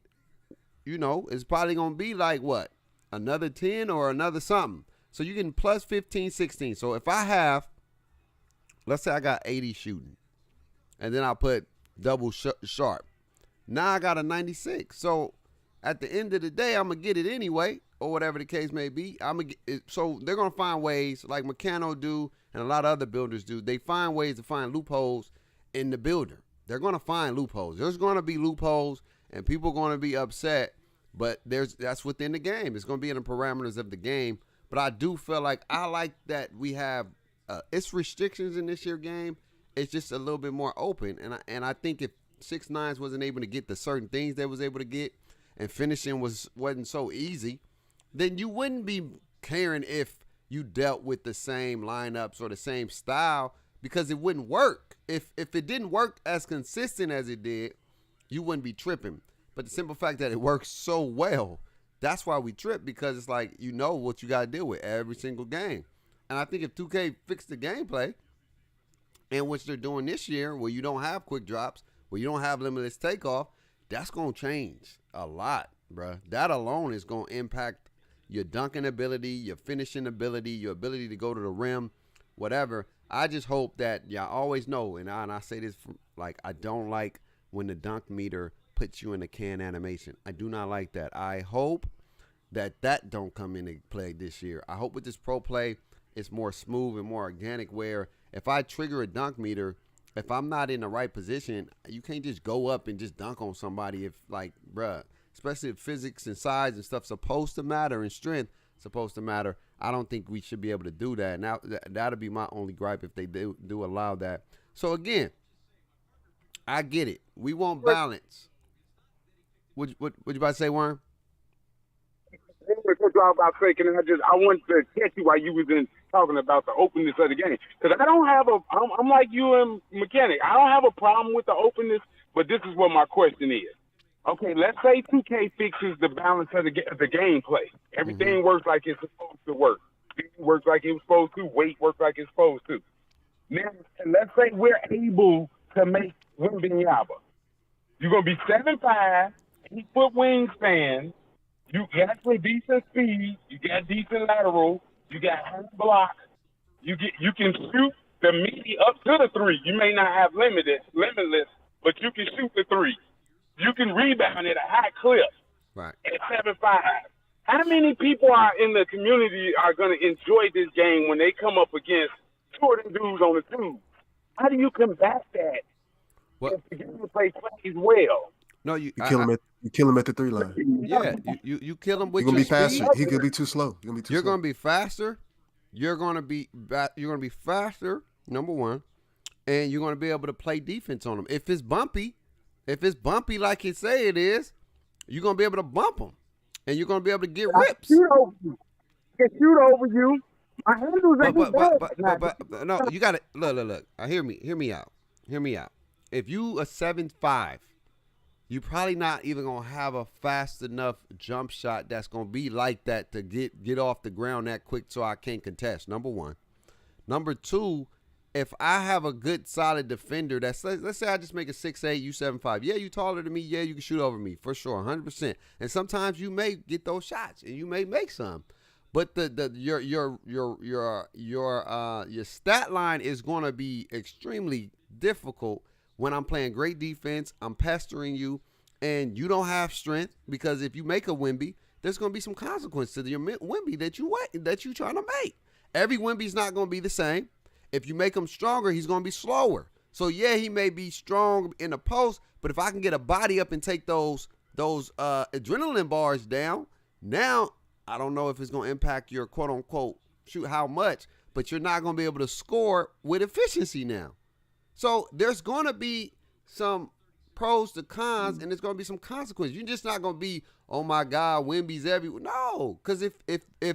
you know, it's probably gonna be like what, another 10 or another something. So you're getting plus 15, 16. So if I have, let's say I got 80 shooting, and then I'll put double sharp. Now I got a 96. So at the end of the day, I'm going to get it anyway, or whatever the case may be. So they're going to find ways, like Meccano do and a lot of other builders do. They find ways to find loopholes in the builder. They're going to find loopholes. There's going to be loopholes, and people are going to be upset, but that's within the game. It's going to be in the parameters of the game. But I do feel like I like that we have it's restrictions in this year game. It's just a little bit more open, and I think if 6'9" wasn't able to get the certain things they was able to get, and finishing wasn't so easy, then you wouldn't be caring if you dealt with the same lineups or the same style because it wouldn't work. If it didn't work as consistent as it did, you wouldn't be tripping. But the simple fact that it works so well, that's why we trip, because it's like you know what you got to deal with every single game. And I think if 2K fixed the gameplay, and which they're doing this year, where you don't have quick drops, where you don't have limitless takeoff, that's going to change a lot, bruh. That alone is going to impact your dunking ability, your finishing ability, your ability to go to the rim, whatever. I just hope that y'all always know, and I say this, like, I don't like when the dunk meter puts you in a can animation. I do not like that. I hope that don't come into play this year. I hope with this pro play, it's more smooth and more organic, where if I trigger a dunk meter, if I'm not in the right position, you can't just go up and just dunk on somebody if, like, bruh, especially if physics and size and stuff supposed to matter and strength supposed to matter. I don't think we should be able to do that. Now, that'll be my only gripe if they do allow that. So, again, I get it. We want balance. What you about to say, Worm? I wanted to catch you while you was talking about the openness of the game, because I'm like you and Mechanic. I don't have a problem with the openness, but this is what my question is. Okay, let's say 2K fixes the balance of the gameplay. Everything works like it's supposed to work. Speed works like it was supposed to. Weight works like it's supposed to. Now, let's say we're able to make Wimbenyama. You're going to be 7'5", 8-foot wingspan. You got some decent speed. You got decent lateral. You got high block. You can shoot the meaty up to the three. You may not have limitless, but you can shoot the three. You can rebound at a high clip. Right. At 7'5". How many people in the community are going to enjoy this game when they come up against two of them dudes on the tube? How do you combat that? Well, if the gameplay plays well. No, you kill him at the 3 line. Yeah, you kill him with You're gonna your be faster. speed. He could be too slow. You're gonna be faster. You're gonna be faster. Number one, and you're gonna be able to play defense on him. If it's bumpy like you say it is, you're gonna be able to bump him, and you're gonna be able to get rips. Can shoot over you. My handles ain't But no, you gotta look. Hear me out. If you a 7'5", you probably not even gonna have a fast enough jump shot that's gonna be like that to get off the ground that quick, so I can't contest. Number one. Number two, if I have a good solid defender that's, let's say I just make a 6'8", you 7'5". Yeah, you taller than me. Yeah, you can shoot over me for sure, 100%. And sometimes you may get those shots and you may make some. But your stat line is gonna be extremely difficult when I'm playing great defense. I'm pestering you, and you don't have strength, because if you make a Wimby, there's gonna be some consequence to your Wimby that you trying to make. Every Wimby's not gonna be the same. If you make him stronger, he's gonna be slower. So yeah, he may be strong in the post, but if I can get a body up and take those adrenaline bars down, now I don't know if it's going to impact your quote-unquote shoot how much, but you're not going to be able to score with efficiency now. So there's going to be some pros to cons, and there's going to be some consequences. You're just not going to be, oh, my God, Wimby's everywhere. No, because if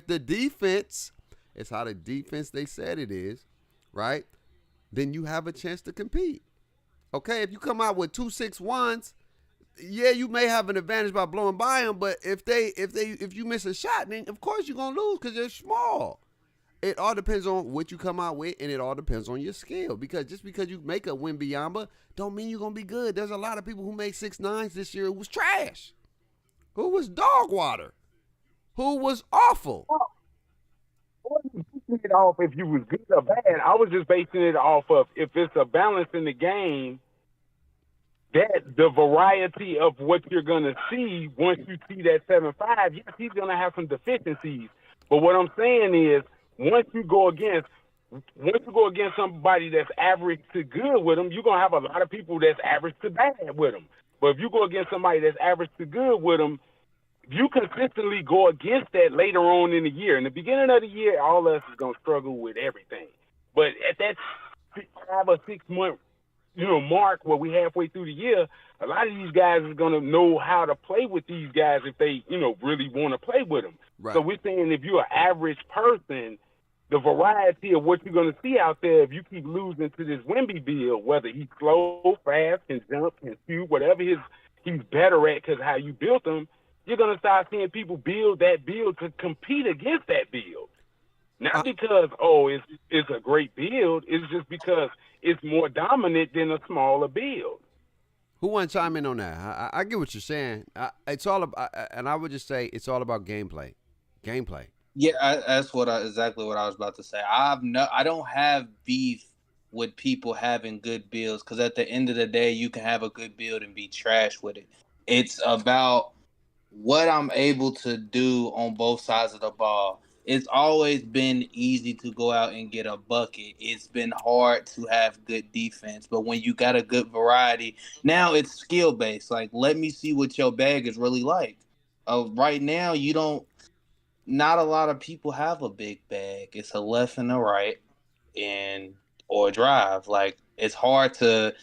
the defense is how the defense they said it is, right, then you have a chance to compete. Okay, if you come out with 2-6-1s, yeah, you may have an advantage by blowing by them, but if you miss a shot, then of course you're gonna lose because you're small. It all depends on what you come out with, and it all depends on your skill. Because just because you make a Wimbyama, don't mean you're gonna be good. There's a lot of people who made 6'9s this year who was trash, who was dog water, who was awful. I wasn't basing it off if you was good or bad. I was just basing it off of if it's a balance in the game. That the variety of what you're gonna see once you see that 7'5", yes, he's gonna have some deficiencies. But what I'm saying is, once you go against somebody that's average to good with him, you're gonna have a lot of people that's average to bad with him. But if you go against somebody that's average to good with him, you consistently go against that later on in the year. In the beginning of the year, all of us is gonna struggle with everything. But at that 5 or 6 month mark where we halfway through the year, a lot of these guys are going to know how to play with these guys if they, really want to play with them. Right. So we're saying if you're an average person, the variety of what you're going to see out there if you keep losing to this Wemby build, whether he's slow, fast, can jump, can shoot, whatever he's better at because how you built him, you're going to start seeing people build that build to compete against that build. Not because, it's a great build. It's just because it's more dominant than a smaller build. Who wants to chime in on that? I get what you're saying. It's all about, and I would just say it's all about gameplay. Gameplay. Yeah, that's exactly what I was about to say. I don't have beef with people having good builds because at the end of the day, you can have a good build and be trash with it. It's about what I'm able to do on both sides of the ball. It's always been easy to go out and get a bucket. It's been hard to have good defense. But when you got a good variety, now it's skill-based. Like, let me see what your bag is really like. Right now, not a lot of people have a big bag. It's a left and a right or a drive. Like, it's hard to,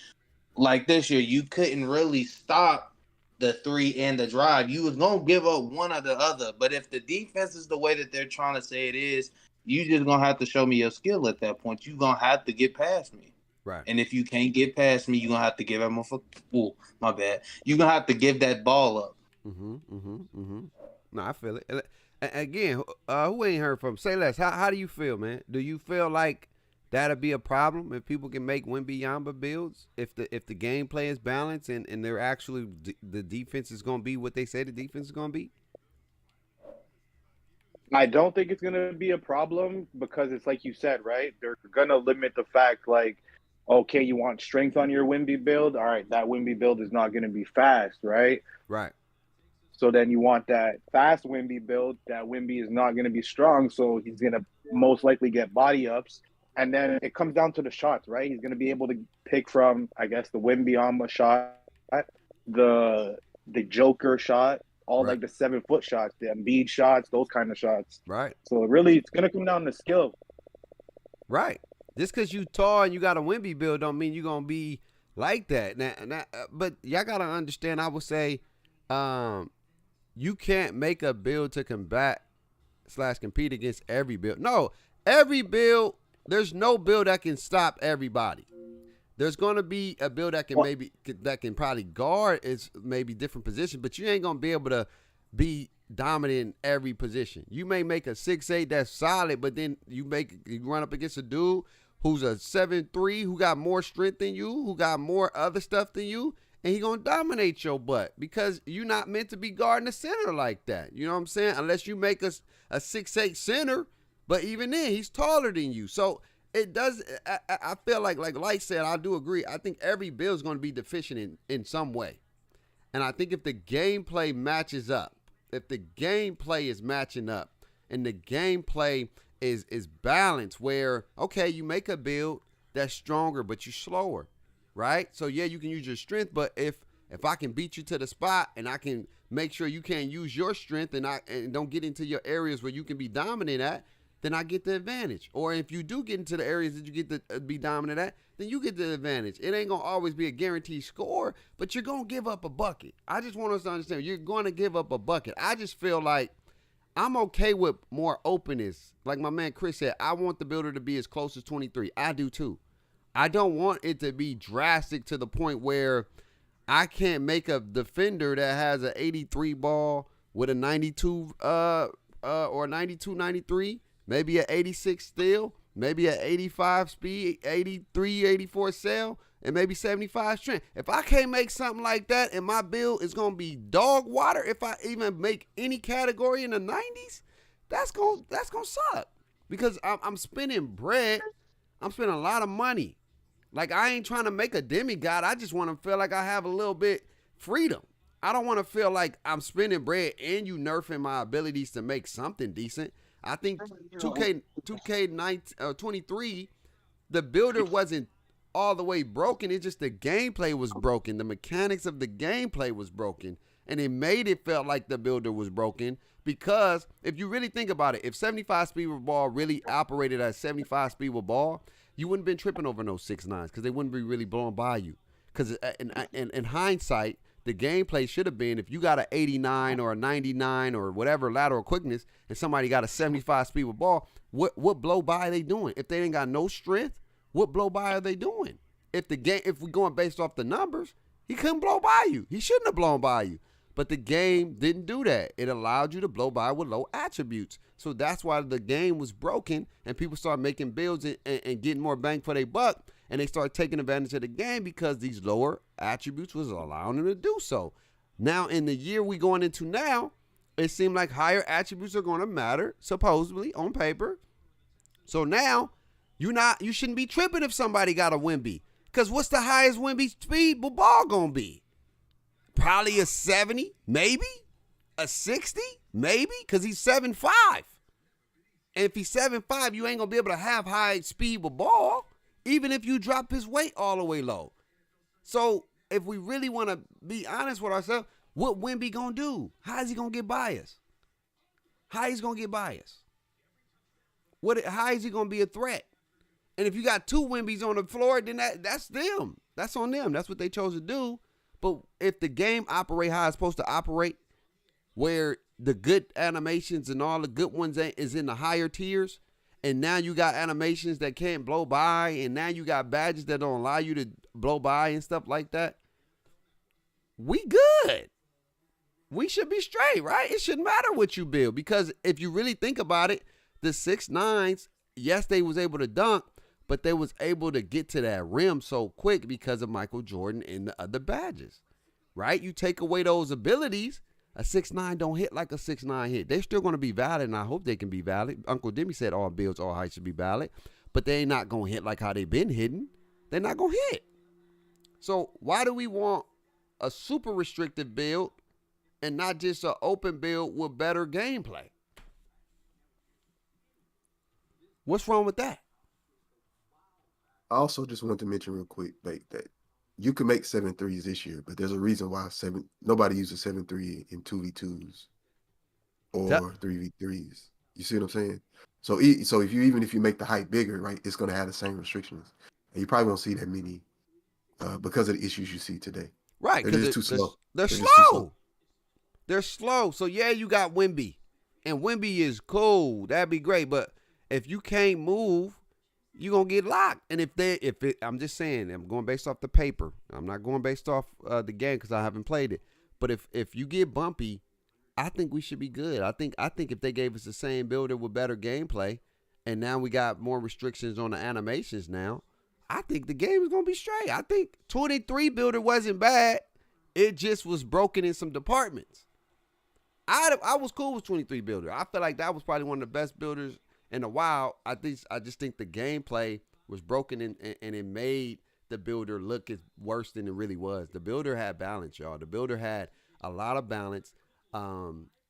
like this year, you couldn't really stop the three and the drive. You was going to give up one or the other. But if the defense is the way that they're trying to say it is, you just going to have to show me your skill at that point. You're going to have to get past me. Right. And if you can't get past me, you're going to have to give him my bad. You're going to have to give that ball up. No, I feel it. Again, who ain't heard from? Say less. How do you feel, man? Do you feel like that'll be a problem if people can make Wembanyama builds? If the gameplay is balanced and they're actually the defense is going to be what they say the defense is going to be? I don't think it's going to be a problem because it's like you said, right? They're going to limit the fact like, okay, you want strength on your Wemby build? All right, that Wemby build is not going to be fast, right? Right. So then you want that fast Wemby build. That Wemby is not going to be strong, so he's going to most likely get body ups. And then it comes down to the shots, right? He's going to be able to pick from, I guess, the Wembanyama shot, the Joker shot, all right. like the 7-foot shots, the Embiid shots, those kind of shots. Right. So really, it's going to come down to skill. Right. Just because you tall and you got a Wemby build don't mean you're going to be like that. Now, but y'all got to understand, I would say, you can't make a build to combat/compete against every build. No, every build, there's no build that can stop everybody. There's going to be a build that can probably guard its maybe different position, but you ain't going to be able to be dominant in every position. You may make a 6'8" that's solid, but then you run up against a dude who's a 7'3", who got more strength than you, who got more other stuff than you, and he going to dominate your butt because you're not meant to be guarding a center like that. You know what I'm saying? Unless you make a 6'8" center, but even then, he's taller than you. So it does. I feel like Light said, I do agree. I think every build is going to be deficient in some way. And I think if the gameplay matches up, if the gameplay is matching up and the gameplay is balanced where, okay, you make a build that's stronger, but you're slower, right? So, yeah, you can use your strength, but if I can beat you to the spot and I can make sure you can't use your strength and don't get into your areas where you can be dominant at, then I get the advantage. Or if you do get into the areas that you get to be dominant at, then you get the advantage. It ain't going to always be a guaranteed score, but you're going to give up a bucket. I just want us to understand, you're going to give up a bucket. I just feel like I'm okay with more openness. Like my man Chris said, I want the builder to be as close as 23. I do too. I don't want it to be drastic to the point where I can't make a defender that has an 83 ball with a 92 or 92, 93, maybe an 86 steal, maybe an 85 speed, 83, 84 sail, and maybe 75 strength. If I can't make something like that and my build is going to be dog water, if I even make any category in the 90s, that's going to suck because I'm spending bread. I'm spending a lot of money. Like, I ain't trying to make a demigod. I just want to feel like I have a little bit freedom. I don't want to feel like I'm spending bread and you nerfing my abilities to make something decent. I think 2K23, the builder wasn't all the way broken. It's just the gameplay was broken. The mechanics of the gameplay was broken. And it made it felt like the builder was broken because if you really think about it, if 75 speed with ball really operated as 75 speed with ball, you wouldn't have been tripping over no 6'9" because they wouldn't be really blowing by you. Because in hindsight, the gameplay should have been if you got an 89 or a 99 or whatever lateral quickness and somebody got a 75 speed with ball, what blow by are they doing? If they ain't got no strength, what blow by are they doing? If we're going based off the numbers, he couldn't blow by you. He shouldn't have blown by you. But the game didn't do that. It allowed you to blow by with low attributes. So that's why the game was broken and people started making builds and getting more bang for their buck. And they started taking advantage of the game because these lower attributes was allowing them to do so. Now, in the year we going into now, it seemed like higher attributes are going to matter, supposedly, on paper. So now, you shouldn't be tripping if somebody got a Wemby. Because what's the highest Wemby speed ball going to be? Probably a 70, maybe? A 60, maybe? Because he's 7'5". And if he's 7'5", you ain't going to be able to have high speed with ball, even if you drop his weight all the way low. So if we really want to be honest with ourselves, what Wemby going to do? How is he going to get by us? How he's going to get by us? How is he going to be a threat? And if you got two Wembys on the floor, then that's them. That's on them. That's what they chose to do. But if the game operate how it's supposed to operate, where the good animations and all the good ones is in the higher tiers, and now you got animations that can't blow by, and now you got badges that don't allow you to blow by and stuff like that, we good. We should be straight, right? It shouldn't matter what you build, because if you really think about it, the 6'9s, yes, they was able to dunk, but they was able to get to that rim so quick because of Michael Jordan and the other badges, right? You take away those abilities, a 6'9 don't hit like a 6'9 hit. They're still going to be valid, and I hope they can be valid. Uncle Demi said all builds, all heights should be valid, but they ain't not going to hit like how they've been hitting. They're not going to hit. So why do we want a super restrictive build and not just an open build with better gameplay? What's wrong with that? I also just want to mention real quick that you can make 7-3s this year, but there's a reason why nobody uses 7-3 in 2v2s or 3v3s. You see what I'm saying? So if you make the height bigger, right, it's going to have the same restrictions, and you probably won't see that many because of the issues you see today. Right, because it's too slow. They're slow. They're slow. So yeah, you got Wemby, and Wemby is cool. That'd be great, but if you can't move, you're going to get locked. And I'm just saying, I'm going based off the paper. I'm not going based off the game because I haven't played it. But if you get bumpy, I think we should be good. I think if they gave us the same builder with better gameplay, and now we got more restrictions on the animations now, I think the game is going to be straight. I think 23 builder wasn't bad. It just was broken in some departments. I was cool with 23 builder. I feel like that was probably one of the best builders in a while. I just think the gameplay was broken and it made the builder look as worse than it really was. The builder had balance, y'all. The builder had a lot of balance.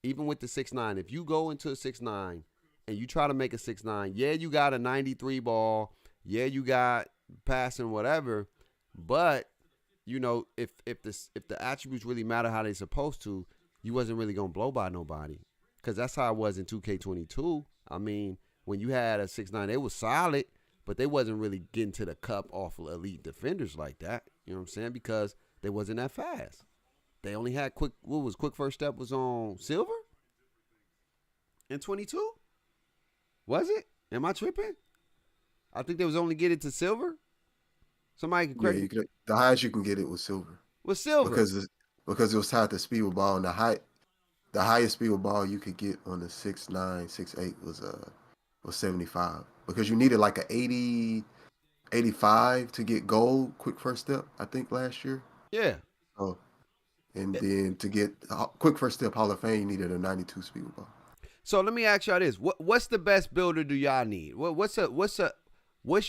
Even with the 6'9", if you go into a 6'9" and you try to make a 6'9", yeah, you got a 93 ball, yeah, you got passing whatever, but you know if the attributes really matter how they supposed to, you wasn't really gonna blow by nobody, because that's how it was in 2K22. I mean, when you had a 6'9", they was solid, but they wasn't really getting to the cup off of elite defenders like that. You know what I'm saying? Because they wasn't that fast. They only had quick first step was on silver in 22? Was it? Am I tripping? I think they was only getting to silver. Somebody can correct me. The highest you can get it was silver. Was silver. Because it was tied to speed with ball, and the highest speed with ball you could get on the 6'9", 6'8" was 75. Because you needed like a 80, 85 to get gold quick first step, I think, last year. Yeah. Oh. And then to get quick first step Hall of Fame, you needed a 92 speed with ball. So let me ask y'all this: what's the best builder do y'all need? What's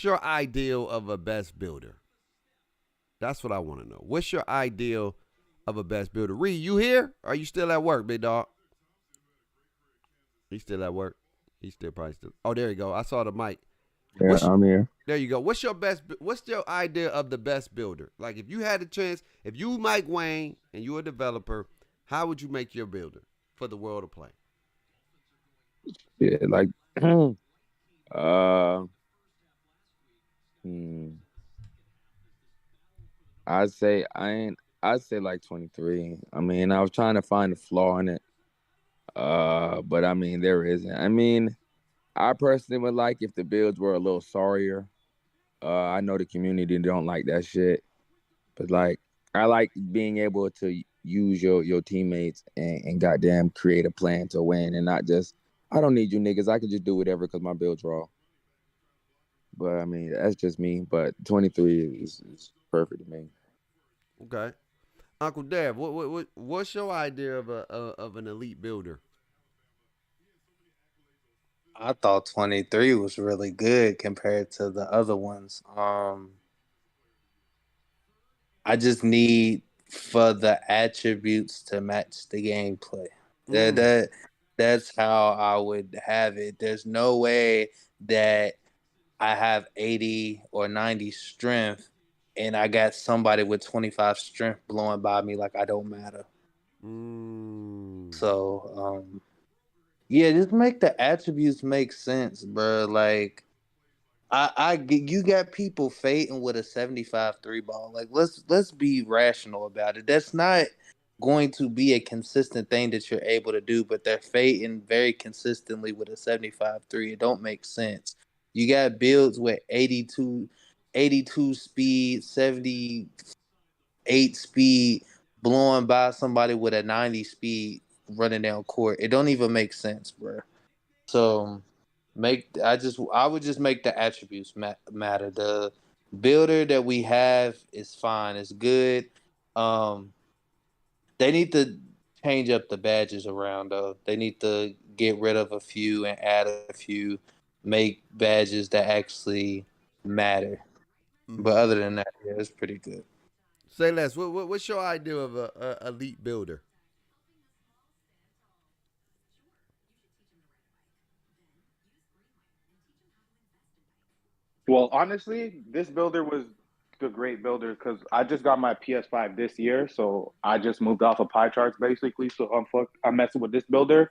your ideal of a best builder? That's what I want to know. What's your ideal of a best builder? Reed, you here? Are you still at work, big dog? He's still at work. He's still probably still. Oh, there you go. I saw the mic. Yeah, I'm here. There you go. What's your idea of the best builder? Like, if you had a chance, if you Mike Wayne and you're a developer, how would you make your builder for the world to play? Yeah, like I'd say I I'd say like 23. I mean, I was trying to find a flaw in it, but I mean, there isn't. I mean, I personally would like if the builds were a little sorrier. I know the community don't like that shit, but like, I like being able to use your teammates and goddamn create a plan to win, and not just I don't need you niggas. I can just do whatever because my build's raw. But I mean, that's just me. But 23 is perfect to me. Okay. Uncle Dev, what's your idea of an elite builder? I thought 23 was really good compared to the other ones. I just need for the attributes to match the gameplay. That Mm. that that's how I would have it. There's no way that I have 80 or 90 strength and I got somebody with 25 strength blowing by me like I don't matter. Mm. So, yeah, just make the attributes make sense, bro. Like you got people fading with a 75 three ball. Like let's be rational about it. That's not going to be a consistent thing that you're able to do, but they're fading very consistently with a 75 three. It don't make sense. You got builds with 82 speed, 78 speed, blowing by somebody with a 90 speed running down court. It don't even make sense, bro. So I would just make the attributes matter. The builder that we have is fine. It's good. Um, they need to change up the badges around though. They need to get rid of a few and add a few. Make badges that actually matter. But Mm-hmm. other than that, yeah, it's pretty good. Say less. What's your idea of a elite builder? Well, honestly, this builder was the great builder because I just got my PS5 this year, so I just moved off of pie charts basically. So I'm messing with this builder,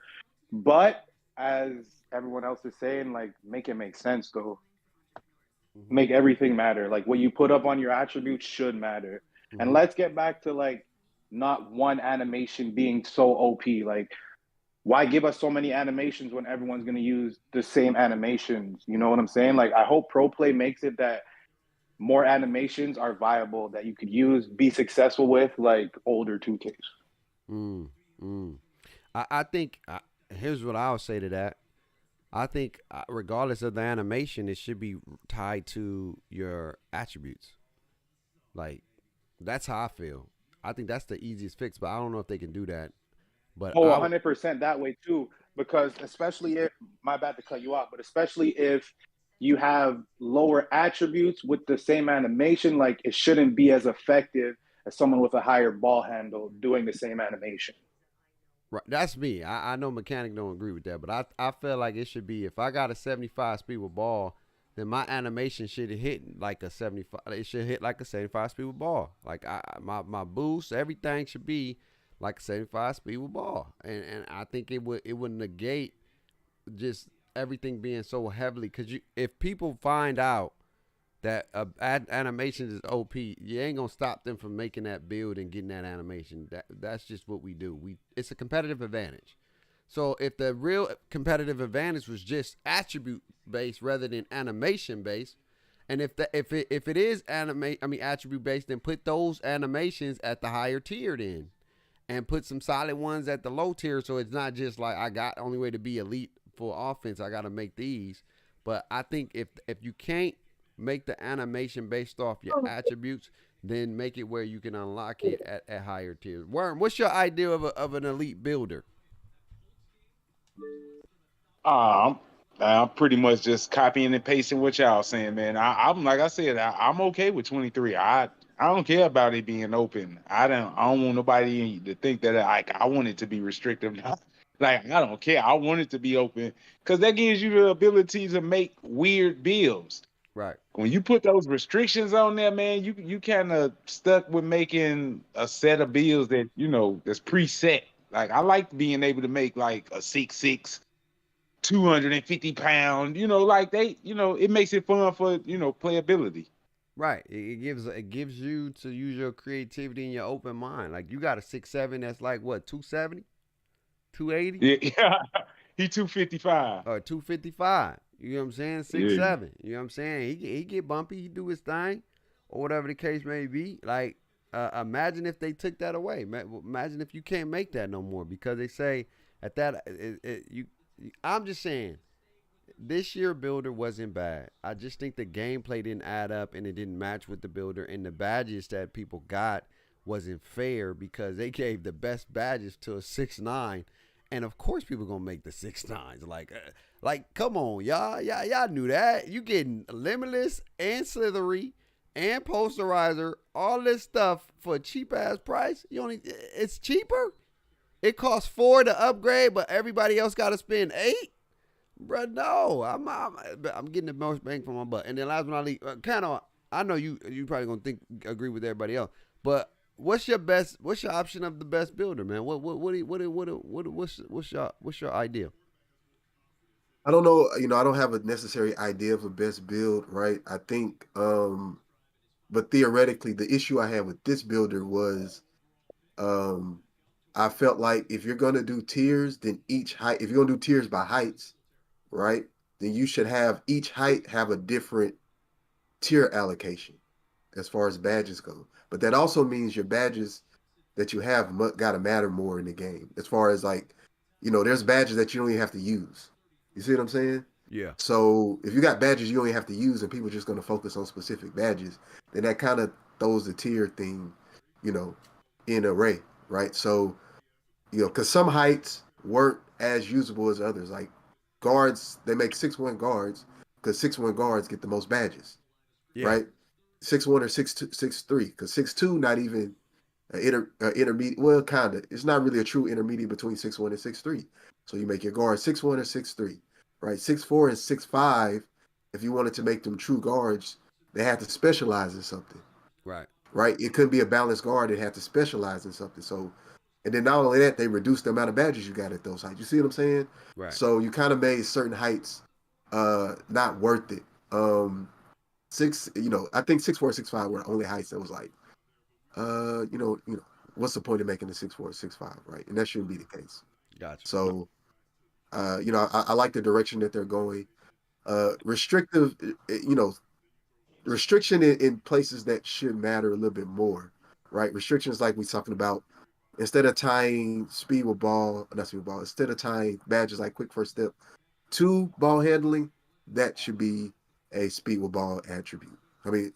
but as everyone else is saying, like make it make sense though. Mm-hmm. Make everything matter. Like what you put up on your attributes should matter. And Mm-hmm. let's get back to like not one animation being so OP. Like why give us so many animations when everyone's going to use the same animations? You know what I'm saying? Like I hope pro play makes it that more animations are viable that you could use, be successful with, like older 2Ks. Mm. Mm. I think here's what I'll say to that. I think regardless of the animation, it should be tied to your attributes. Like that's how I feel. I think that's the easiest fix, but I don't know if they can do that. But Oh, I would. 100% that way too. Because especially if, my bad to cut you off, but especially if you have lower attributes with the same animation, like it shouldn't be as effective as someone with a higher ball handle doing the same animation. Right, that's me. I know mechanic don't agree with that, but I feel like it should be if I got a 75 speed with ball, then my animation should hit like a 75. It should hit like a 75 speed with ball. Like my boost, everything should be like a 75 speed with ball, and I think it would negate just everything being so heavily because you if people find out that animations is OP, you ain't gonna stop them from making that build and getting that animation. That's just what we do. It's a competitive advantage. So if the real competitive advantage was just attribute based rather than animation based, and if it is attribute based, then put those animations at the higher tier then, and put some solid ones at the low tier. So it's not just like I got only way to be elite for offense. I got to make these. But I think if you can't make the animation based off your attributes, then make it where you can unlock it at higher tiers. Worm, what's your idea of an elite builder? I'm, I'm pretty much just copying and pasting what y'all saying, man. I'm like I said, I'm okay with 23. I don't care about it being open. I don't want nobody to think that like I want it to be restrictive. Like I don't care. I want it to be open because that gives you the ability to make weird builds. Right. When you put those restrictions on there, man, you kind of stuck with making a set of builds that that's preset. Like I like being able to make like a 6'6", 250 pound, like it makes it fun for, playability. Right. It gives you to use your creativity and your open mind. Like you got a 6'7" that's like what 270, 280, Yeah, he 255. or 255. You know what I'm saying? Six Yeah. seven. You know what I'm saying? He get bumpy. He do his thing, or whatever the case may be. Like imagine if they took that away. Imagine if you can't make that no more because they say at that I'm just saying this year builder wasn't bad. I just think the gameplay didn't add up and it didn't match with the builder, and the badges that people got wasn't fair because they gave the best badges to a 6'9", and of course people gonna make the 6'9s. Like come on, y'all knew that. You getting limitless and slithery and posterizer, all this stuff for a cheap ass price. It's cheaper. It costs 4 to upgrade, but everybody else got to spend 8. Bro, no, I'm getting the most bang for my buck. And then last but not least, kind of, I know you probably gonna agree with everybody else, but what's your option of the best builder, man? What's your idea? I don't know. I don't have a necessary idea of a best build, right? I think, but theoretically, the issue I had with this builder was, I felt like if you're gonna do tiers, then each height, if you're gonna do tiers by heights, right? Then you should have each height have a different tier allocation as far as badges go. But that also means your badges that you have got to matter more in the game. As far as like, there's badges that you don't even have to use. You see what I'm saying? Yeah. So if you got badges you only have to use and people are just going to focus on specific badges, then that kind of throws the tier thing, in array, right? So, because some heights weren't as usable as others. Like guards, they make 6'1" guards because 6'1" guards get the most badges, right? 6'1" or 6'2", 6'3", because 6'2" not even intermediate. Well, kind of. It's not really a true intermediate between 6'1" and 6'3". So you make your guard 6'1" or 6'3", right? 6'4" and 6'5", if you wanted to make them true guards, they had to specialize in something. Right? It couldn't be a balanced guard. It had to specialize in something. So, and then not only that, they reduced the amount of badges you got at those heights. You see what I'm saying? Right. So you kind of made certain heights not worth it. I think 6'4", 6'5" were the only heights that was like, what's the point of making the 6'4", 6'5", right? And that shouldn't be the case. Gotcha. So, I like the direction that they're going. Restrictive, restriction in places that should matter a little bit more, right? Restrictions like we're talking about, instead of tying instead of tying badges like quick first step to ball handling, that should be a speed with ball attribute. Speed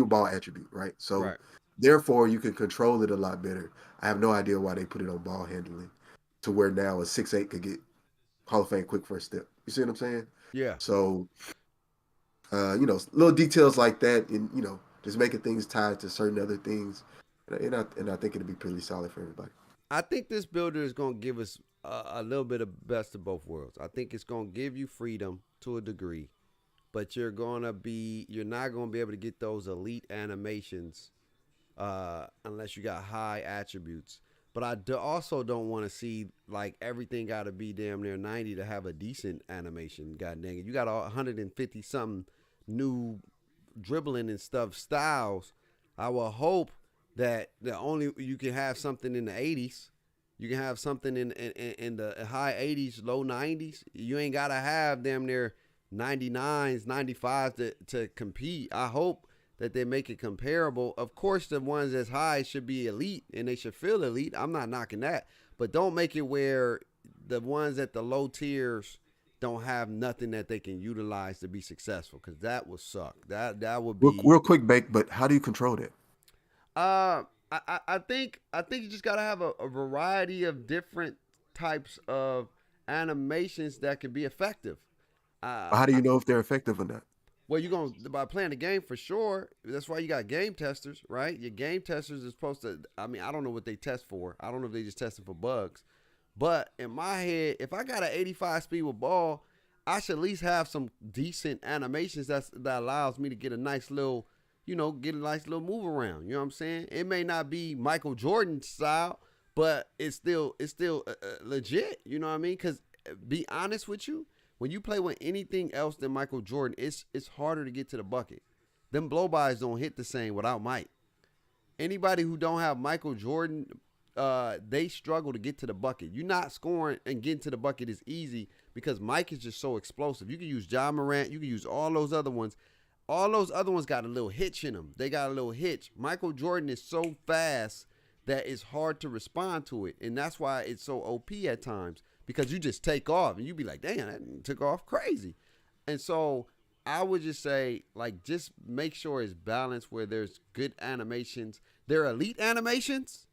with ball attribute, right? So therefore you can control it a lot better. I have no idea why they put it on ball handling to where now a 6'8" could get Hall of Fame quick first step. You see what I'm saying? Yeah. So little details like that, and just making things tied to certain other things, and I think it'll be pretty solid for everybody. I think this builder is going to give us a little bit of best of both worlds. I think it's going to give you freedom to a degree, but you're not going to be able to get those elite animations unless you got high attributes. But I also don't want to see like everything got to be damn near 90 to have a decent animation. God dang it, you got 150 something new dribbling and stuff styles. I will hope that you can have something in the 80s. You can have something in the high 80s, low 90s. You ain't gotta have damn near 99s, 95s to compete. I hope that they make it comparable. Of course, the ones that's high should be elite and they should feel elite. I'm not knocking that, but don't make it where the ones at the low tiers don't have nothing that they can utilize to be successful, because that would suck. That would be real quick, Bake. But how do you control that? I think you just gotta have a variety of different types of animations that can be effective. How do you know if they're effective or not? Well, you're going to, by playing the game for sure. That's why you got game testers, right? Your game testers is supposed to, I don't know what they test for. I don't know if they just testing for bugs. But in my head, if I got an 85 speed with ball, I should at least have some decent animations that allows me to get a nice little, move around. You know what I'm saying? It may not be Michael Jordan style, but it's still legit. You know what I mean? Because be honest with you, when you play with anything else than Michael Jordan, it's harder to get to the bucket. them blow-bys don't hit the same without Mike. Anybody who don't have Michael Jordan, they struggle to get to the bucket. You're not scoring and getting to the bucket is easy because Mike is just so explosive. You can use Ja Morant. You can use all those other ones. All those other ones got a little hitch in them. They got a little hitch. Michael Jordan is so fast that it's hard to respond to it. And that's why it's so OP at times because you just take off and you be like, damn, that took off crazy. And so I would just say, like, just make sure it's balanced where there's good animations. There are elite animations.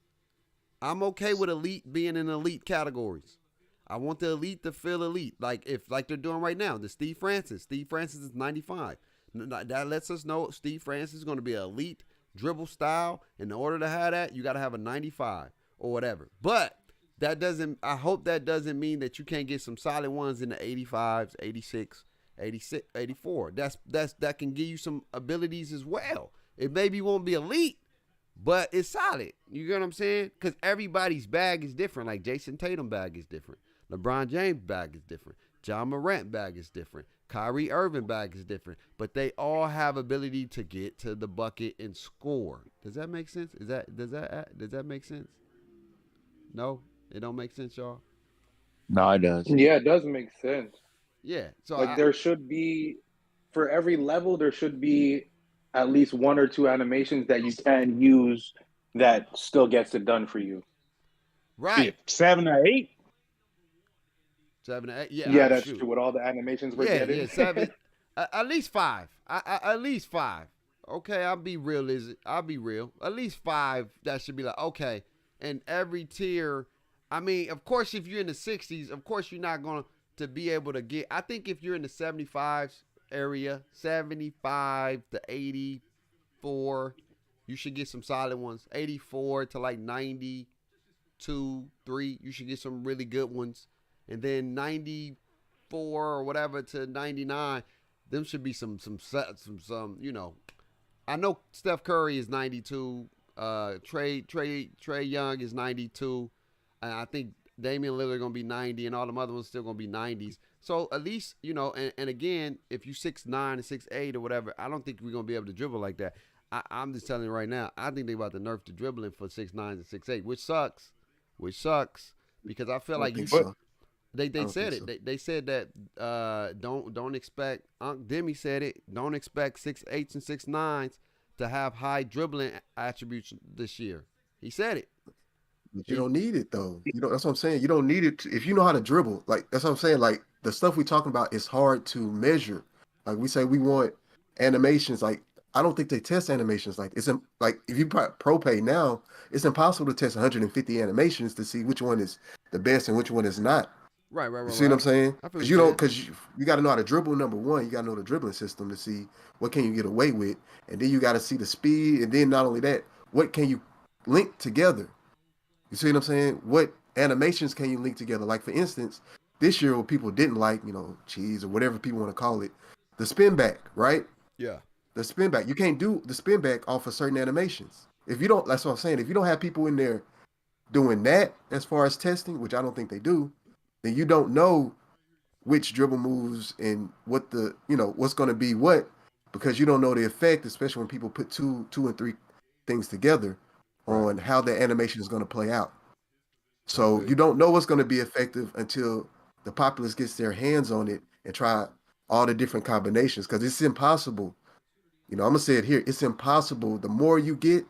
I'm okay with elite being in elite categories. I want the elite to feel elite. Like they're doing right now, the Steve Francis. Steve Francis is 95. That lets us know Steve Francis is going to be an elite dribble style. In order to have that, you got to have a 95 or whatever. But I hope that doesn't mean that you can't get some solid ones in the 85s, 86, 84. That can give you some abilities as well. It maybe won't be elite, but it's solid. You get what I'm saying? Because everybody's bag is different. Like Jason Tatum bag is different. LeBron James bag is different. John Morant bag is different. Kyrie Irving bag is different. But they all have ability to get to the bucket and score. Does that make sense? Does that make sense? No? It don't make sense, y'all? No, it does. Yeah, it does make sense. Yeah. So Like there should be, for every level, there should be at least one or two animations that you can use that still gets it done for you. Right. 7 or 8. 7 to 8. Yeah, Yeah, that's true. With all the animations we're getting. Yeah, 7. At least 5. At least 5. Okay, I'll be real. I'll be real. At least 5. That should be like okay. And every tier. I mean, of course, if you're in the 60s, of course you're not going to be able to get. I think if you're in the 75s area, 75 to 84, you should get some solid ones. 84 to like 92, 3, you should get some really good ones. And then 94 or whatever to 99, them should be some you know. I know Steph Curry is 92. Trey Young is 92. And I think Damian Lillard going to be 90 and all them other ones still going to be 90s. So at least, you know, and again, if you 6'9 and 6'8 or whatever, I don't think we're going to be able to dribble like that. I'm just telling you right now, I think they're about to nerf the dribbling for 6'9 and 6'8, which sucks because I feel like you should. They said it. So. They said that don't expect. Demi said it. Don't expect 6'8s and 6'9s to have high dribbling attributes this year. He said it. But you don't need it though. You know that's what I'm saying. You don't need it if you know how to dribble. Like that's what I'm saying. Like the stuff we talking about is hard to measure. Like we say we want animations. Like I don't think they test animations. Like it's like if you pro pay now, it's impossible to test 150 animations to see which one is the best and which one is not. Right. You see what I'm saying? Because you got to know how to dribble. Number one, you got to know the dribbling system to see what can you get away with, and then you got to see the speed, and then not only that, what can you link together? You see what I'm saying? What animations can you link together? Like for instance, this year what people didn't like, you know, cheese or whatever people want to call it, the spin back, right? Yeah. The spin back. You can't do the spin back off of certain animations. If you don't, that's what I'm saying. If you don't have people in there doing that as far as testing, which I don't think they do, then you don't know which dribble moves and what the, you know, what's going to be what, because you don't know the effect, especially when people put two and three things together on how the animation is going to play out. So you don't know what's going to be effective until the populace gets their hands on it and try all the different combinations, because it's impossible. You know, I'm going to say it here. It's impossible. The more you get,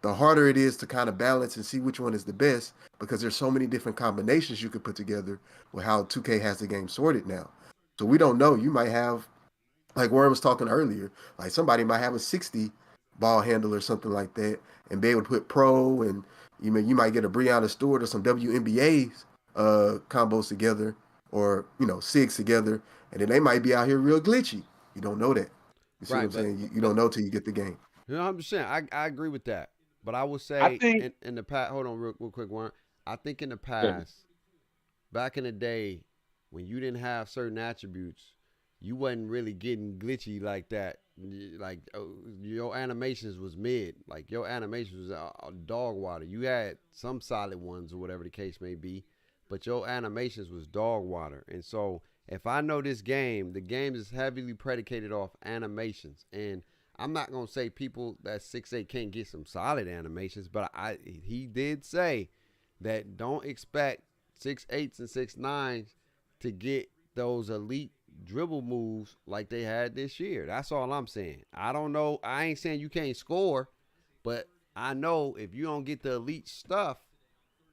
the harder it is to kind of balance and see which one is the best, because there's so many different combinations you could put together with how 2K has the game sorted now. So we don't know. You might have, like Warren was talking earlier, like somebody might have a 60 ball handle or something like that and be able to put pro, and you might get a Breonna Stewart or some WNBA combos together, or, you know, SIGs together, and then they might be out here real glitchy. You don't know that. You see what I'm saying? You don't know till you get the game. You know, 100%. I agree with that. But I would say in the past, hold on real quick, Warren. I think in the past, back in the day, when you didn't have certain attributes, you wasn't really getting glitchy like that. Like your animations was mid. Like your animations was dog water. You had some solid ones or whatever the case may be, but your animations was dog water. And so if I know this game, the game is heavily predicated off animations. And I'm not gonna say people that 6'8" can't get some solid animations, but he did say that don't expect 6'8s and 6'9s to get those elite dribble moves like they had this year. That's all I'm saying. I don't know. I ain't saying you can't score, but I know if you don't get the elite stuff,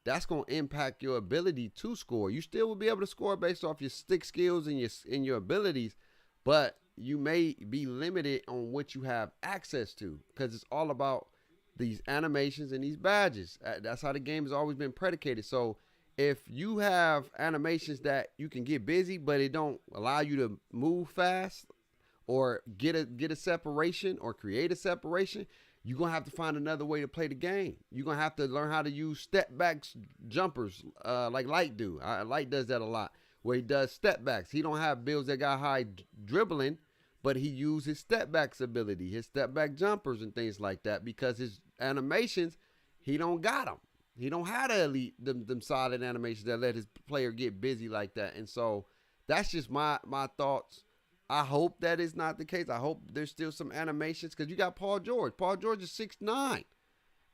that's going to impact your ability to score. You still will be able to score based off your stick skills and your abilities, but you may be limited on what you have access to because it's all about these animations and these badges. That's how the game has always been predicated. So if you have animations that you can get busy, but it don't allow you to move fast or get a separation or create a separation, you're going to have to find another way to play the game. You're going to have to learn how to use step backs jumpers like Light do. Light does that a lot, where he does step backs. He don't have builds that got high dribbling, but he uses his step backs ability, his step back jumpers and things like that, because his animations, he don't got them. He don't have the elite, them solid animations that let his player get busy like that. And so that's just my thoughts. I hope that is not the case. I hope there's still some animations because you got Paul George. Paul George is 6'9".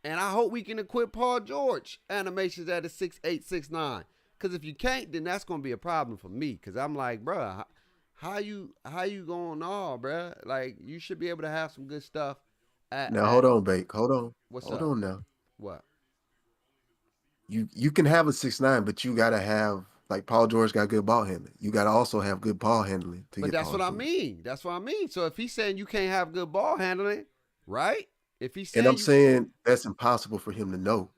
And I hope we can equip Paul George animations that is 6'8", 6'9". Because if you can't, then that's going to be a problem for me. Because I'm like, bruh, how you going on, bruh? Like, you should be able to have some good stuff. Now, hold on, Bake. Hold on. What's hold up? on now. What? You can have a 6'9", but you got to have, like Paul George got good ball handling. You got to also have good ball handling to But get that's Paul what George. I mean. That's what I mean. So if he's saying you can't have good ball handling, right? If he's saying And I'm saying that's impossible for him to know,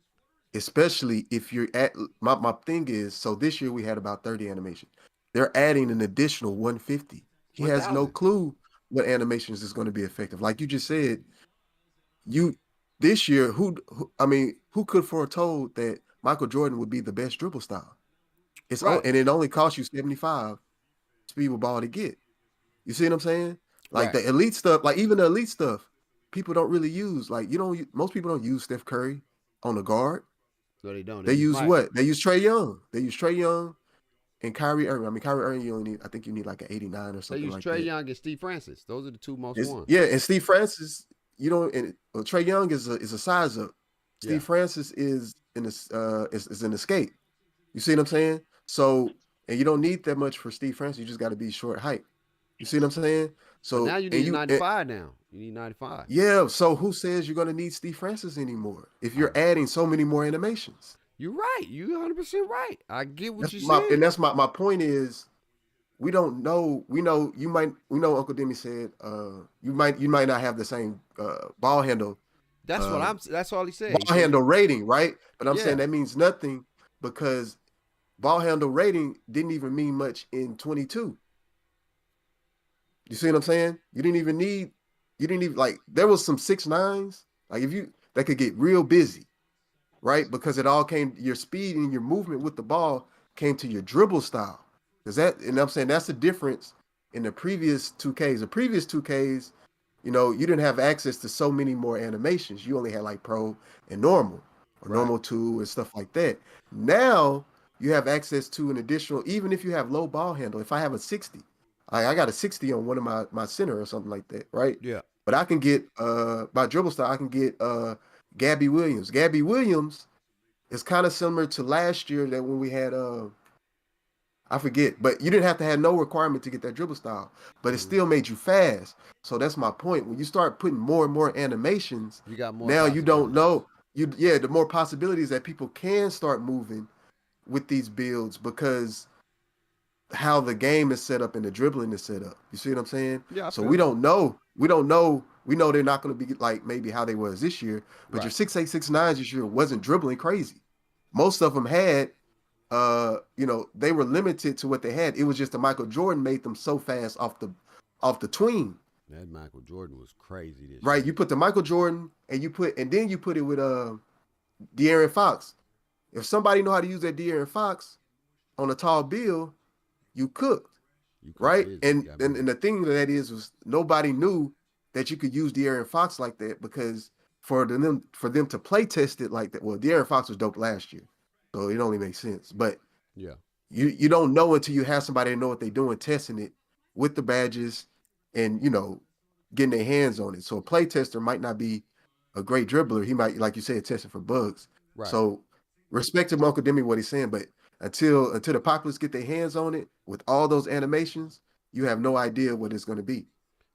especially if you're at my thing is, so this year we had about 30 animations. They're adding an additional 150. He has no 1,000. clue what animations is going to be effective. Like you just said, this year, who could foretold that Michael Jordan would be the best dribble style? Right. And it only costs you 75 speed with ball to get. You see what I'm saying? Like Right. the elite stuff, like even the elite stuff, people don't really use. Like most people don't use Steph Curry on the guard. No, they don't. They use Mike. what? They use Trae Young. They use Trae Young and Kyrie Irving. I mean, Kyrie Irving, I think you need like an 89 or They something use like Trae that. Young and Steve Francis. Those are the two most ones. Yeah, and Steve Francis, Trae Young is a size up. Steve Francis is an escape. You see what I'm saying? So, and you don't need that much for Steve Francis. You just got to be short height. You see what I'm saying? So But now you need 95 now. You need 95. Yeah. So who says you're going to need Steve Francis anymore if you're adding so many more animations? You're right. You're 100% right. I get what That's you're saying. And that's my point is, we don't know. We know Uncle Demi said you might not have the same ball handle. That's all he said. Ball handle rating, right? But I'm Yeah. saying that means nothing because ball handle rating didn't even mean much in 22. You see what I'm saying? You didn't even like there was some 6'9s, like that could get real busy, right? Because it all came, your speed and your movement with the ball came to your dribble style. And I'm saying that's the difference in the previous 2Ks. The previous 2Ks, you didn't have access to so many more animations. You only had like pro and normal or normal 2 and stuff like that. Now you have access to an additional, even if you have low ball handle. If I have a 60, I got a 60 on one of my center or something like that, right? Yeah. But I can get by dribble style, I can get Gabby Williams. Gabby Williams is kind of similar to last year that when we had I forget, but you didn't have to have no requirement to get that dribble style, but it still made you fast. So that's my point. When you start putting more and more animations, you got more. Now you don't know. The more possibilities that people can start moving with these builds because how the game is set up and the dribbling is set up. You see what I'm saying? Yeah. So we don't know. We don't know. We know they're not going to be like maybe how they was this year, but your 6'8", 6'9" this year wasn't dribbling crazy. Most of them had, they were limited to what they had. It was just that Michael Jordan made them so fast off the tween. That Michael Jordan was crazy this year. Year. You put the Michael Jordan and then you put it with De'Aaron Fox. If somebody know how to use that De'Aaron Fox on a tall bill, you cooked. Right? And the thing that was nobody knew that you could use De'Aaron Fox like that because for them to play test it like that. Well, De'Aaron Fox was dope last year, so it only makes sense. But you don't know until you have somebody to know what they're doing, testing it with the badges, and getting their hands on it. So a play tester might not be a great dribbler. He might, like you said, testing for bugs. Right. So respect to Uncle Demi what he's saying, but until the populace get their hands on it with all those animations, you have no idea what it's going to be.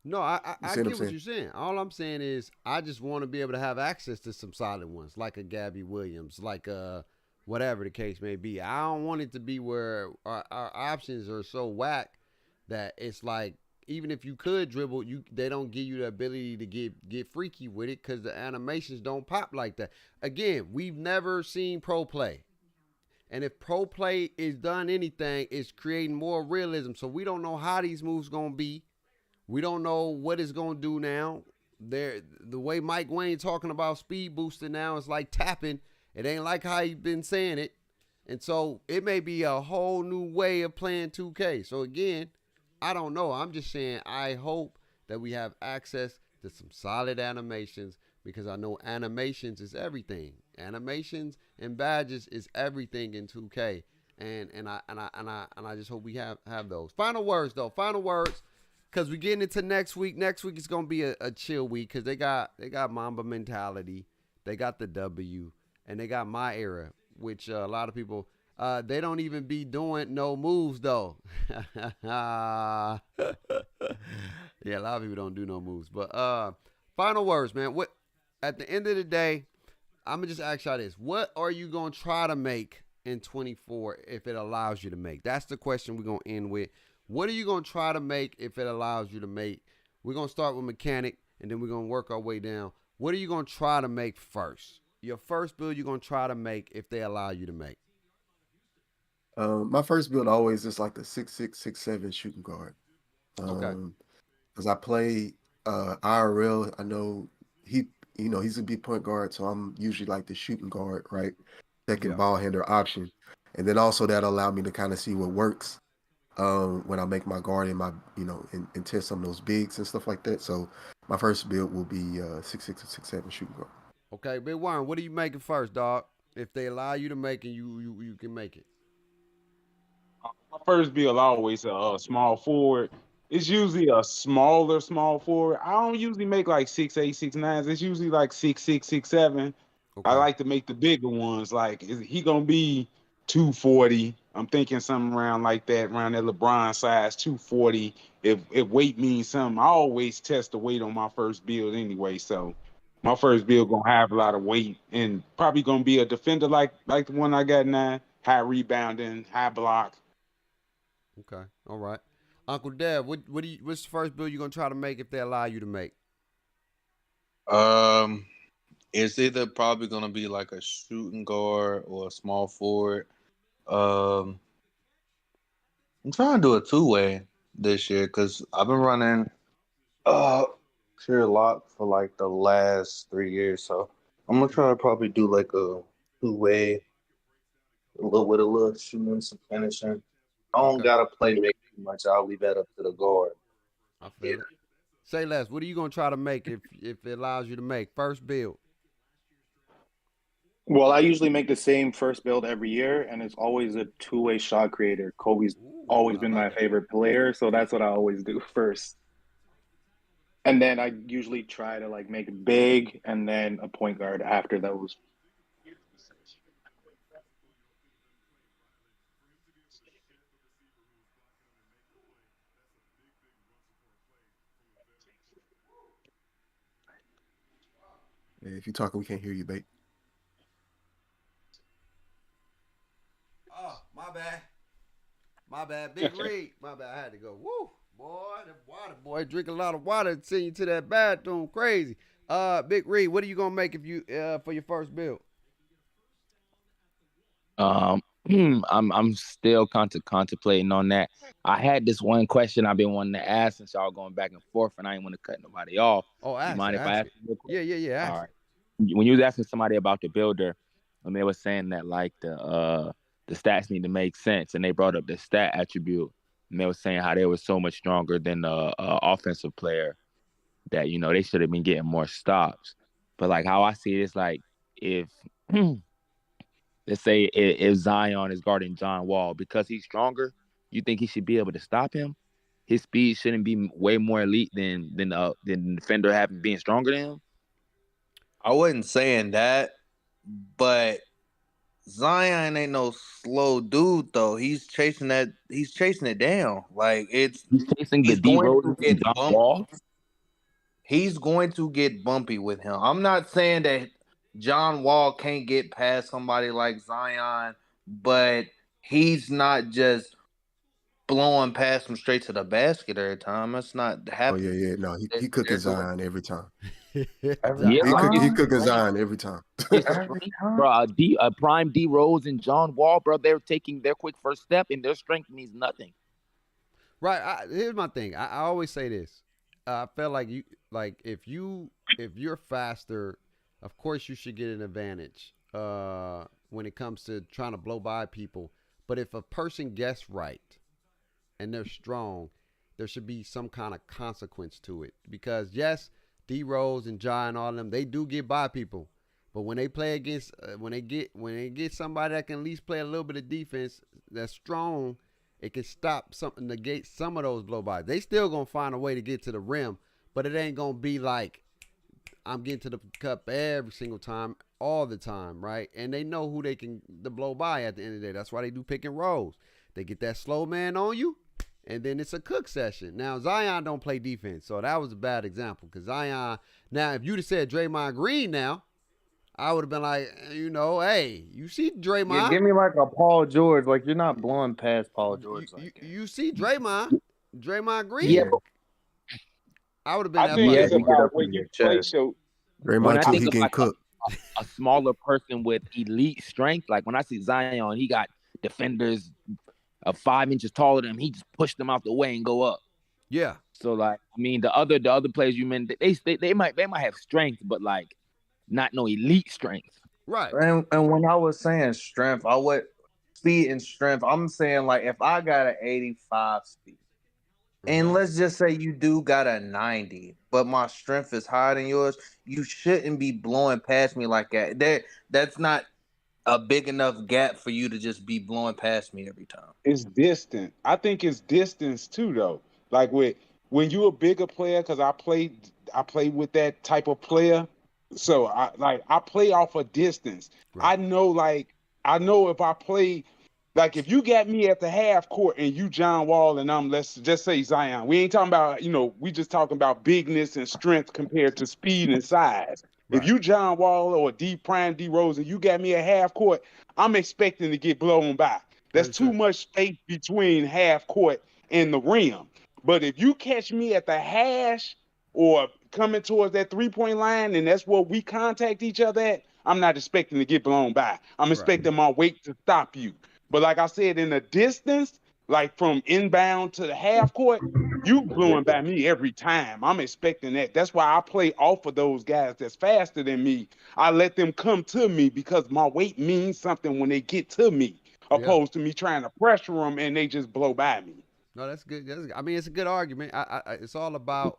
No, I See what I'm get what saying? you're saying. All I'm saying is I just want to be able to have access to some solid ones, like a Gabby Williams, like whatever the case may be. I don't want it to be where our options are so whack that it's like even if you could dribble, they don't give you the ability to get freaky with it because the animations don't pop like that. Again, we've never seen pro play. And if pro play is done anything, it's creating more realism. So we don't know how these moves gonna be. We don't know what it's gonna do now. The way Mike Wayne talking about speed boosting now is like tapping. It ain't like how he been saying it. And so it may be a whole new way of playing 2K. So again, I don't know. I'm just saying I hope that we have access to some solid animations because I know animations is everything. Animations and badges is everything in 2K. And I just hope we have those. Final words though. Final words. Cause we're getting into next week. Next week is gonna be a chill week because they got Mamba mentality, they got the W, and they got my era, which a lot of people they don't even be doing no moves though. Yeah, a lot of people don't do no moves. But final words, man. What at the end of the day, I'm gonna just ask y'all this: what are you gonna try to make in 24 if it allows you to make? That's the question we're gonna end with. What are you going to try to make if it allows you to make? We're going to start with mechanic, and then we're going to work our way down. What are you going to try to make first? Your first build you're going to try to make if they allow you to make? My first build always is like the 6'6", 6'7" shooting guard. Okay. Because I play IRL, I know he's a big point guard, so I'm usually like the shooting guard, right? Second ball handler option. And then also that allowed me to kind of see what works. When I make my guard and my, and test some of those bigs and stuff like that. So my first build will be 6'6" or 6'7" shooting guard. Okay, Big Warren, what are you making first, dog? If they allow you to make it, you can make it. My first build always a small forward. It's usually a smaller small forward. I don't usually make like 6'8", 6'9". It's usually like 6'6", 6'7". Okay. I like to make the bigger ones. Like, is he gonna be 240? I'm thinking something around like that, around that LeBron size, 240. If weight means something, I always test the weight on my first build anyway. So my first build gonna have a lot of weight and probably gonna be a defender like the one I got now. High rebounding, high block. Okay. All right. Uncle Dev, what's the first build you're gonna try to make if they allow you to make? It's either probably gonna be like a shooting guard or a small forward. I'm trying to do a two-way this year because I've been running pure lock for like the last 3 years. So I'm gonna try to probably do like a two-way, a little shooting, some finishing. I don't gotta play make too much. I'll leave that up to the guard. I feel it. Say less. What are you gonna try to make if it allows you to make first build? Well, I usually make the same first build every year, and it's always a two-way shot creator. Kobe's always been my favorite player, so that's what I always do first. And then I usually try to like make it big, and then a point guard after those. If you're talking, we can't hear you, babe. Oh, my bad. My bad. Big Reed. My bad. I had to go. Woo. Boy, the water, boy. Drink a lot of water and send you to that bathroom. Crazy. Big Reed, what are you gonna make if you for your first build? I'm still contemplating on that. I had this one question I've been wanting to ask since y'all going back and forth, and I ain't want to cut nobody off. Oh, ask you mind if I ask you? Yeah. Ask all right. When you was asking somebody about the builder, and they were saying that like the stats need to make sense, and they brought up the stat attribute, and they were saying how they were so much stronger than the offensive player that they should have been getting more stops. But like how I see it is like if let's say if Zion is guarding John Wall because he's stronger, you think he should be able to stop him? his speed shouldn't be way more elite than the defender having being stronger than him? I wasn't saying that, but Zion ain't no slow dude though. He's chasing that. He's chasing it down. Like He's chasing the he's D going Rose to and get John bumpy. Wall. He's going to get bumpy with him. I'm not saying that John Wall can't get past somebody like Zion, but he's not just blowing past him straight to the basket every time. That's not Oh happening. yeah. No, he cooking There's a Zion every time. every Yeah, like He it's time. cooking strange. Zion every time. It's Every strange, time. bro. A prime D Rose and John Wall, bro. They're taking their quick first step, and their strength means nothing. Right. Here's my thing. I always say this. I feel like if you're faster, of course you should get an advantage. When it comes to trying to blow by people, but if a person gets right and they're strong, there should be some kind of consequence to it. Because yes, D Rose and Ja and all of them, they do get by people. But when they play against, when they get somebody that can at least play a little bit of defense that's strong, it can stop something, negate some of those blow-bys. They still gonna find a way to get to the rim, but it ain't gonna be like I'm getting to the cup every single time, all the time, right? And they know who they can blow by at the end of the day. That's why they do pick and rolls. They get that slow man on you, and then it's a cook session. Now Zion don't play defense, so that was a bad example. Because Zion, now if you'd have said Draymond Green, now I would have been like, hey, you see Draymond? Yeah, give me like a Paul George. Like you're not blowing past Paul George. You see Draymond Green. Yeah, I would have been I that think fucking it's smart. about when you play. So when Draymond I too, think he of getting like cooked. a smaller person with elite strength, like when I see Zion, he got defenders 5 inches taller than him. He just pushed them out the way and go up. Yeah. So like, I mean, the other players you mentioned, they might have strength, but like not no elite strength. Right. And when I was saying strength, I would speed and strength. I'm saying like if I got an 85 speed, and let's just say you do got a 90, but my strength is higher than yours, you shouldn't be blowing past me like that. That's not a big enough gap for you to just be blowing past me every time. it's distant. I think it's distance too, though. Like when you a bigger player, because I played with that type of player. So I play off a distance. Right. I know if I play, like if you got me at the half court and you John Wall and I'm, let's just say Zion. We ain't talking about, we just talking about bigness and strength compared to speed and size. If you John Wall or D Rose and you got me at half court, I'm expecting to get blown by. That's too much space between half court and the rim. But if you catch me at the hash or coming towards that 3-point line, and that's where we contact each other at, I'm not expecting to get blown by. I'm expecting my weight to stop you. But like I said, in the distance, like from inbound to the half court, you blowing by me every time. I'm expecting that. That's why I play off of those guys that's faster than me. I let them come to me because my weight means something when they get to me, opposed to me trying to pressure them and they just blow by me. No, that's good. I mean, it's a good argument. It's all about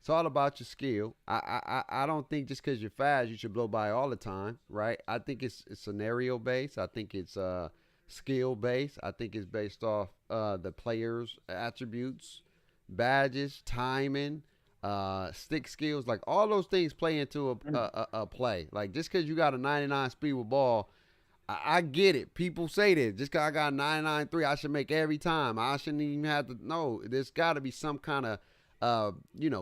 your skill. I don't think just because you're fast you should blow by all the time, right? I think it's scenario based. I think it's skill based. I think it's based off the player's attributes, badges, timing, stick skills. Like all those things play into a play. Like just because you got a 99 speed with ball, I get it. People say that just because I got a 99.3, I should make every time. I shouldn't even have to. No, there's got to be some kind of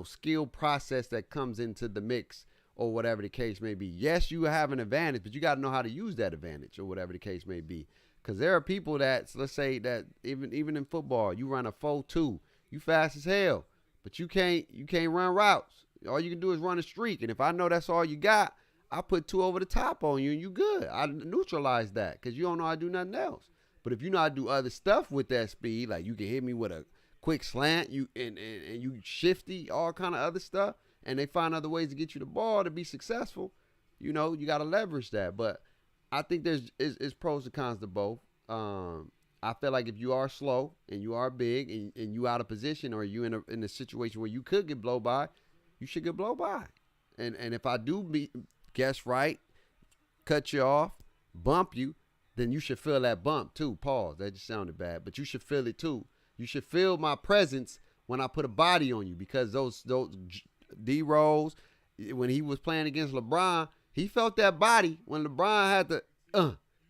skill process that comes into the mix or whatever the case may be. Yes, you have an advantage, but you got to know how to use that advantage or whatever the case may be. Because there are people that, let's say that even in football, you run a 4-2, you fast as hell, but you can't run routes. All you can do is run a streak, and if I know that's all you got, I put 2 over the top on you, and you good. I neutralize that because you don't know how to do nothing else. But if you know how to do other stuff with that speed, like you can hit me with a quick slant, and you shifty, all kind of other stuff, and they find other ways to get you the ball to be successful, you got to leverage that. But I think there's pros and cons to both. I feel like if you are slow and you are big and you out of position or you in a situation where you could get blow by, you should get blow by. And if I do guess right, cut you off, bump you, then you should feel that bump too. Pause. That just sounded bad, but you should feel it too. You should feel my presence when I put a body on you, because those D Rose, when he was playing against LeBron, he felt that body when LeBron had to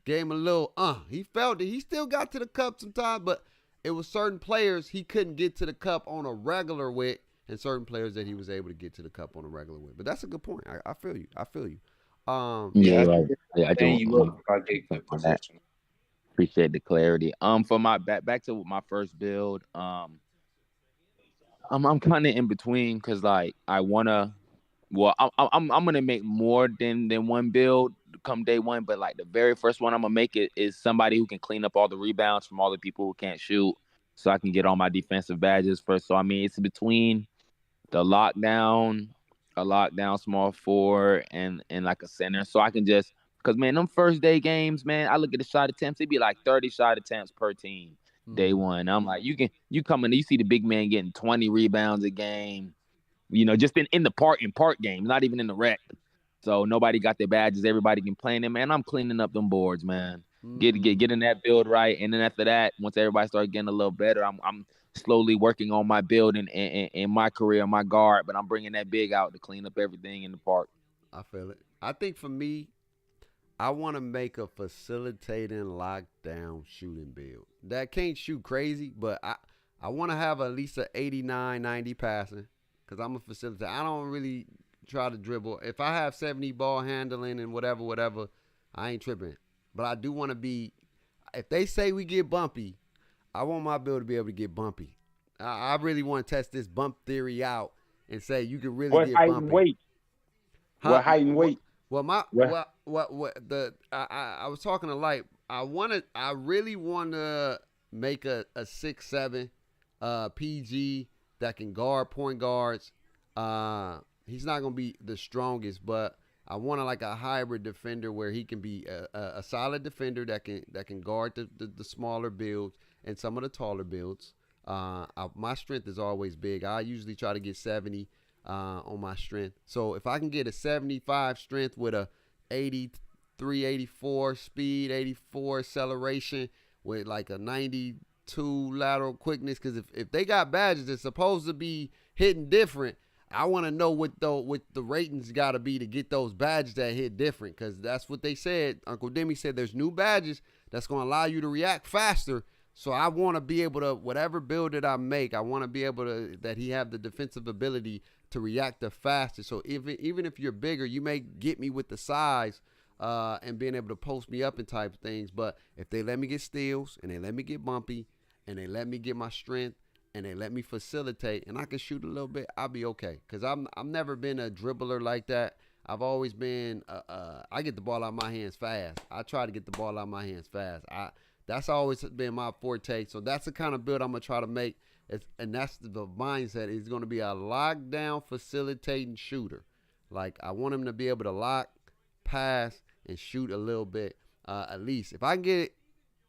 gave him a little he felt it. He still got to the cup sometimes, but it was certain players he couldn't get to the cup on a regular with, and certain players that he was able to get to the cup on a regular with. But that's a good point. I feel you. Yeah, right. Yeah, I Then do. you will get good on that. position. Appreciate the clarity. For my back to my first build. I'm kind of in between because like I wanna. Well, I'm gonna make more than one build come day one, but like the very first one I'm gonna make it is somebody who can clean up all the rebounds from all the people who can't shoot, so I can get all my defensive badges first. So I mean, it's between the lockdown, a lockdown small forward, and like a center, so I can just because man, them first day games, man, I look at the shot attempts, it'd be like 30 shot attempts per team day one. I'm like, you come in, you see the big man getting 20 rebounds a game. Just in the part games, not even in the rec. So nobody got their badges. Everybody can play in them, man. I'm cleaning up them boards, man. Getting that build right, and then after that, once everybody starts getting a little better, I'm slowly working on my build in my career, my guard. But I'm bringing that big out to clean up everything in the park. I feel it. I think for me, I want to make a facilitating lockdown shooting build that can't shoot crazy, but I want to have at least an 89, 90 passing. Because I'm a facilitator. I don't really try to dribble. If I have 70 ball handling and whatever, I ain't tripping. But I do want to be, if they say we get bumpy, I want my build to be able to get bumpy. I really want to test this bump theory out and say you can really get bumpy. What height and weight? Huh? What height and weight? Well, I was talking to Light. I really want to make a 6'7" PG that can guard point guards. He's not gonna be the strongest, but I want like a hybrid defender where he can be a solid defender that can guard the smaller builds and some of the taller builds. My strength is always big. I usually try to get 70 on my strength. So if I can get a 75 strength with a 83, 84 speed, 84 acceleration with like a 92 lateral quickness, because if they got badges that's supposed to be hitting different, I want to know what the ratings got to be to get those badges that hit different, because that's what they said. Uncle Demi said there's new badges that's going to allow you to react faster. So I want to be able to, whatever build that I make, I want to be able to, that he have the defensive ability to react the fastest. So even if you're bigger, you may get me with the size and being able to post me up and type things. But if they let me get steals and they let me get bumpy and they let me get my strength and they let me facilitate and I can shoot a little bit, I'll be okay. Because I've never been a dribbler like that. I've always been, I get the ball out of my hands fast. I try to get the ball out of my hands fast. That's always been my forte. So that's the kind of build I'm going to try to make. And that's the mindset. He's going to be a lockdown facilitating shooter. Like, I want him to be able to lock, pass, and shoot a little bit at least. If I can get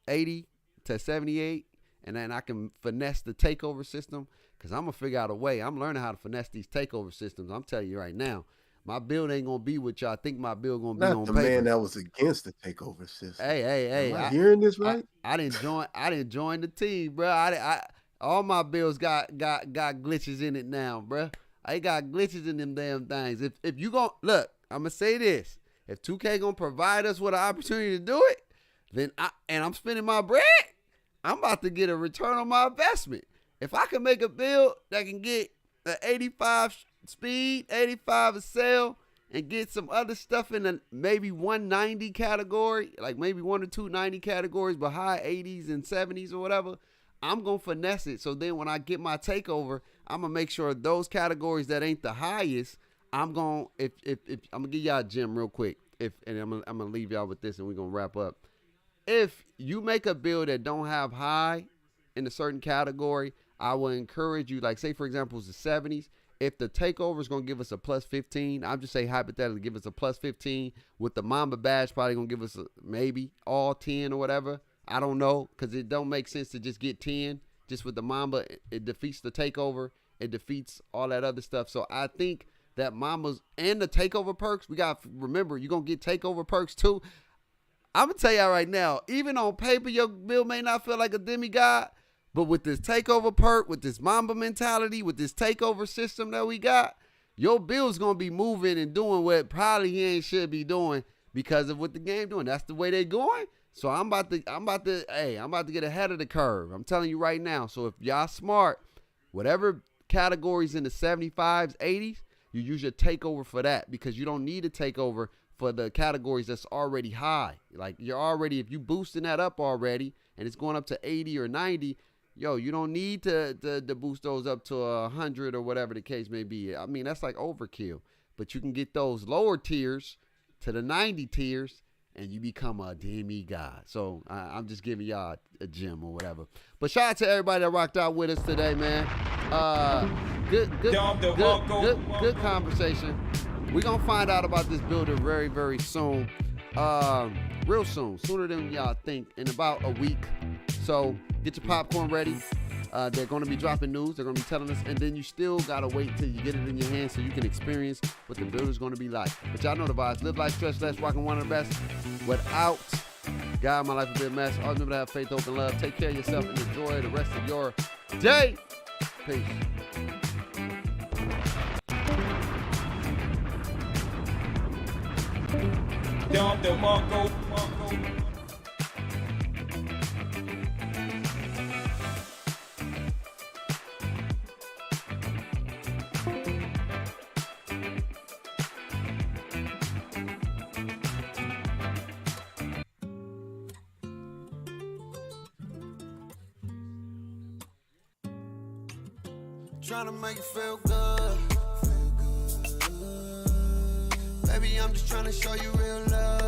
80 to 78, and then I can finesse the takeover system, because I'm going to figure out a way. I'm learning how to finesse these takeover systems. I'm telling you right now. My build ain't going to be what y'all think my build going to be on paper. Not the man that was against the takeover system. Hey. Am I hearing this right? I didn't join the team, bro. All my builds got glitches in it now, bro. I got glitches in them damn things. If you gon' look, I'm going to say this. If 2K going to provide us with an opportunity to do it, then I'm spending my bread, I'm about to get a return on my investment. If I can make a build that can get an 85 speed, 85 accel, and get some other stuff in the maybe 190 category, like maybe 1 or 2 90 categories, but high 80s and 70s or whatever, I'm going to finesse it. So then when I get my takeover, I'm going to make sure those categories that ain't the highest, I'm going to, if I'm going to give y'all a gem real quick, and I'm going to leave y'all with this and we're going to wrap up. If you make a build that don't have high in a certain category, I will encourage you, like say for example, it's the 70s. If the takeover is going to give us a plus 15, I'm just say hypothetically give us a plus 15 with the Mamba badge, probably going to give us maybe all 10 or whatever. I don't know, because it don't make sense to just get 10 just with the Mamba. It defeats the takeover. It defeats all that other stuff. So I think that Mambas and the takeover perks, we got to remember, you're going to get takeover perks too. I'm going to tell y'all right now, even on paper, your build may not feel like a demigod, But with this takeover perk, with this Mamba mentality, with this takeover system that we got, your build's gonna be moving and doing what probably he ain't should be doing because of what the game doing. That's the way they going. So I'm about to get ahead of the curve. I'm telling you right now. So if y'all smart, whatever categories in the 75s, 80s, you use your takeover for that because you don't need a takeover for the categories that's already high. Like you're already, if you boosting that up already and it's going up to 80 or 90, yo, you don't need to boost those up to 100 or whatever the case may be. I mean, that's like overkill. But you can get those lower tiers to the 90 tiers and you become a demigod. So I'm just giving y'all a gem or whatever. But shout out to everybody that rocked out with us today, man. Good conversation. We're going to find out about this builder very, very soon. Real soon. Sooner than y'all think. In about a week. So get your popcorn ready. They're going to be dropping news. They're going to be telling us. And then you still got to wait till you get it in your hands so you can experience what the builder's going to be like. But y'all know the vibes. Live life, stretch less, rocking one of the best. Without God, my life will be a mess. Always remember to have faith, hope, and love. Take care of yourself and enjoy the rest of your day. Peace. Trying to make it feel good. Baby, I'm just trying to show you real love.